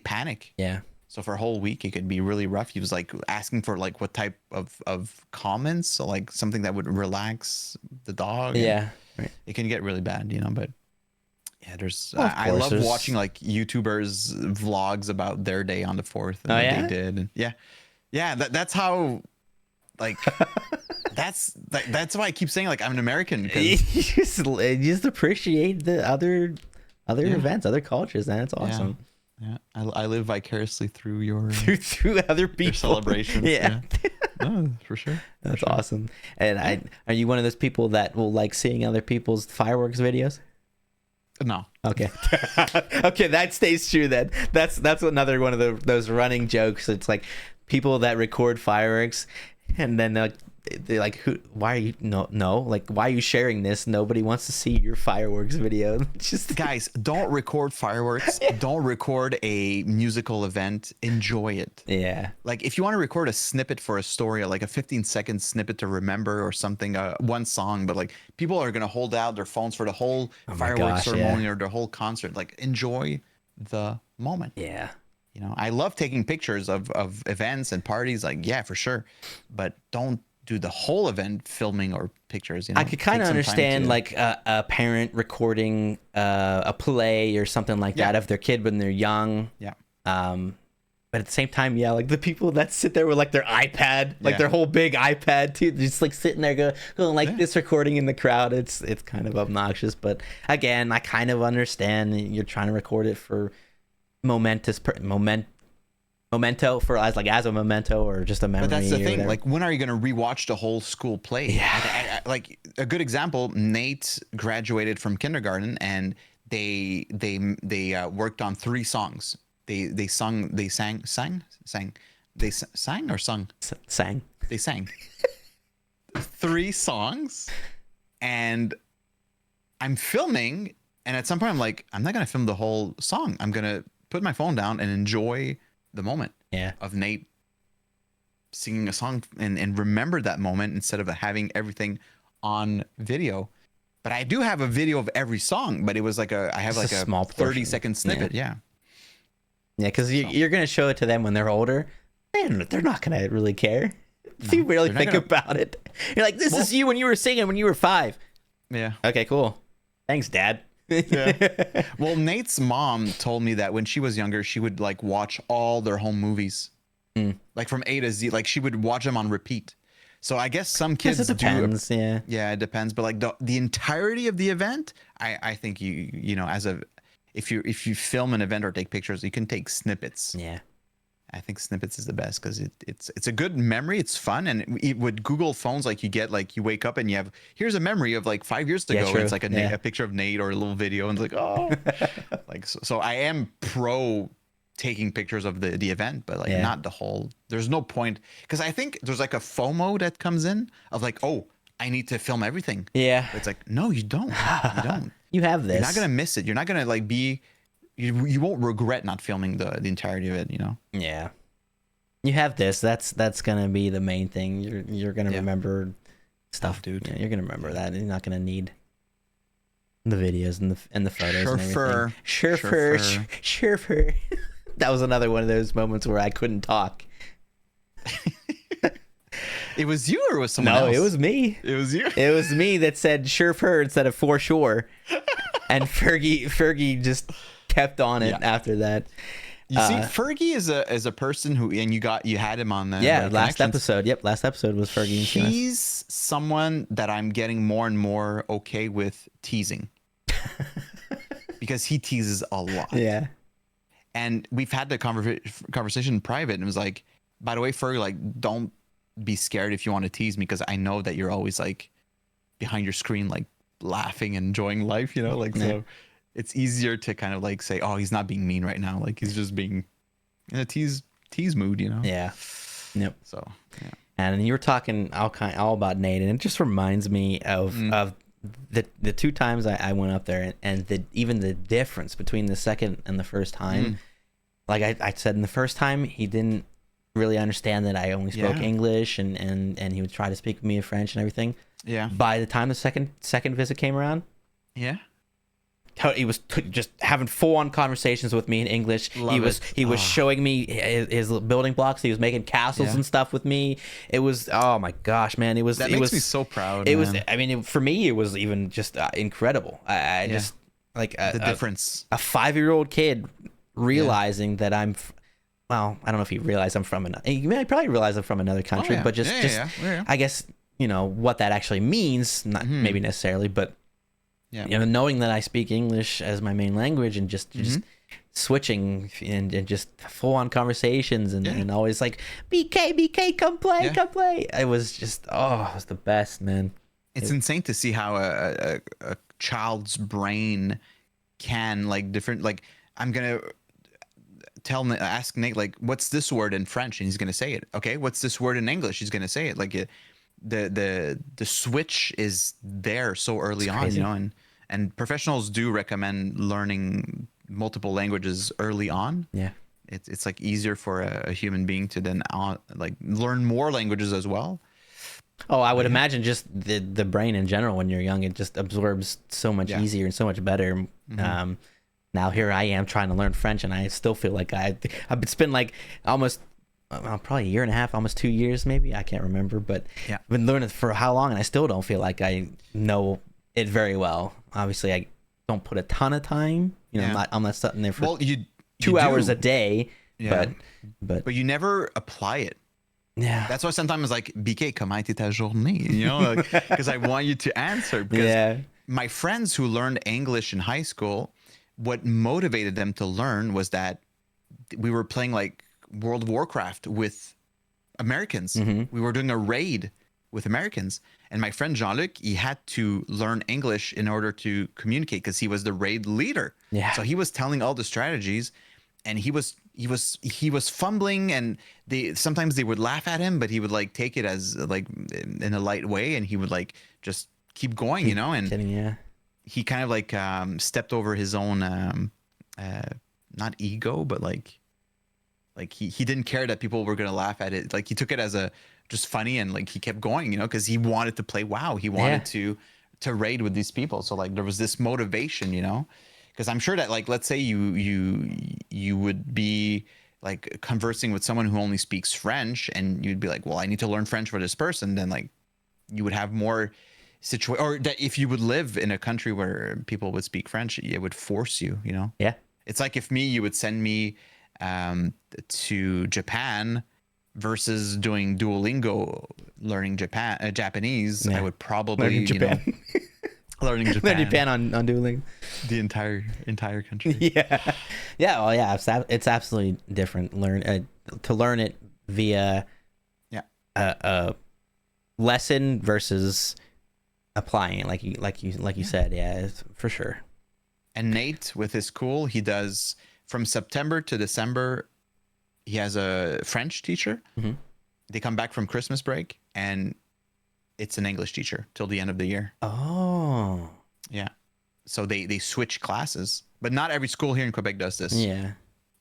panic. Yeah. So for a whole week it could be really rough. He was like asking for like what type of comments, so like something that would relax the dog. Yeah. Right. It can get really bad, but yeah, there's Well, I love watching like YouTubers vlogs about their day on the 4th and what they did. And yeah, that's how. Like that's why I keep saying like I'm an American. You just appreciate the other events, other cultures, man. It's awesome. Yeah. I live vicariously through your through other people, your celebrations. Yeah. No, for sure. That's awesome. And are you one of those people that will like seeing other people's fireworks videos? No. Okay. Okay, that stays true then. That's another one of those running jokes. It's like people that record fireworks. And then they're like, why are you like, why are you sharing this? Nobody wants to see your fireworks video. Just guys, don't record fireworks. Don't record a musical event. Enjoy it. Yeah. Like if you want to record a snippet for a story, like a 15-second snippet to remember or something, one song, but like people are going to hold out their phones for the whole fireworks ceremony or the whole concert. Like enjoy the moment. Yeah. I love taking pictures of events and parties, like, yeah, for sure. But don't do the whole event filming or pictures. I could kind of understand like a parent recording a play or something like that of their kid when they're young. Yeah. But at the same time, yeah, like the people that sit there with like their iPad, like their whole big iPad too, just like sitting there going like this recording in the crowd. It's kind of obnoxious. But again, I kind of understand you're trying to record it for memento for as a memento or just a memory. But that's the thing, whatever. like when are you going to rewatch the whole school play? Yeah. Like a good example, Nate graduated from kindergarten and they worked on 3 songs. They sang 3 songs. And I'm filming, and at some point I'm like, I'm not going to film the whole song. I'm going to put my phone down and enjoy the moment of Nate singing a song and remember that moment instead of having everything on video. But I do have a video of every song, but it was like I have like a small 30-second snippet. Yeah, because you're going to show it to them when they're older. They're not going to really care. If you really think about it. You're like, this is you when you were singing when you were 5. Yeah. Okay, cool. Thanks, Dad. Yeah. Well, Nate's mom told me that when she was younger, she would like watch all their home movies, like from A to Z. Like she would watch them on repeat. So I guess some kids it depends. Yeah, it depends. But like the entirety of the event, I think if you film an event or take pictures, you can take snippets. Yeah. I think snippets is the best because it's a good memory. It's fun, and with Google phones, like you wake up and you have here's a memory of like 5 years ago. It's like a picture of Nate or a little video, and it's like like so. I am pro taking pictures of the event, but like not the whole. There's no point because I think there's like a FOMO that comes in of like, oh, I need to film everything. Yeah, it's like no, you don't. You don't. You have this. You're not gonna miss it. You're not gonna like be. You won't regret not filming the entirety of it, Yeah. You have this. That's gonna be the main thing. You're gonna remember stuff, dude. Yeah, you're gonna remember that. You're not gonna need the videos and the photos and everything. Sure. That was another one of those moments where I couldn't talk. It was you or was someone else? No, it was me. It was you. It was me that said sure instead of for sure. And Fergie just kept on it after that. You see, Fergie is a person who, and you had him on the last episode. Yep, last episode was Fergie. He's someone that I'm getting more and more okay with teasing because he teases a lot. Yeah, and we've had the conversation in private, and it was like, by the way, Ferg, like, don't be scared if you want to tease me, because I know that you're always like behind your screen, like laughing and enjoying life, you know, like, so it's easier to kind of like say, oh, he's not being mean right now. Like, he's just being in a tease mood, you know? Yeah. Yep. So, yeah. And you were talking all about Nate, and it just reminds me of the two times I went up there, and even the difference between the second and the first time. Like I said, in the first time, he didn't really understand that I only spoke English, and he would try to speak with me in French and everything. Yeah. By the time the second visit came around, he was just having full-on conversations with me in English. He was showing me his building blocks. He was making castles and stuff with me. It was, oh my gosh, man! That makes me so proud. It was. I mean, for me, it was even just incredible. I just like the difference. A 5-year-old kid realizing that I'm. Well, I don't know if he realized I'm from another. He probably realized I'm from another country, but just I guess what that actually means. Not maybe necessarily, but. Yeah. Knowing that I speak English as my main language, and just switching and just full on conversations and always like BK, come play. It was just it was the best, man. It's insane to see how a child's brain can like different, like, I'm gonna ask Nate, like, what's this word in French, and he's gonna say it. Okay, what's this word in English? He's gonna say it. Like the switch is there so early on, you know, and professionals do recommend learning multiple languages early on. Yeah, it's like easier for a human being to then like learn more languages as well. Oh, I would imagine just the brain in general when you're young, it just absorbs so much easier and so much better. Now here I am trying to learn French, and I still feel like I've spent like almost probably a year and a half, almost 2 years, maybe. I can't remember, but I've been learning for how long, and I still don't feel like I know it very well. Obviously, I don't put a ton of time. I'm not sitting there for 2 hours a day. Yeah. But you never apply it. Yeah. That's why sometimes like, BK, comment était ta journée? You know, because I want you to answer. Because my friends who learned English in high school, what motivated them to learn was that we were playing like World of Warcraft with Americans. We were doing a raid with Americans, and my friend Jean-Luc, he had to learn English in order to communicate because he was the raid leader. So he was telling all the strategies, and he was fumbling, and sometimes they would laugh at him, but he would like take it as like in a light way, and he would like just keep going, you know. And he kind of like stepped over his own not ego, but like he didn't care that people were gonna laugh at it. Like, he took it as a just funny, and like he kept going, you know, because he wanted to play WoW. He wanted to raid with these people. So like there was this motivation, you know, because I'm sure that like, let's say you would be like conversing with someone who only speaks French, and you'd be like, well, I need to learn French for this person. Then like you would have more or that if you would live in a country where people would speak French, it would force you, you know. It's like if you would send me to Japan versus doing Duolingo, learning Japanese, I would probably learning Japan. Learning Japan. Learning Japan on Duolingo. The entire country. It's absolutely different. To learn it via a lesson versus applying it, like you said. It's for sure. And Nate, with his school, he does from September to December. He has a French teacher. They come back from Christmas break, and it's an English teacher till the end of the year. Oh, yeah. So they switch classes, but not every school here in Quebec does this. Yeah,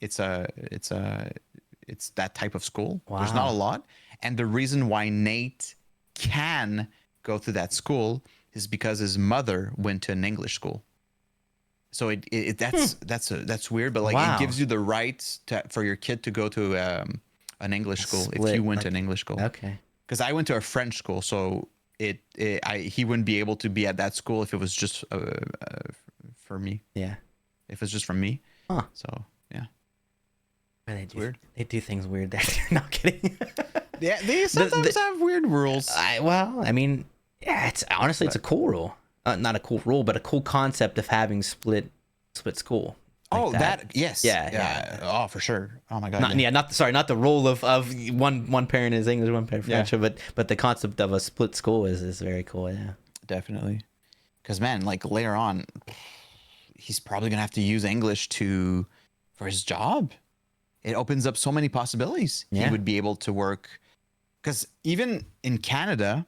it's that type of school. Wow. There's not a lot, and the reason why Nate can go to that school is because his mother went to an English school. So that's weird, but like it gives you the right for your kid to go to an English school if you went to an English school. Okay. Because I went to a French school, so he wouldn't be able to be at that school if it was just for me. Yeah. If it's just from me. Huh. So yeah. It's weird. They do things weird there. Not kidding. Yeah, they sometimes have weird rules. It's honestly it's a cool rule. Not a cool rule, but a cool concept of having split school. Oh, that yes. Yeah. Oh, for sure. Oh my god. Not the role of one parent is English, one parent French, but the concept of a split school is very cool. Yeah, definitely. Because man, like later on, he's probably gonna have to use English for his job. It opens up so many possibilities. Yeah. He would be able to work. Because even in Canada,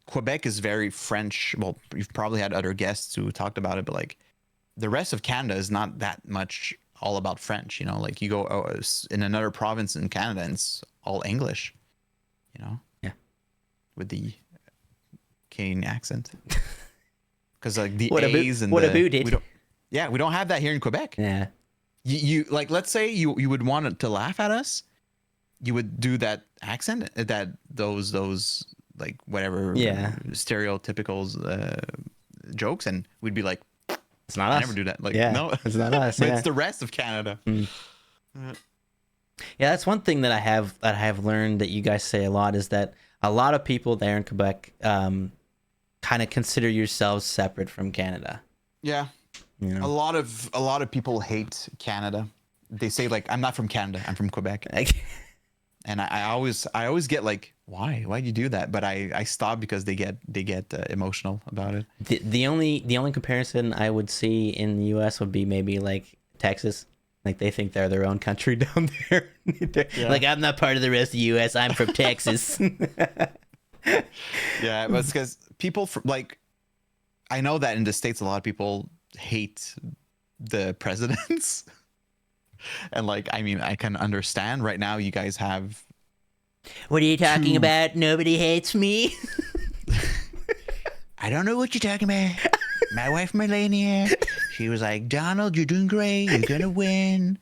Quebec is very French. Well, you've probably had other guests who talked about it, but like the rest of Canada is not that much all about French. You know, like you go in another province in Canada and it's all English. You know. Yeah. With the Canadian accent. Because like the what A's and what the, about it? we don't have that here in Quebec. Yeah. You like, let's say you would want to laugh at us, you would do that accent, that those like whatever stereotypical jokes, and we'd be like, it's not us. I never do that. Like, yeah, no, it's not us. But it's the rest of Canada. Yeah, that's one thing that I have learned that you guys say a lot is that a lot of people there in Quebec kind of consider yourselves separate from Canada. Yeah. You know? A lot of people hate Canada. They say like, I'm not from Canada, I'm from Quebec. And I always get like, why'd you do that? But I stop because they get emotional about it. The only comparison I would see in the US would be maybe like Texas. Like they think they're their own country down there. Like, I'm not part of the rest of the US, I'm from Texas. Yeah, but it's because people like, I know that in the States a lot of people hate the presidents. And like, I mean, I can understand right now you guys have. What are you talking about? Nobody hates me. I don't know what you're talking about. My wife Melania, she was like, Donald, you're doing great. You're gonna win.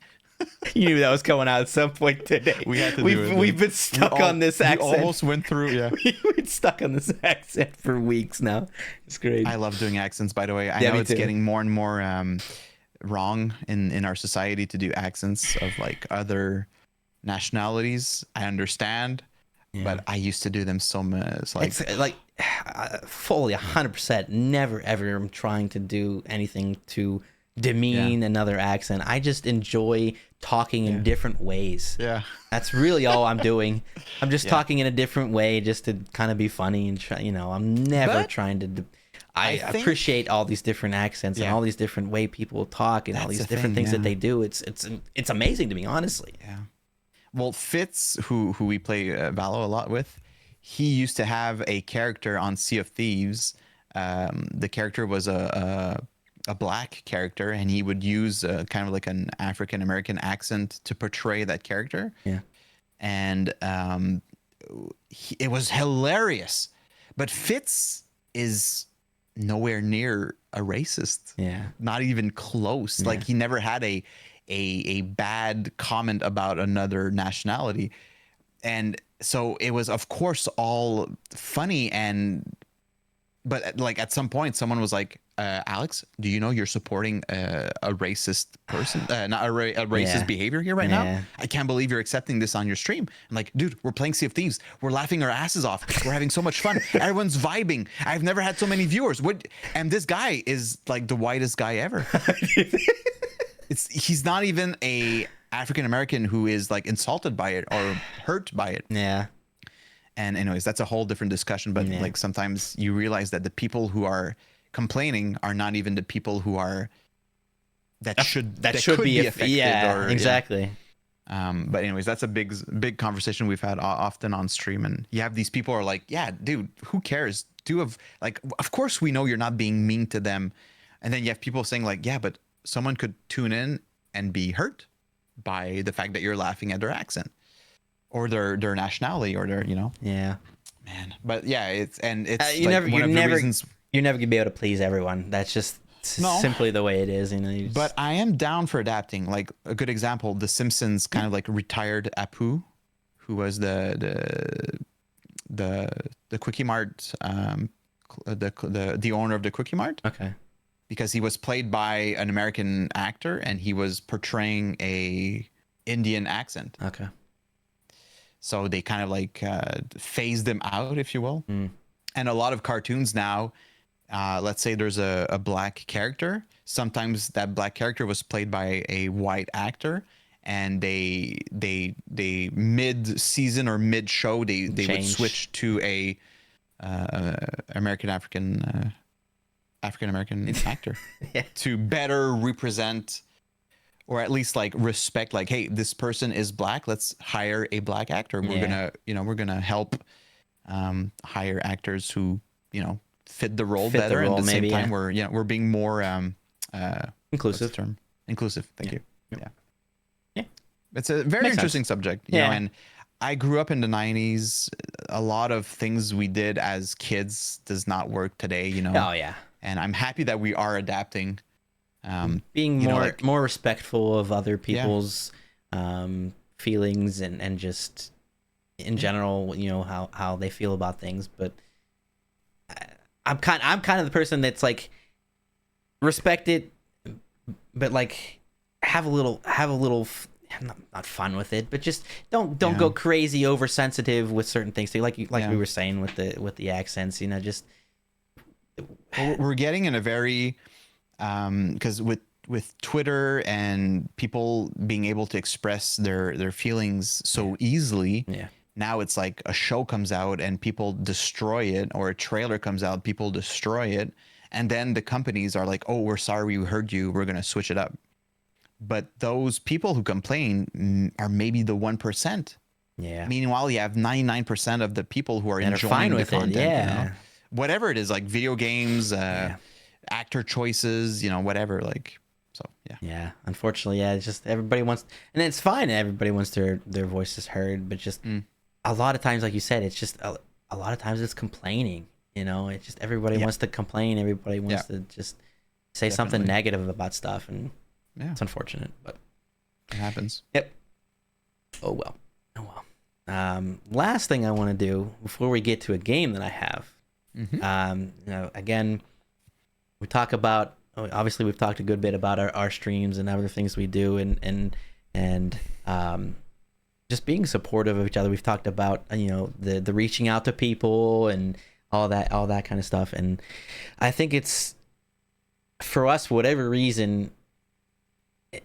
You knew that was coming out at some point today. We had to We've been stuck on this accent. We almost went through, yeah. We've been stuck on this accent for weeks now. It's great. I love doing accents, by the way. I know it's getting more and more wrong in our society to do accents of like other nationalities. I understand, but I used to do them so much. Like, it's like fully 100%. Never ever am trying to do anything to demean another accent. I just enjoy talking in different ways. Yeah, that's really all I'm doing. I'm just talking in a different way just to kind of be funny and try, I'm never trying to. I appreciate all these different accents and all these different way people talk and all these different things that they do. It's amazing to me, honestly. Yeah. Well, Fitz, who we play Valo a lot with, he used to have a character on Sea of Thieves. The character was a black character, and he would use kind of like an African American accent to portray that character. Yeah. And it was hilarious. But Fitz is nowhere near a racist. Yeah. Not even close. Yeah. Like, he never had a bad comment about another nationality. And so it was, of course, all funny, but like at some point someone was like, Alex, do you know you're supporting a racist person, not a racist behavior here right now? I can't believe you're accepting this on your stream. I'm like, dude, we're playing Sea of Thieves. We're laughing our asses off. We're having so much fun. Everyone's vibing. I've never had so many viewers. And this guy is like the whitest guy ever. He's not even a African American who is like insulted by it or hurt by it. Yeah. And anyways, that's a whole different discussion. But like, sometimes you realize that the people who are complaining are not even the people who are that should be affected. Yeah, exactly. But anyways, that's a big conversation we've had often on stream. And you have these people who are like, yeah, dude, who cares? Of course we know you're not being mean to them. And then you have people saying like, yeah, but someone could tune in and be hurt by the fact that you're laughing at their accent or their nationality or their, Yeah. Man. But yeah, it's you're never gonna be able to please everyone. That's just simply the way it is. But I am down for adapting. Like, a good example, The Simpsons kind of like retired Apu, who was the Quickie Mart, the owner of the Quickie Mart. Okay. Because he was played by an American actor and he was portraying a Indian accent. Okay. So they kind of like phased him out, if you will. And a lot of cartoons now, let's say there's a black character. Sometimes that black character was played by a white actor, and they mid season or mid show they would Change. switch to a African American actor Yeah. to better represent, or at least like respect, like, hey, this person is black, let's hire a black actor. Yeah. We're gonna help hire actors who fit the role Fit the better, role, and at the maybe, same time we're being more what's the Inclusive. term? Inclusive. Thank Yeah. you. Yeah. Yeah. It's a very Makes interesting sense. subject, Yeah. and I grew up in the 90s. A lot of things we did as kids does not work today, Oh yeah. and I'm happy that we are adapting. Being you know, more like- more respectful of other people's feelings and just in general, how they feel about things. But I'm kind of the person that's like, respect it, but like have a little not fun with it, but just don't go crazy oversensitive with certain things too. Like we were saying with the accents, just we're getting in a very because with Twitter and people being able to express their feelings so easily. Yeah. Now it's like a show comes out and people destroy it, or a trailer comes out, people destroy it, and then the companies are like, "Oh, we're sorry, we heard you. We're gonna switch it up." But those people who complain are maybe the 1%. Yeah. Meanwhile, you have 99% of the people who are That are enjoying fine the with it. content. Yeah. Whatever it is, like video games, actor choices, whatever. Like, so yeah. Yeah, unfortunately, it's just everybody wants, and it's fine. Everybody wants their voices heard, but just a lot of times, like you said, it's just a lot of times it's complaining. It's just everybody wants to complain. Everybody wants to just say something negative about stuff, and it's unfortunate, but it happens. Yep. Oh well. Last thing I want to do before we get to a game that I have. Again, we talk about, obviously we've talked a good bit about our streams and other things we do, and just being supportive of each other. We've talked about the reaching out to people and all that kind of stuff, and I think it's, for us, for whatever reason,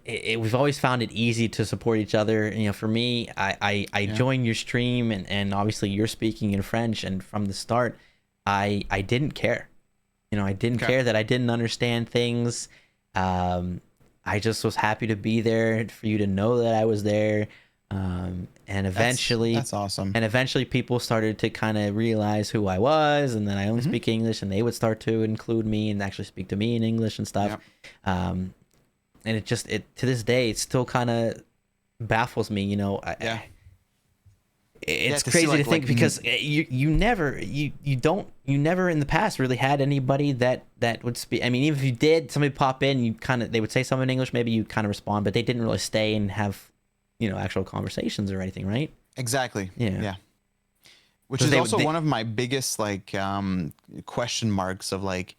we've always found it easy to support each other. For me, I joined your stream, and obviously you're speaking in French, and from the start I didn't care. I didn't care that I didn't understand things. I just was happy to be there, for you to know that I was there. And eventually that's awesome. And eventually people started to kind of realize who I was, and then I only speak English, and they would start to include me and actually speak to me in English and stuff. And it to this day, it still kind of baffles me, it's crazy to think, because you never in the past really had anybody that would speak. I mean, even if you did, somebody pop in, they would say something in English, maybe you kind of respond, but they didn't really stay and have actual conversations or anything, right? Exactly. Yeah. Which is also one of my biggest question marks of like,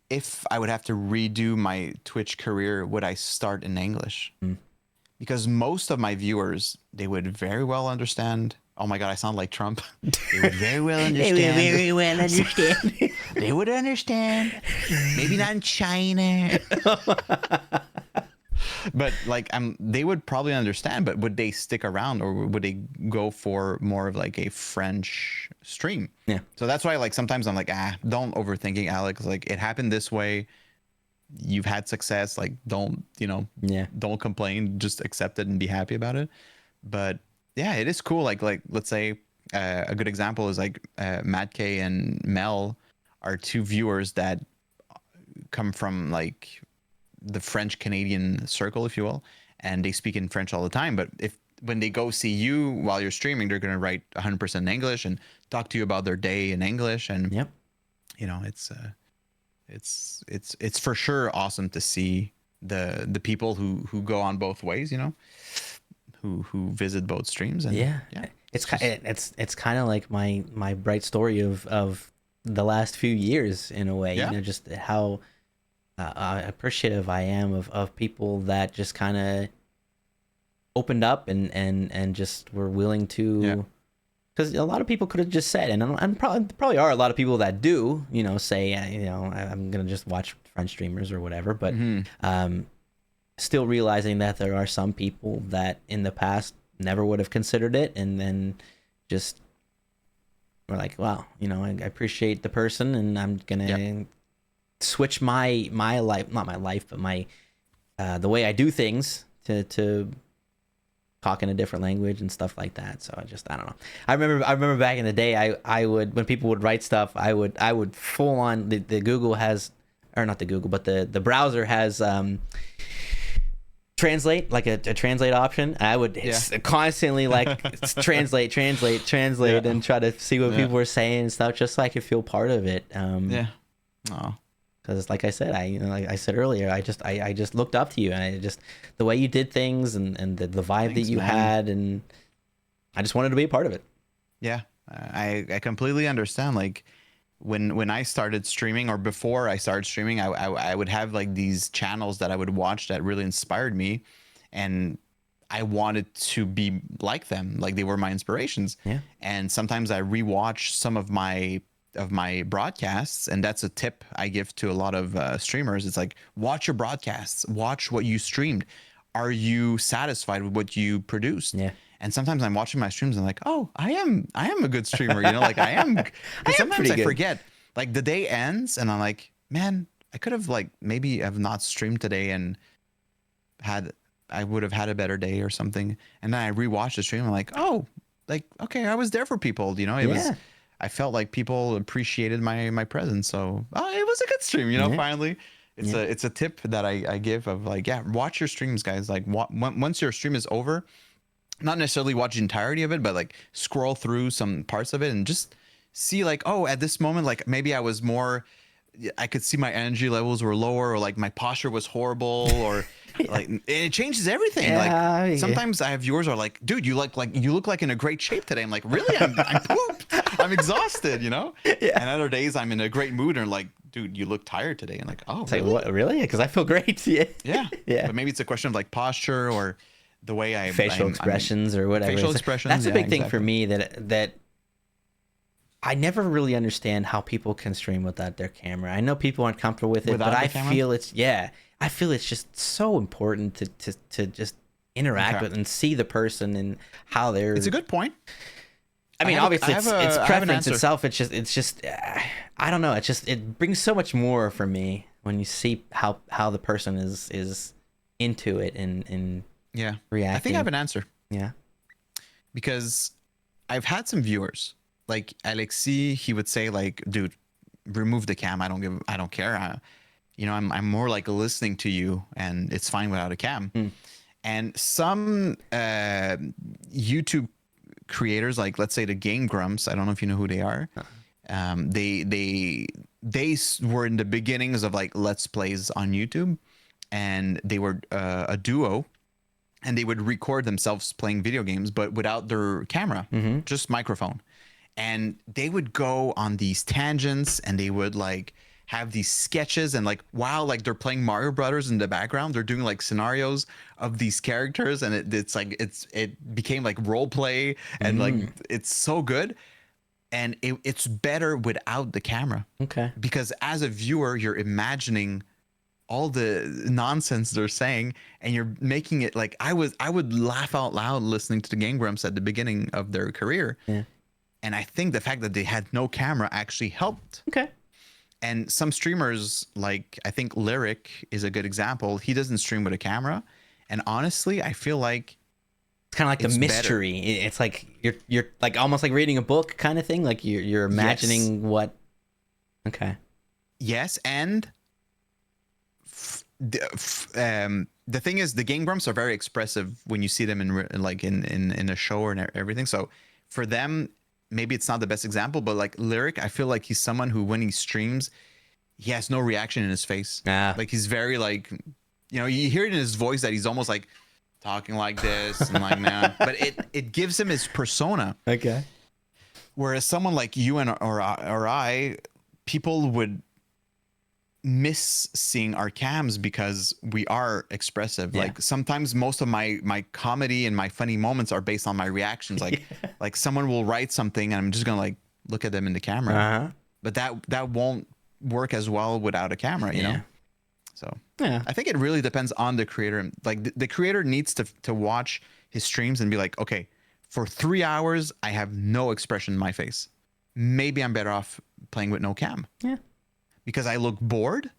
if I would have to redo my Twitch career, would I start in English? Because most of my viewers, they would very well understand. Oh my God, I sound like Trump. They would very well understand. They would very well understand. They would understand. Maybe not in China. But they would probably understand, but would they stick around, or would they go for more of like a French stream? Yeah. So that's why sometimes I'm like, don't overthinking, Alex. Like, it happened this way. You've had success. Like, don't complain. Just accept it and be happy about it. But yeah, it is cool. Like let's say a good example is Matt K and Mel are two viewers that come from like the French Canadian circle, if you will, and they speak in French all the time. But when they go see you while you're streaming, they're going to write 100% in English and talk to you about their day in English. And it's for sure awesome to see the people who go on both ways, who visit both streams. And it's kind of like my bright story of the last few years, in a way. Just how appreciative I am of people that just kind of opened up and just were willing to, because a lot of people could have just said, and probably are a lot of people that do, say, I'm gonna just watch French streamers or whatever. But still realizing that there are some people that in the past never would have considered it, and then just were like, wow, I appreciate the person, and I'm gonna switch my life, not my life, but my the way I do things to talk in a different language and stuff like that. So I don't know. I remember back in the day, I would, when people would write stuff, I would full on the Google has, or not the Google, but the browser has translate, like a translate option. I would constantly like translate and try to see what people were saying and stuff, just so I could feel part of it. Because like I said, like I said earlier, I just looked up to you, and the way you did things, and the vibe that you had, and I just wanted to be a part of it. Yeah, I completely understand. Like when I started streaming, or before I started streaming, I would have like these channels that I would watch that really inspired me, and I wanted to be like them. Like they were my inspirations. Yeah. And sometimes I rewatch some of my broadcasts, and that's a tip I give to a lot of streamers. It's like, watch your broadcasts, watch what you streamed. Are you satisfied with what you produced? Yeah. And sometimes I'm watching my streams and I'm like, oh, I am a good streamer, like I am. Sometimes I forget, like the day ends and I'm like, man, I could have like maybe have not streamed today, and I would have had a better day or something. And then I rewatch the stream, I'm like, oh, like, okay, I was there for people, it was, I felt like people appreciated my presence. So it was a good stream, finally. It's a tip that I give of like, watch your streams, guys. Like once your stream is over, not necessarily watch the entirety of it, but like scroll through some parts of it and just see like, oh, at this moment, like maybe I could see my energy levels were lower, or like my posture was horrible, or like it changes everything. Like sometimes I have viewers who are like, dude, you look like in a great shape today. I'm like, really? I'm pooped. I'm exhausted, Yeah. And other days I'm in a great mood, and like, dude, you look tired today. And like, oh, really? Like, what, really? Because I feel great. Yeah. But maybe it's a question of like posture, or the way facial expressions or whatever. Facial expressions. That's a big thing for me, that I never really understand how people can stream without their camera. I know people aren't comfortable with it, but I feel it's just so important to just interact with and see the person and how they're. It's a good point. I mean, obviously it's preference itself. It's just I don't know. It brings so much more for me when you see how the person is into it and reacting. I think I have an answer. Yeah. Because I've had some viewers, like Alexi, he would say like, dude, remove the cam. I don't care. I'm more like listening to you, and it's fine without a cam. And some YouTube creators, like let's say the Game Grumps, I don't know if you know who they are. They were in the beginnings of like Let's Plays on YouTube, and they were a duo, and they would record themselves playing video games, but without their camera, just microphone. And they would go on these tangents, and they would like have these sketches, and like, wow, like they're playing Mario Brothers in the background. They're doing like scenarios of these characters, and it became like role play, and like it's so good. And it's better without the camera. Okay. Because as a viewer, you're imagining all the nonsense they're saying, and you're making it like I would laugh out loud listening to the Game Grumps at the beginning of their career. Yeah. And I think the fact that they had no camera actually helped. Okay. And some streamers, like I think Lyric is a good example. He doesn't stream with a camera. And honestly, I feel like it's kind of like the mystery. Better. It's like you're like almost like reading a book kind of thing. Like you're imagining what. Okay. Yes, and the thing is, the Game Grumps are very expressive when you see them in a show or everything. So for them, maybe it's not the best example, but like Lyric, I feel like he's someone who, when he streams, he has no reaction in his face. Like he's very like, you hear it in his voice that he's almost like talking like this and like, man, but it gives him his persona. Okay. Whereas someone like you or I, people would miss seeing our cams because we are expressive. Yeah. Like sometimes most of my comedy and my funny moments are based on my reactions. Like like someone will write something and I'm just gonna like look at them in the camera. Uh-huh. But that won't work as well without a camera, you know. So Yeah. I think it really depends on the creator. Like the creator needs to watch his streams and be like, okay, for 3 hours I have no expression in my face. Maybe I'm better off playing with no cam. Yeah. Because I look bored,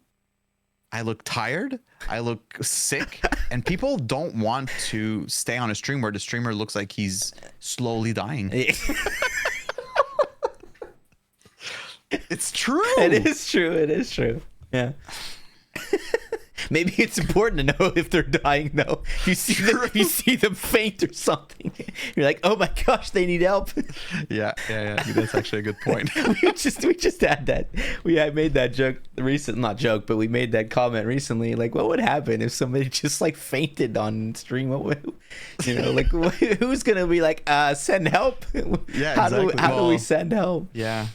I look tired, I look sick, and people don't want to stay on a stream where the streamer looks like he's slowly dying. It's true. It is true. It is true. Yeah. Maybe it's important to know if they're dying, though. You see them faint or something. You're like, oh my gosh, they need help. Yeah. That's actually a good point. we just had that. We had made that joke not joke, but we made that comment recently. Like, what would happen if somebody just like fainted on stream? What would, like who's gonna be like, send help? Yeah, how exactly. how do we send help? Yeah.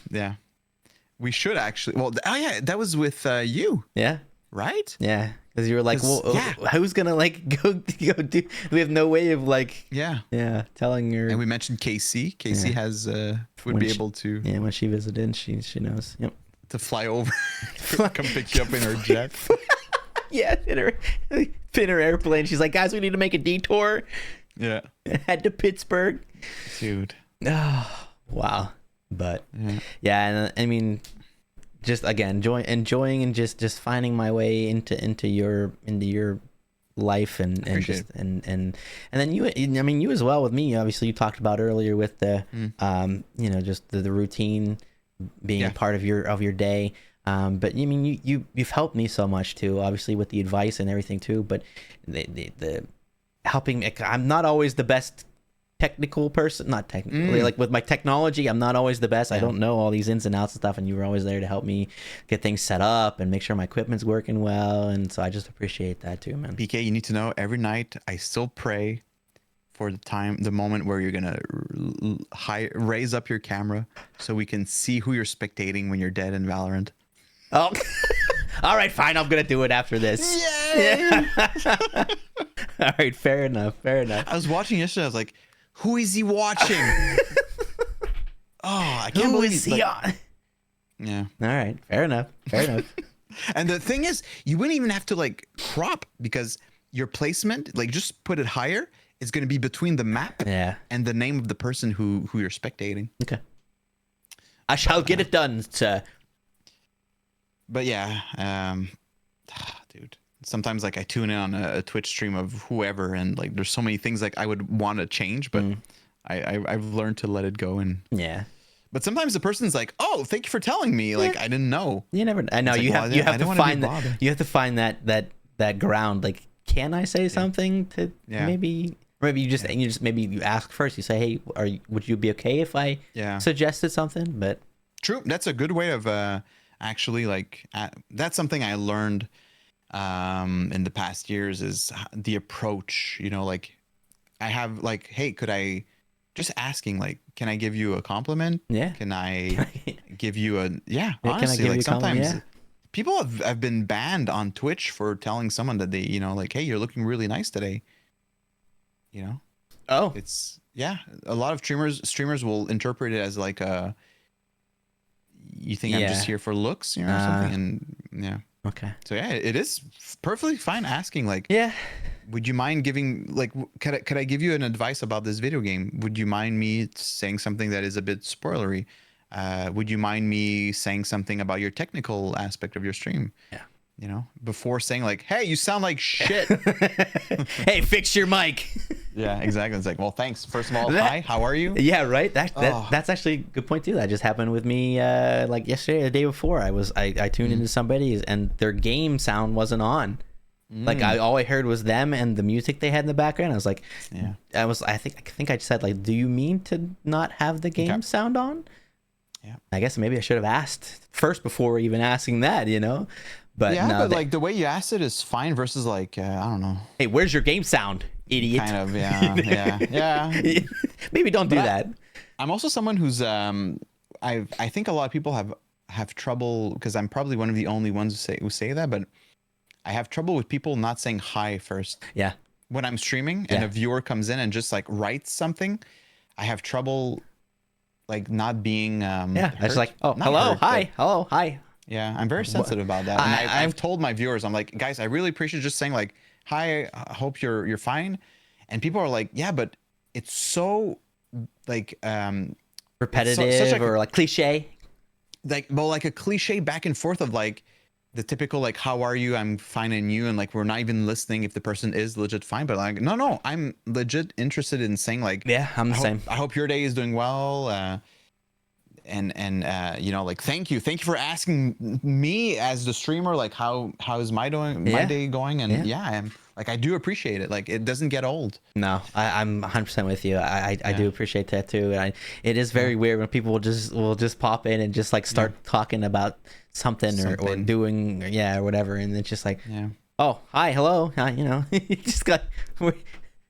We should actually. Well, that was with you. Yeah. Right? Yeah, because you were like, well, who's gonna like go do? We have no way of like, telling her. And we mentioned Casey. Casey has would be able to. Yeah, when she visited, she knows. Yep. To fly over, come pick you up in her jet. Yeah, in her airplane. She's like, guys, we need to make a detour. Yeah. Head to Pittsburgh. Dude. Oh, wow. But and I mean, just again enjoying and just finding my way into your life and then you as well with me. Obviously, you talked about earlier with the just the routine being a part of your day. But I mean, you've helped me so much too, obviously with the advice and everything too. But the helping, I'm not always the best technical person, not technically, like with my technology, I'm not always the best. I don't know all these ins and outs and stuff, and you were always there to help me get things set up and make sure my equipment's working well. And so I just appreciate that too, man. BK, you need to know, every night I still pray for the moment where you're gonna raise up your camera so we can see who you're spectating when you're dead in Valorant. Oh, all right, fine. I'm gonna do it after this. Yay! Yeah. All right, fair enough. I was watching yesterday. I was like, who is he watching? I can't believe is he on? Yeah. All right, fair enough. And the thing is, you wouldn't even have to like crop, because your placement, like just put it higher, is going to be between the map and the name of the person who you're spectating. Okay. I shall get it done, sir. But yeah, dude. Sometimes like I tune in on a Twitch stream of whoever, and like there's so many things like I would want to change, but I've learned to let it go. And but sometimes the person's like, "Oh, thank you for telling me." Like I didn't know. You never. I know you have to find that. You have to find that ground. Like, can I say something to maybe you just maybe you ask first. You say, "Hey, would you be okay if I suggested something?" But true, that's a good way of actually like that's something I learned in the past years, is the approach. Like I have like, hey, could I just asking, like, can I give you a compliment? Can I give you a honestly, like sometimes people have been banned on Twitch for telling someone that they like, hey, you're looking really nice today. It's a lot of streamers will interpret it as like you think I'm just here for looks, or something. And okay. So it is perfectly fine asking, like, would you mind giving, like, could I give you an advice about this video game? Would you mind me saying something that is a bit spoilery? Would you mind me saying something about your technical aspect of your stream? Before saying like, hey, you sound like shit. Hey, fix your mic. Yeah, exactly. It's like, well, thanks. First of all, hi, how are you? Yeah, right. That's actually a good point too. That just happened with me like yesterday, the day before. I tuned into somebody's and their game sound wasn't on. Like all I heard was them and the music they had in the background. I was like, I think I just said like, do you mean to not have the game sound on? Yeah. I guess maybe I should have asked first before even asking that, But but like the way you asked it is fine versus like I don't know. Hey, where's your game sound, idiot? Kind of, yeah. Maybe don't do that. I'm also someone who's I think a lot of people have have trouble because I'm probably one of the only ones who say that, but I have trouble with people not saying hi first. Yeah. When I'm streaming and a viewer comes in and just like writes something, I have trouble like not being Yeah. It's like, oh, Not hello, hurt, hi, but- hello, hi. Yeah, I'm very sensitive about that. And I've told my viewers, I'm like, guys, I really appreciate just saying like, hi, I hope you're fine. And people are like, yeah, but it's so like Repetitive such like or like cliche. like a cliche back and forth of like the typical like, how are you? I'm fine, and you, and like we're not even listening if the person is legit fine. But like, no, I'm legit interested in saying like, Yeah, I'm the same. I hope your day is doing well. And you know, like thank you for asking me as the streamer like how is my day going, and I'm like, I do appreciate it. Like it doesn't get old. No, I'm 100% with you. I do appreciate that too. And it is very weird when people will just pop in and just like start talking about something. Or doing or whatever, and it's just like, oh, hi, hello, you know, you just got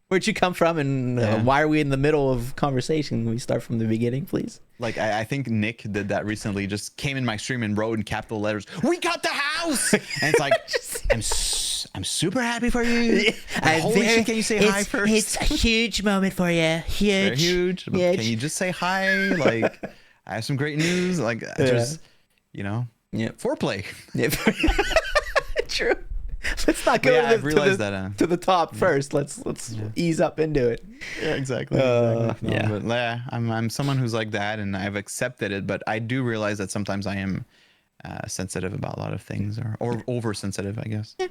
where'd you come from, and why are we in the middle of conversation? Can we start from the beginning, please? Like I think Nick did that recently. Just came in my stream and wrote in capital letters, "We got the house!" And it's like, I'm super happy for you. Holy shit! Can you say hi first? It's a huge moment for you. Huge. Can you just say hi? Like, I have some great news. Like, just you know, foreplay. True. Let's not go to the top first. Let's ease up into it. Yeah, exactly. But I'm someone who's like that, and I've accepted it. But I do realize that sometimes I am sensitive about a lot of things, or oversensitive, I guess. Yeah.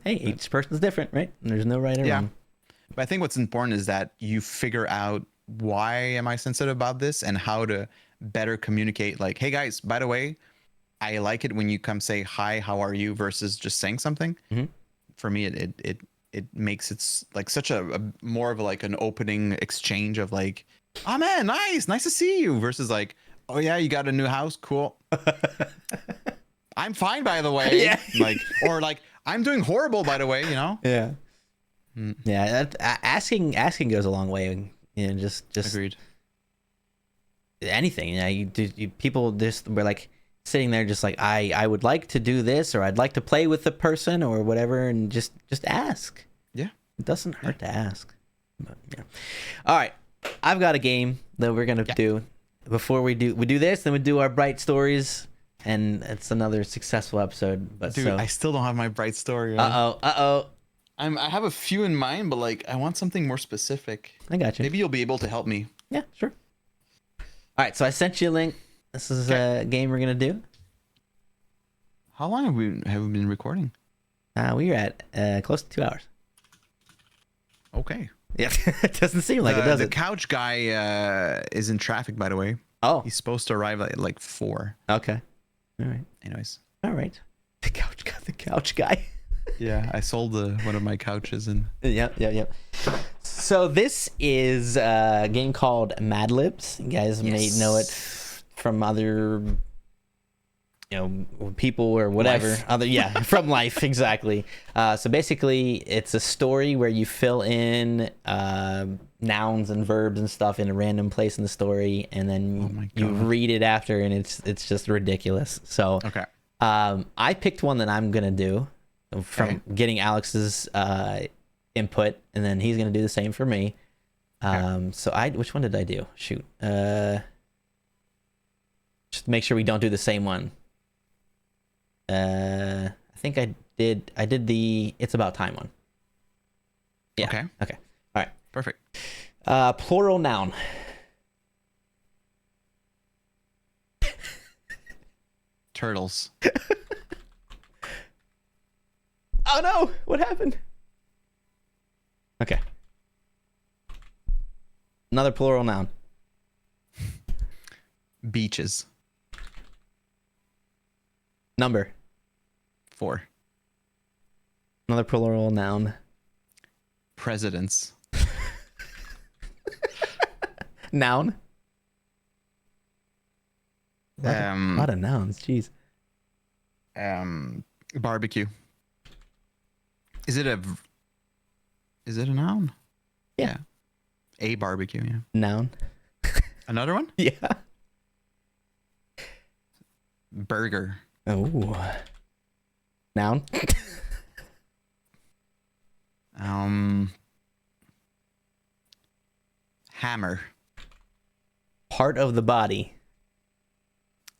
Hey, each person's different, right? And there's no right or wrong. But I think what's important is that you figure out why am I sensitive about this, and how to better communicate. Like, hey guys, by the way, I like it when you come say hi, how are you, versus just saying something. Mm-hmm. For me, it makes it like such a more of like an opening exchange of like, oh man, nice to see you, versus like, oh yeah, you got a new house, cool. I'm fine, by the way. Yeah. Like, or like, I'm doing horrible, by the way, you know. Yeah. Yeah. Asking goes a long way. You know, just agreed. Anything. You people just were like sitting there just like, I would like to do this, or I'd like to play with the person or whatever, and just ask. Yeah. It doesn't hurt to ask. But, yeah. All right. I've got a game that we're going to do before we do this, then we do our bright stories, and it's another successful episode. But dude, I still don't have my bright story. Uh-oh. I have a few in mind, but like I want something more specific. I got you. Maybe you'll be able to help me. Yeah, sure. All right, so I sent you a link. This is a game we're going to do. How long have we been recording? We are at close to 2 hours. Okay. Yeah, it doesn't seem like it, does the it? The couch guy is in traffic, by the way. Oh. He's supposed to arrive at like 4. Okay. All right. Anyways. All right. The couch guy. Yeah, I sold one of my couches and. Yep. So this is a game called Mad Libs. You guys may know it from other, people or whatever. Life. From life, exactly. So basically, it's a story where you fill in nouns and verbs and stuff in a random place in the story, and then you read it after, and it's just ridiculous. So I picked one that I'm gonna do from getting Alex's input, and then he's gonna do the same for me. So which one did I do? Shoot. Just make sure we don't do the same one. I think I did the It's About Time one. Yeah. Okay. All right. Perfect. Plural noun. Turtles. Oh no! What happened? Okay. Another plural noun. Beaches. Number. 4. Another plural noun. Presidents. Noun. A lot of nouns. Jeez. Barbecue. Is it a noun? Yeah. A barbecue. Yeah. Noun. Another one? Yeah. Burger. Oh. Noun. Hammer. Part of the body.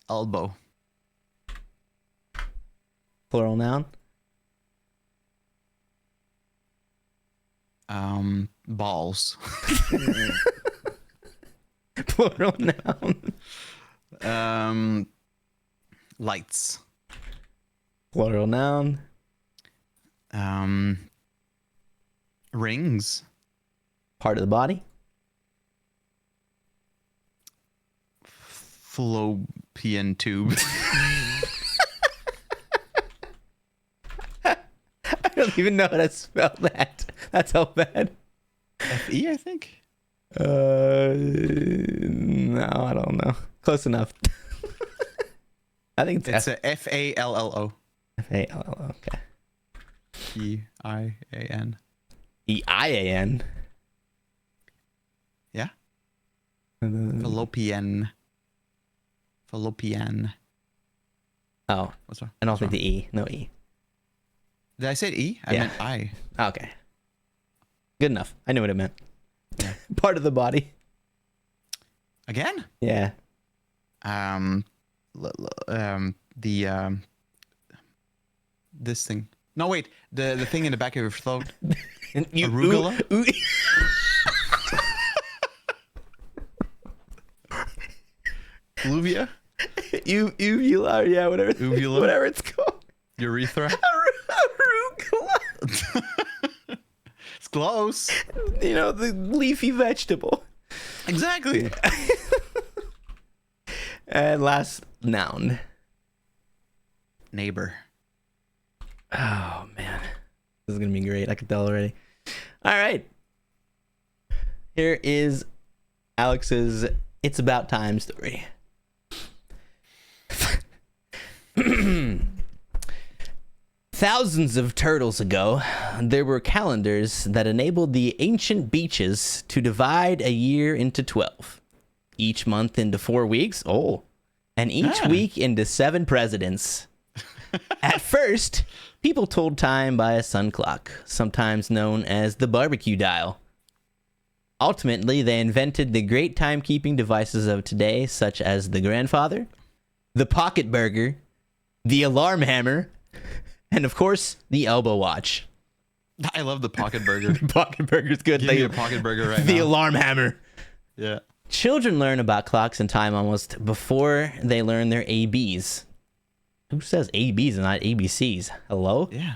Elbow. Plural noun. Balls. Plural noun. Lights. Plural noun. Rings. Part of the body. Fallopian tube. I don't even know how to spell that. That's how bad. F-E, I think. No, I don't know. Close enough. I think It's a F-A-L-L-O. F-A-L-L-O. Okay. E-I-A-N. E-I-A-N. Yeah. Fallopian. Oh, What's wrong? I don't What's think wrong? the E. No E. Did I say E? I Yeah. meant I. Okay. Good enough. I knew what it meant. Yeah. Part of the body. Again? Yeah. This thing. No, wait. The thing in the back of your throat. Arugula? Uvula? Uvula, yeah, whatever. Uvula? Whatever it's called. Urethra? Arugula. It's close. You know, the leafy vegetable. Exactly. And last noun. Neighbor. Oh, man. This is going to be great. I can tell already. All right. Here is Alex's It's About Time story. Thousands of turtles ago, there were calendars that enabled the ancient beaches to divide a year into 12, each month into 4 weeks, and each week into 7 presidents. At first, people told time by a sun clock, sometimes known as the barbecue dial. Ultimately, they invented the great timekeeping devices of today, such as the grandfather, the pocket burger, the alarm hammer, and of course, the elbow watch. I love the pocket burger. The pocket burger's good. Give me a pocket burger right The now. alarm hammer. Yeah. Children learn about clocks and time almost before they learn their ABs. Who says ABs and not ABCs? Hello? Yeah.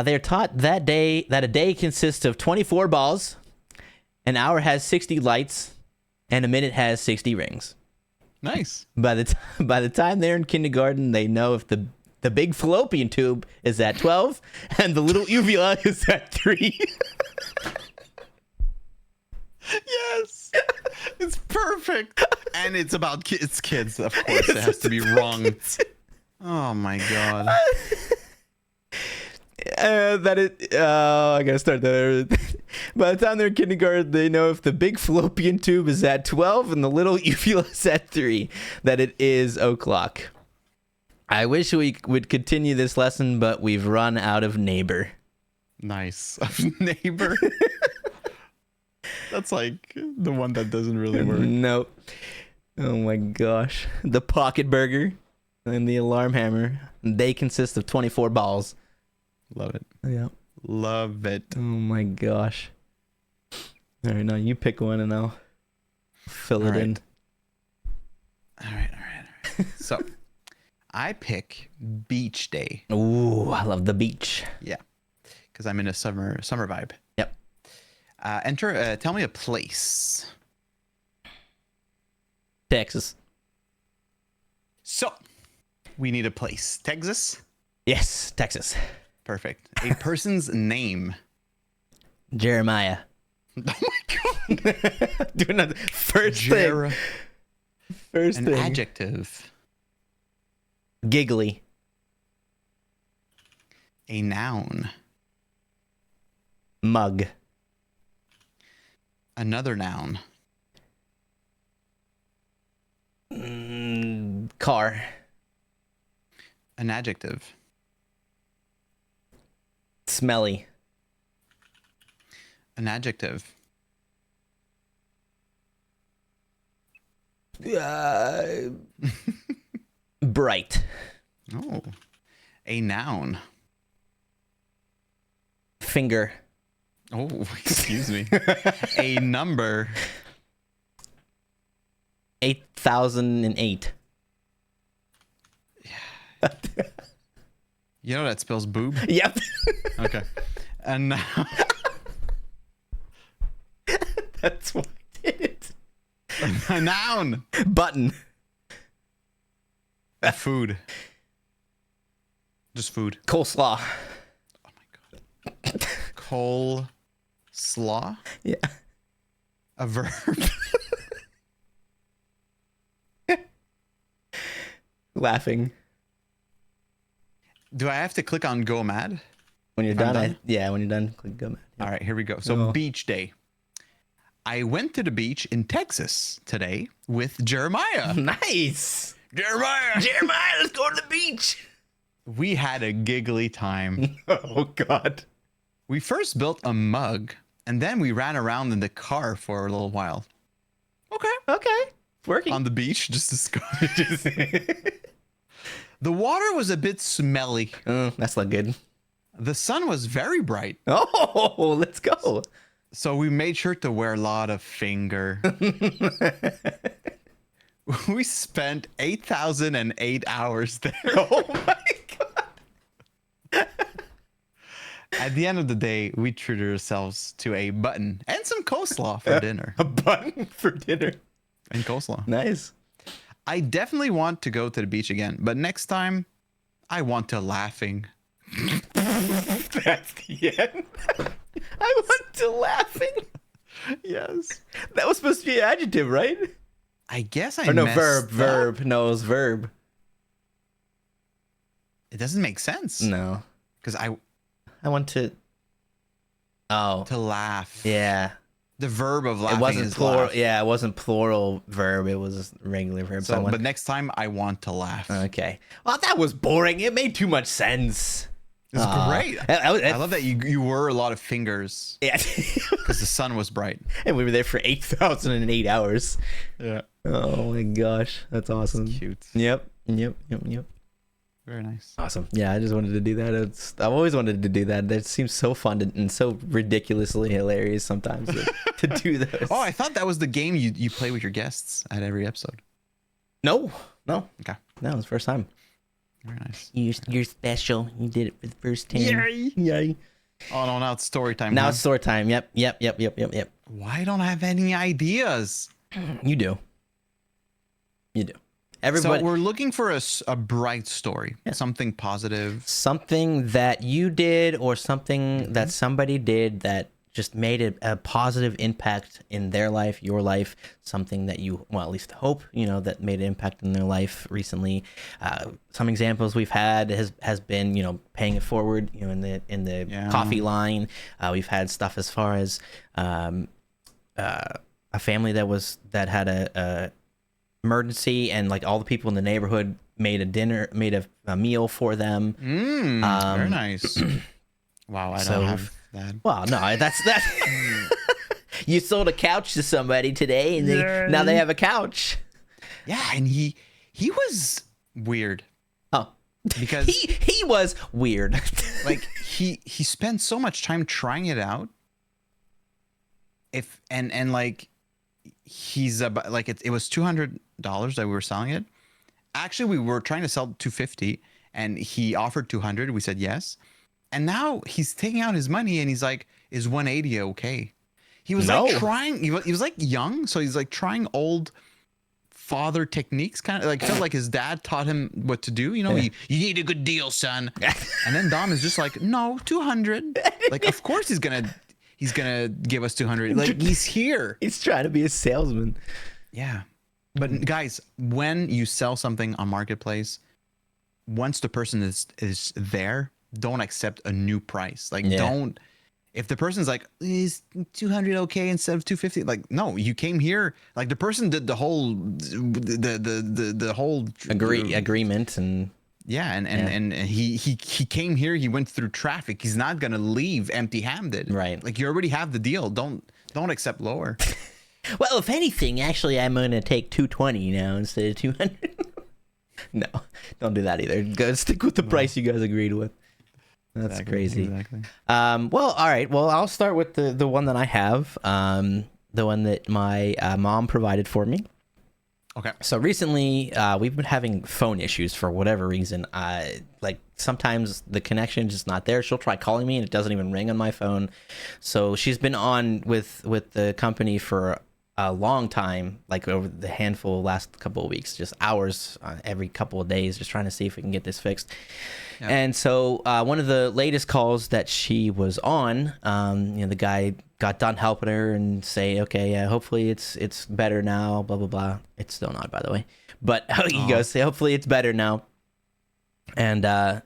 They're taught that a day consists of 24 balls, an hour has 60 lights, and a minute has 60 rings. Nice. By the time they're in kindergarten, they know if the big fallopian tube is at 12 and the little uvula is at 3. Yes. It's perfect. And it's about kids, of course. It has to be wrong. Oh my god. I gotta start there. By the time they're in kindergarten, they know if the big fallopian tube is at 12 and the little uvula is at 3, that it is o'clock. I wish we would continue this lesson, but we've run out of neighbor. Nice. Neighbor. That's like the one that doesn't really work. Nope. Oh my gosh. The pocket burger and the alarm hammer, they consist of 24 balls. Love it. Yeah. Love it. Oh my gosh. All right, now you pick one and I'll fill it in. All right. So, I pick beach day. Ooh, I love the beach. Yeah, because I'm in a summer vibe. Yep. Tell me a place. Texas. So, we need a place. Texas? Yes, Texas. Perfect. A person's name. Jeremiah. Oh my god. Do another. First An thing. adjective. Giggly. A noun. Mug. Another noun. Car. An adjective. Smelly. An adjective. Bright. Oh. A noun. Finger. Oh, excuse me. A number. 8008. You know that spells boob? Yep. Okay. A noun. That's why I did it. A noun. Button. A food. Just food. Coleslaw. Oh my god. Coleslaw? Yeah. A verb. Laughing. Do I have to click on go mad? When you're I'm done, done? when you're done, click go. All right, here we go. So Oh. beach day. I went to the beach in Texas today with Jeremiah. Nice. Jeremiah. Jeremiah, let's go to the beach. We had a giggly time. Oh God. We first built a mug and then we ran around in the car for a little while. Okay. Okay. It's working. On the beach, just The water was a bit smelly. That's not good. The sun was very bright. Oh, let's go. So we made sure to wear a lot of finger. We spent 8,008 hours there. Oh my God. At the end of the day, we treated ourselves to a button and some coleslaw for dinner. A button for dinner. And coleslaw. Nice. I definitely want to go to the beach again, but next time, I want to laughing. That's the end. I went to laughing. Yes. That was supposed to be an adjective, right? I guess I Or no, messed verb. up. Verb. No, it was verb. It doesn't make sense. No. Because I want to. Oh. to laugh. Yeah. The verb of laughing It wasn't is plural. laugh. Yeah, it wasn't plural verb. It was a regular verb. So, I but next time I want to laugh. okay. Well, that was boring. It made too much sense. It's great. I I love that you were a lot of fingers Yeah. because the sun was bright. And we were there for 8,008 hours. Yeah. Oh my gosh. That's awesome. Cute. Yep. Very nice. Awesome. Yeah, I just wanted to do that. I've always wanted to do that. That seems so fun and so ridiculously hilarious sometimes to do this. Oh, I thought that was the game you play with your guests at every episode. No. Okay. No, it was the first time. Very nice. You're special. You did it for the first time. Yay. Oh no, now it's story time. Now huh? it's story time. Yep. Why don't I have any ideas? You do. Everybody. So we're looking for a bright story, Yeah. something positive. Something that you did or something that somebody did that just made a positive impact in their life, your life, something that you, well, at least hope, that made an impact in their life recently. Some examples we've had has been, paying it forward, in the Yeah. coffee line. We've had stuff as far as a family that had a emergency, and like all the people in the neighborhood made a meal for them. Very nice. Wow, I don't have that. Well, no, that's that. You sold a couch to somebody today, and now they have a couch. Yeah, and he was weird Oh, because he was weird. like he spent so much time trying it out. And like he's about like it was $200 that we were selling it. Actually, we were trying to sell $250, and he offered $200. We said yes. And now he's taking out his money and he's like, is 180 okay? He was like trying, he was like young. So he's like trying old father techniques, kind of like felt like his dad taught him what to do. You need a good deal, son. And then Dom is just like, no, 200. Like, of course he's going to give us 200. Like he's here. He's trying to be a salesman. Yeah. But guys, when you sell something on Marketplace, once the person is there, don't accept a new price. Like don't, if the person's like, is 200 okay instead of 250? Like, no, you came here. Like the person did the whole, the whole Agreement and Yeah, and he came here. He went through traffic. He's not gonna leave empty-handed. Right. Like you already have the deal. Don't accept lower. Well, if anything, actually, I'm gonna take 220 now instead of 200. No, don't do that either. Go stick with the price you guys agreed with. That's crazy. Exactly. Well, all right. Well, I'll start with the one that I have. The one that my mom provided for me. Okay. So recently, we've been having phone issues for whatever reason. Like sometimes the connection is just not there. She'll try calling me and it doesn't even ring on my phone. So she's been on with the company for a long time, like over the last couple of weeks, just hours every couple of days, just trying to see if we can get this fixed. Yep. And so one of the latest calls that she was on, the guy got done helping her and say, okay, hopefully it's better now, blah, blah, blah. It's still not, by the way. But he goes, hopefully it's better now. And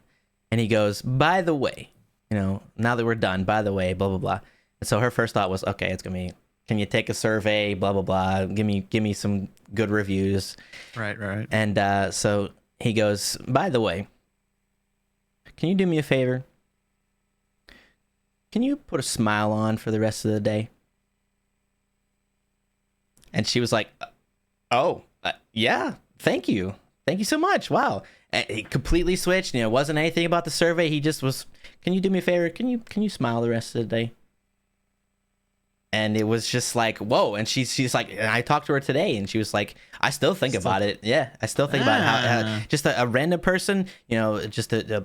he goes, by the way, now that we're done, by the way, blah, blah, blah. And so her first thought was, okay, it's going to be, can you take a survey, blah, blah, blah. Give me some good reviews. Right. And so he goes, by the way, can you do me a favor? Can you put a smile on for the rest of the day? And she was like, yeah, thank you. Thank you so much. Wow. And he completely switched. It wasn't anything about the survey. He just was, can you do me a favor? Can you smile the rest of the day? And it was just like, whoa. And she's like, and I talked to her today and she was like, I still think about it. Yeah. I still think about how just a random person, just a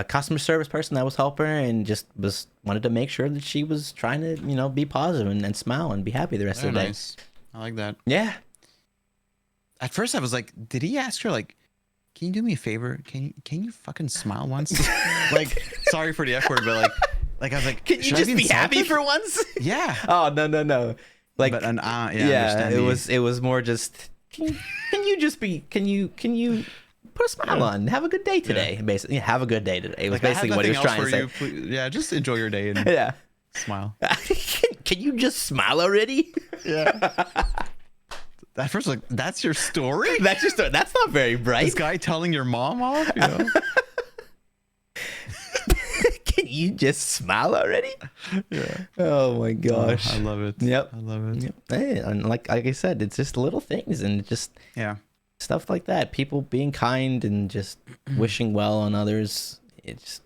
customer service person that was helping her and just wanted to make sure that she was trying to, be positive and smile and be happy the rest of the day. Nice. I like that. Yeah. At first I was like, did he ask her like, can you do me a favor? Can you fucking smile once? Like, sorry for the F word, but like I was like, can you just be happy for once? Yeah. Oh no. Like, but yeah. It was more just. Can you put a smile on? Have a good day today. Yeah. Basically, have a good day today. It was basically what he was trying to say. Yeah, just enjoy your day and smile. Can you just smile already? Yeah. At first, like, that's your story? That's your story. That's not very bright. This guy telling your mom off, Can you just smile already? Yeah. Oh my gosh. I love it. Yep. I love it. Yep. Hey, and like I said, it's just little things and just stuff like that. People being kind and just wishing well on others. It just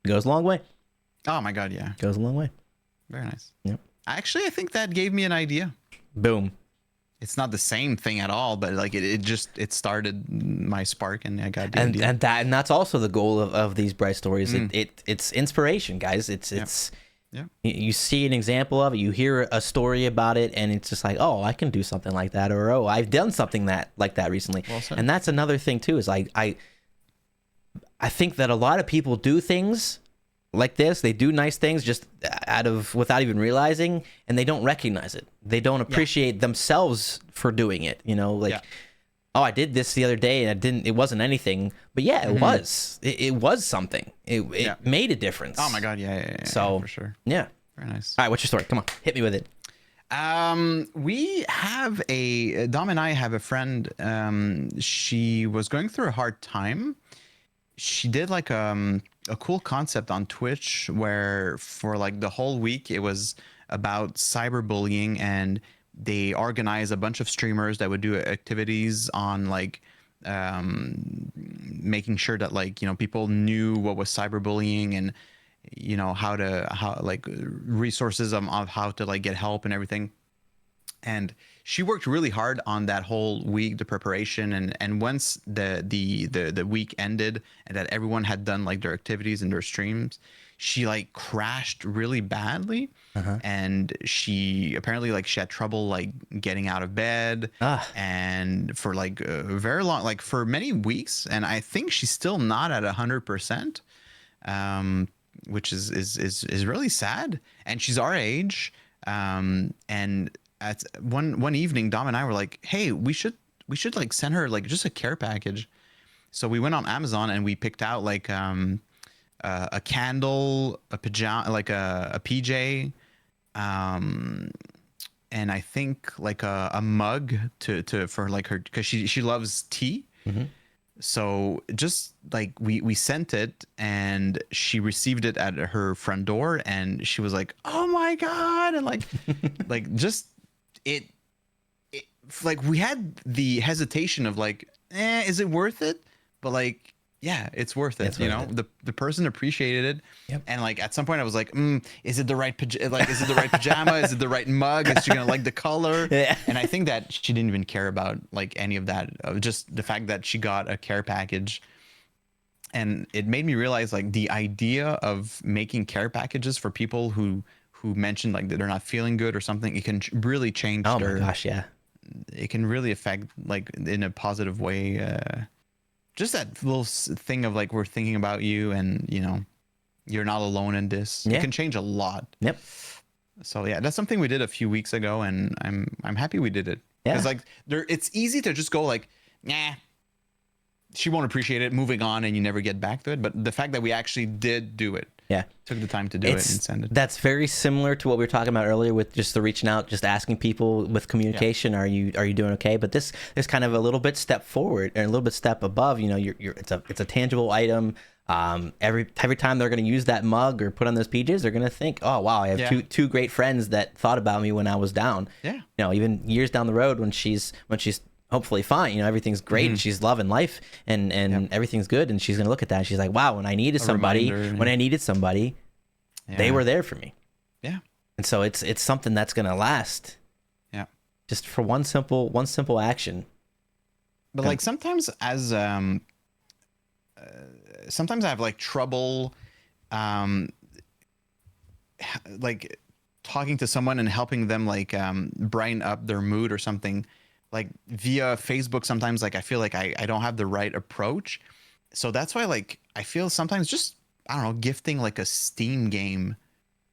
goes a long way. Oh my God, yeah. Goes a long way. Very nice. Yep. Actually, I think that gave me an idea. Boom. It's not the same thing at all, but like it started my spark and I got the idea. And that's also the goal of these bright stories. It's inspiration, guys. It's you see an example of it, you hear a story about it, and it's just like, oh, I can do something like that, or oh, I've done something like that recently. Well said. And that's another thing too, is like I think that a lot of people do things like this. They do nice things just without even realizing, and they don't recognize it. They don't appreciate themselves for doing it. Oh, I did this the other day and it wasn't anything, but it was. It was something. It made a difference. Oh my God, yeah. So for sure. Yeah. Very nice. All right, what's your story? Come on, hit me with it. We have Dom and I have a friend. She was going through a hard time. She did like a cool concept on Twitch where for like the whole week it was about cyberbullying, and they organized a bunch of streamers that would do activities on like making sure that people knew what was cyberbullying and how resources of how to like get help and everything. And she worked really hard on that whole week, the preparation, and once the week ended and that everyone had done like their activities and their streams, she like crashed really badly. And she apparently she had trouble like getting out of bed and for like very long, like for many weeks. And I think she's still not at 100%, which is really sad. And she's our age. And at one evening, Dom and I were like, hey, we should like send her like just a care package. So we went on Amazon and we picked out like a candle, a pajama, like a PJ, and I think like a mug for like her, because she loves tea. So just like we sent it, and she received it at her front door, and she was like, "Oh my god!" And like just it, it like we had the hesitation of like, is it worth it? But like, yeah, it's worth it. It's worth it. The person appreciated it. Yep. And like at some point I was like, is it the right is it the right pajama? Is it the right mug? Is she gonna like the color? Yeah. And I think that she didn't even care about like any of that. Just the fact that she got a care package. And it made me realize like the idea of making care packages for people who mentioned like that they're not feeling good or something, it can really change Oh their, my gosh, yeah. it can really affect like in a positive way, just that little thing of like, we're thinking about you, and you're not alone in this. Yeah. It can change a lot. Yep. So yeah, that's something we did a few weeks ago, and I'm happy we did it. Yeah. Because like it's easy to just go like, nah, she won't appreciate it, moving on, and you never get back to it. But the fact that we actually did do it, Yeah. took the time to do it and send it. That's very similar to what we were talking about earlier with just the reaching out, just asking people with communication, are you doing okay? But this is kind of a little bit step forward and a little bit step above. It's a tangible item. Every time they're going to use that mug or put on those PJs, they're going to think, oh wow, I have two great friends that thought about me when I was down. Yeah. Even years down the road when she's hopefully fine, everything's great and she's loving life and everything's good, and she's gonna look at that and she's like, wow, when I needed somebody, they were there for me. Yeah. And so it's something that's gonna last. Yeah. Just for one simple action. But like sometimes sometimes I have like trouble like talking to someone and helping them like brighten up their mood or something. Like via Facebook, sometimes like I feel like I don't have the right approach. So that's why like I feel sometimes just, I don't know, gifting like a Steam game,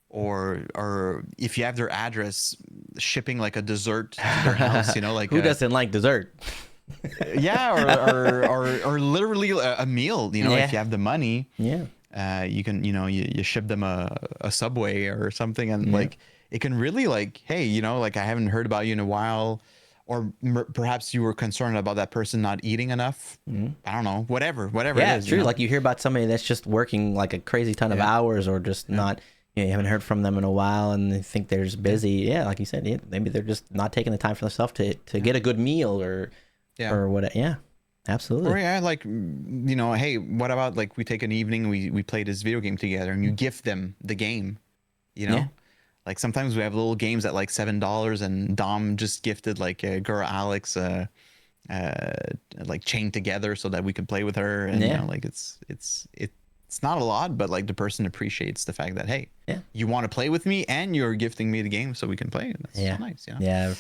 or if you have their address, shipping like a dessert to their house, like who doesn't like dessert? Yeah, or literally a meal, if you have the money. Yeah. You can, you ship them a Subway or something, and like it can really like, hey, like I haven't heard about you in a while. Or perhaps you were concerned about that person not eating enough. I don't know, whatever Yeah, it is. it's true. Like you hear about somebody that's just working like a crazy ton of hours, or just not, you haven't heard from them in a while and they think they're just busy. Yeah, like you said, maybe they're just not taking the time for themselves to get a good meal or what. Yeah, absolutely. Or like, hey, what about like we take an evening, we play this video game together, and you gift them the game, Yeah. Like sometimes we have little games at like $7, and Dom just gifted like girl Alex like Chained Together so that we could play with her, and like it's not a lot, but like the person appreciates the fact that, hey, you want to play with me and you're gifting me the game so we can play. That's so nice. Yeah.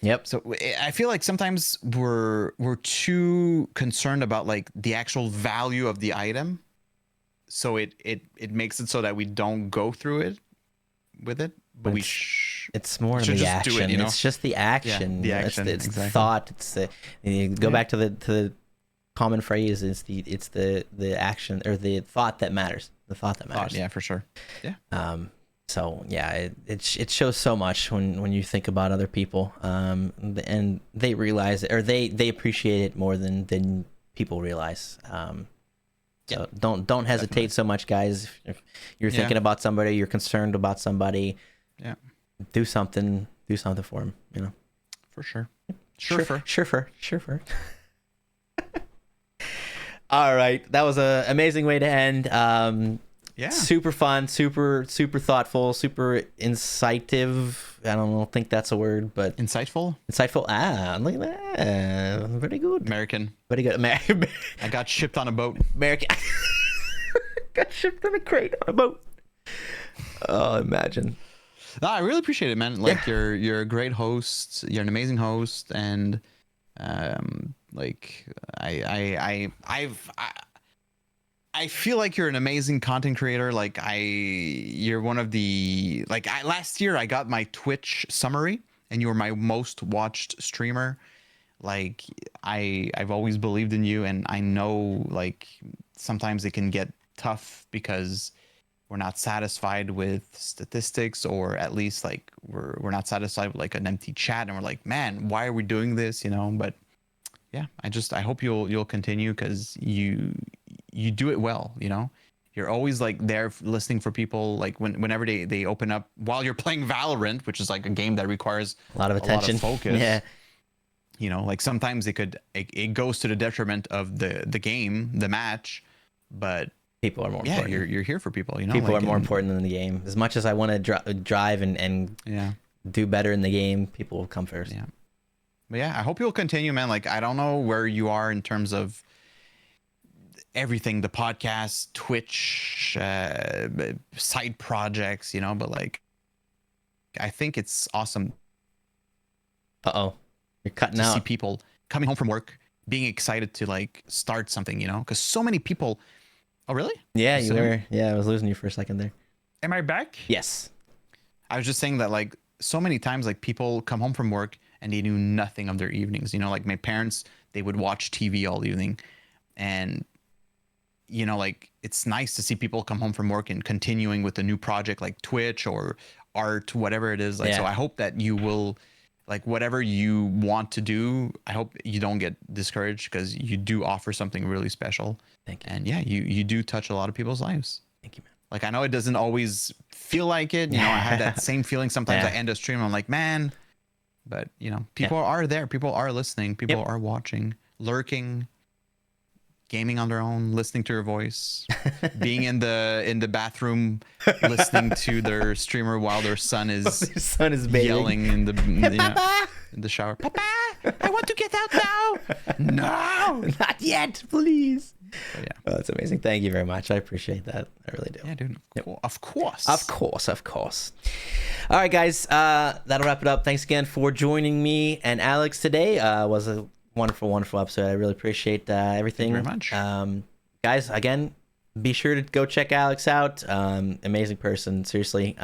Yep. So I feel like sometimes we're too concerned about like the actual value of the item, so it makes it so that we don't go through it with it, but it's more should the just action. do it, It's just the action. Yeah, the action. It's exactly. the thought. It's you go back to the common phrase. It's the action or the thought that matters. The thought that matters. Yeah, for sure. Yeah. So yeah, it shows so much when you think about other people, and they realize it, or they appreciate it more than people realize. So don't hesitate so much, guys. If you're thinking about somebody, you're concerned about somebody, do something for them. For sure. Sure. All right, that was an amazing way to end. Super fun, super thoughtful, super incisive. I don't think that's a word, but insightful. Ah, look at that. Very good. American. Very good. American. I got shipped on a boat. American. Got shipped in a crate on a boat. Oh, imagine. No, I really appreciate it, man. Like you're a great host. You're an amazing host, and like I feel like you're an amazing content creator. Like you're one of the, like last year I got my Twitch summary and you were my most watched streamer. Like I've always believed in you, and I know like sometimes it can get tough because we're not satisfied with statistics, or at least like we're not satisfied with like an empty chat, and we're like, man, why are we doing this? But yeah, I hope you'll continue, because you do it well. You know, you're always like there listening for people, like whenever they open up while you're playing Valorant, which is like a game that requires A lot of attention. focus. Yeah. You know, like sometimes it goes to the detriment of the game, the match, but People are more yeah, important. you're here for people. You know, People like, are more important than the game. As much as I want to drive and Yeah. do better in the game, people will come first. Yeah. But yeah, I hope you'll continue, man. Like, I don't know where you are in terms of everything, the podcast, Twitch, side projects, you know, but like, I think it's awesome Uh-oh. You're cutting to see out. people coming home from work, being excited to like start something, you know, because so many people. Oh, really? Yeah, You you still hear were. Yeah, I was losing you for a second there. Am I back? Yes. I was just saying that, like, so many times, like, people come home from work and they knew nothing of their evenings. You know, like my parents, they would watch TV all evening, and you know, like, it's nice to see people come home from work and continuing with a new project like Twitch or art, whatever it is. Like, so Yeah. I hope that you will, like, whatever you want to do, I hope you don't get discouraged, because you do offer something really special. Thank you. And yeah, you do touch a lot of people's lives. Thank you, man. Like, I know it doesn't always feel like it. You know, I have that same feeling sometimes. Yeah. I end a stream, I'm like, man, but you know, people are there. People are listening. People are watching, lurking, gaming on their own, listening to your voice, being in the bathroom, listening to their streamer while their son is Your son is bathing. yelling in the shower. Papa, I want to get out now. No, Not yet, please. but yeah. Oh, that's amazing. Thank you very much. I appreciate that. I really do. Yeah, dude. Of course. Of course, of course. All right, guys. That'll wrap it up. Thanks again for joining me and Alex today. Was a wonderful, wonderful episode. I really appreciate everything. Thank you very much. Guys, again, be sure to go check Alex out. Amazing person, seriously.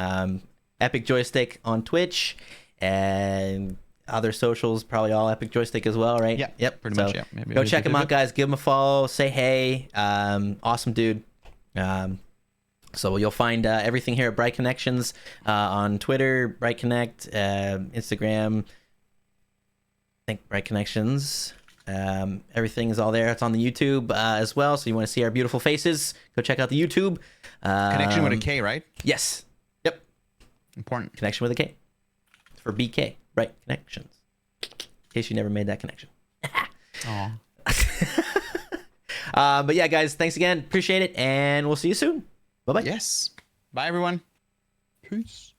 EpicJoystick on Twitch and other socials, probably all EpicJoystick as well, right? Yeah. Yep. Pretty So much. Yeah. Maybe go we check did him out, it. guys. Give him a follow. Say hey. Awesome dude. So you'll find everything here at Bright Connections on Twitter, Bright Connect, Instagram. I think Bright Connections. Everything is all there. It's on the YouTube as well. So you want to see our beautiful faces? Go check out the YouTube. Connection with a K, right? Yes. Yep. Important. Connection with a K. It's for BK. Bright Connections. In case you never made that connection. Aw. But yeah, guys, thanks again. Appreciate it. And we'll see you soon. Bye-bye. Yes. Bye, everyone. Peace.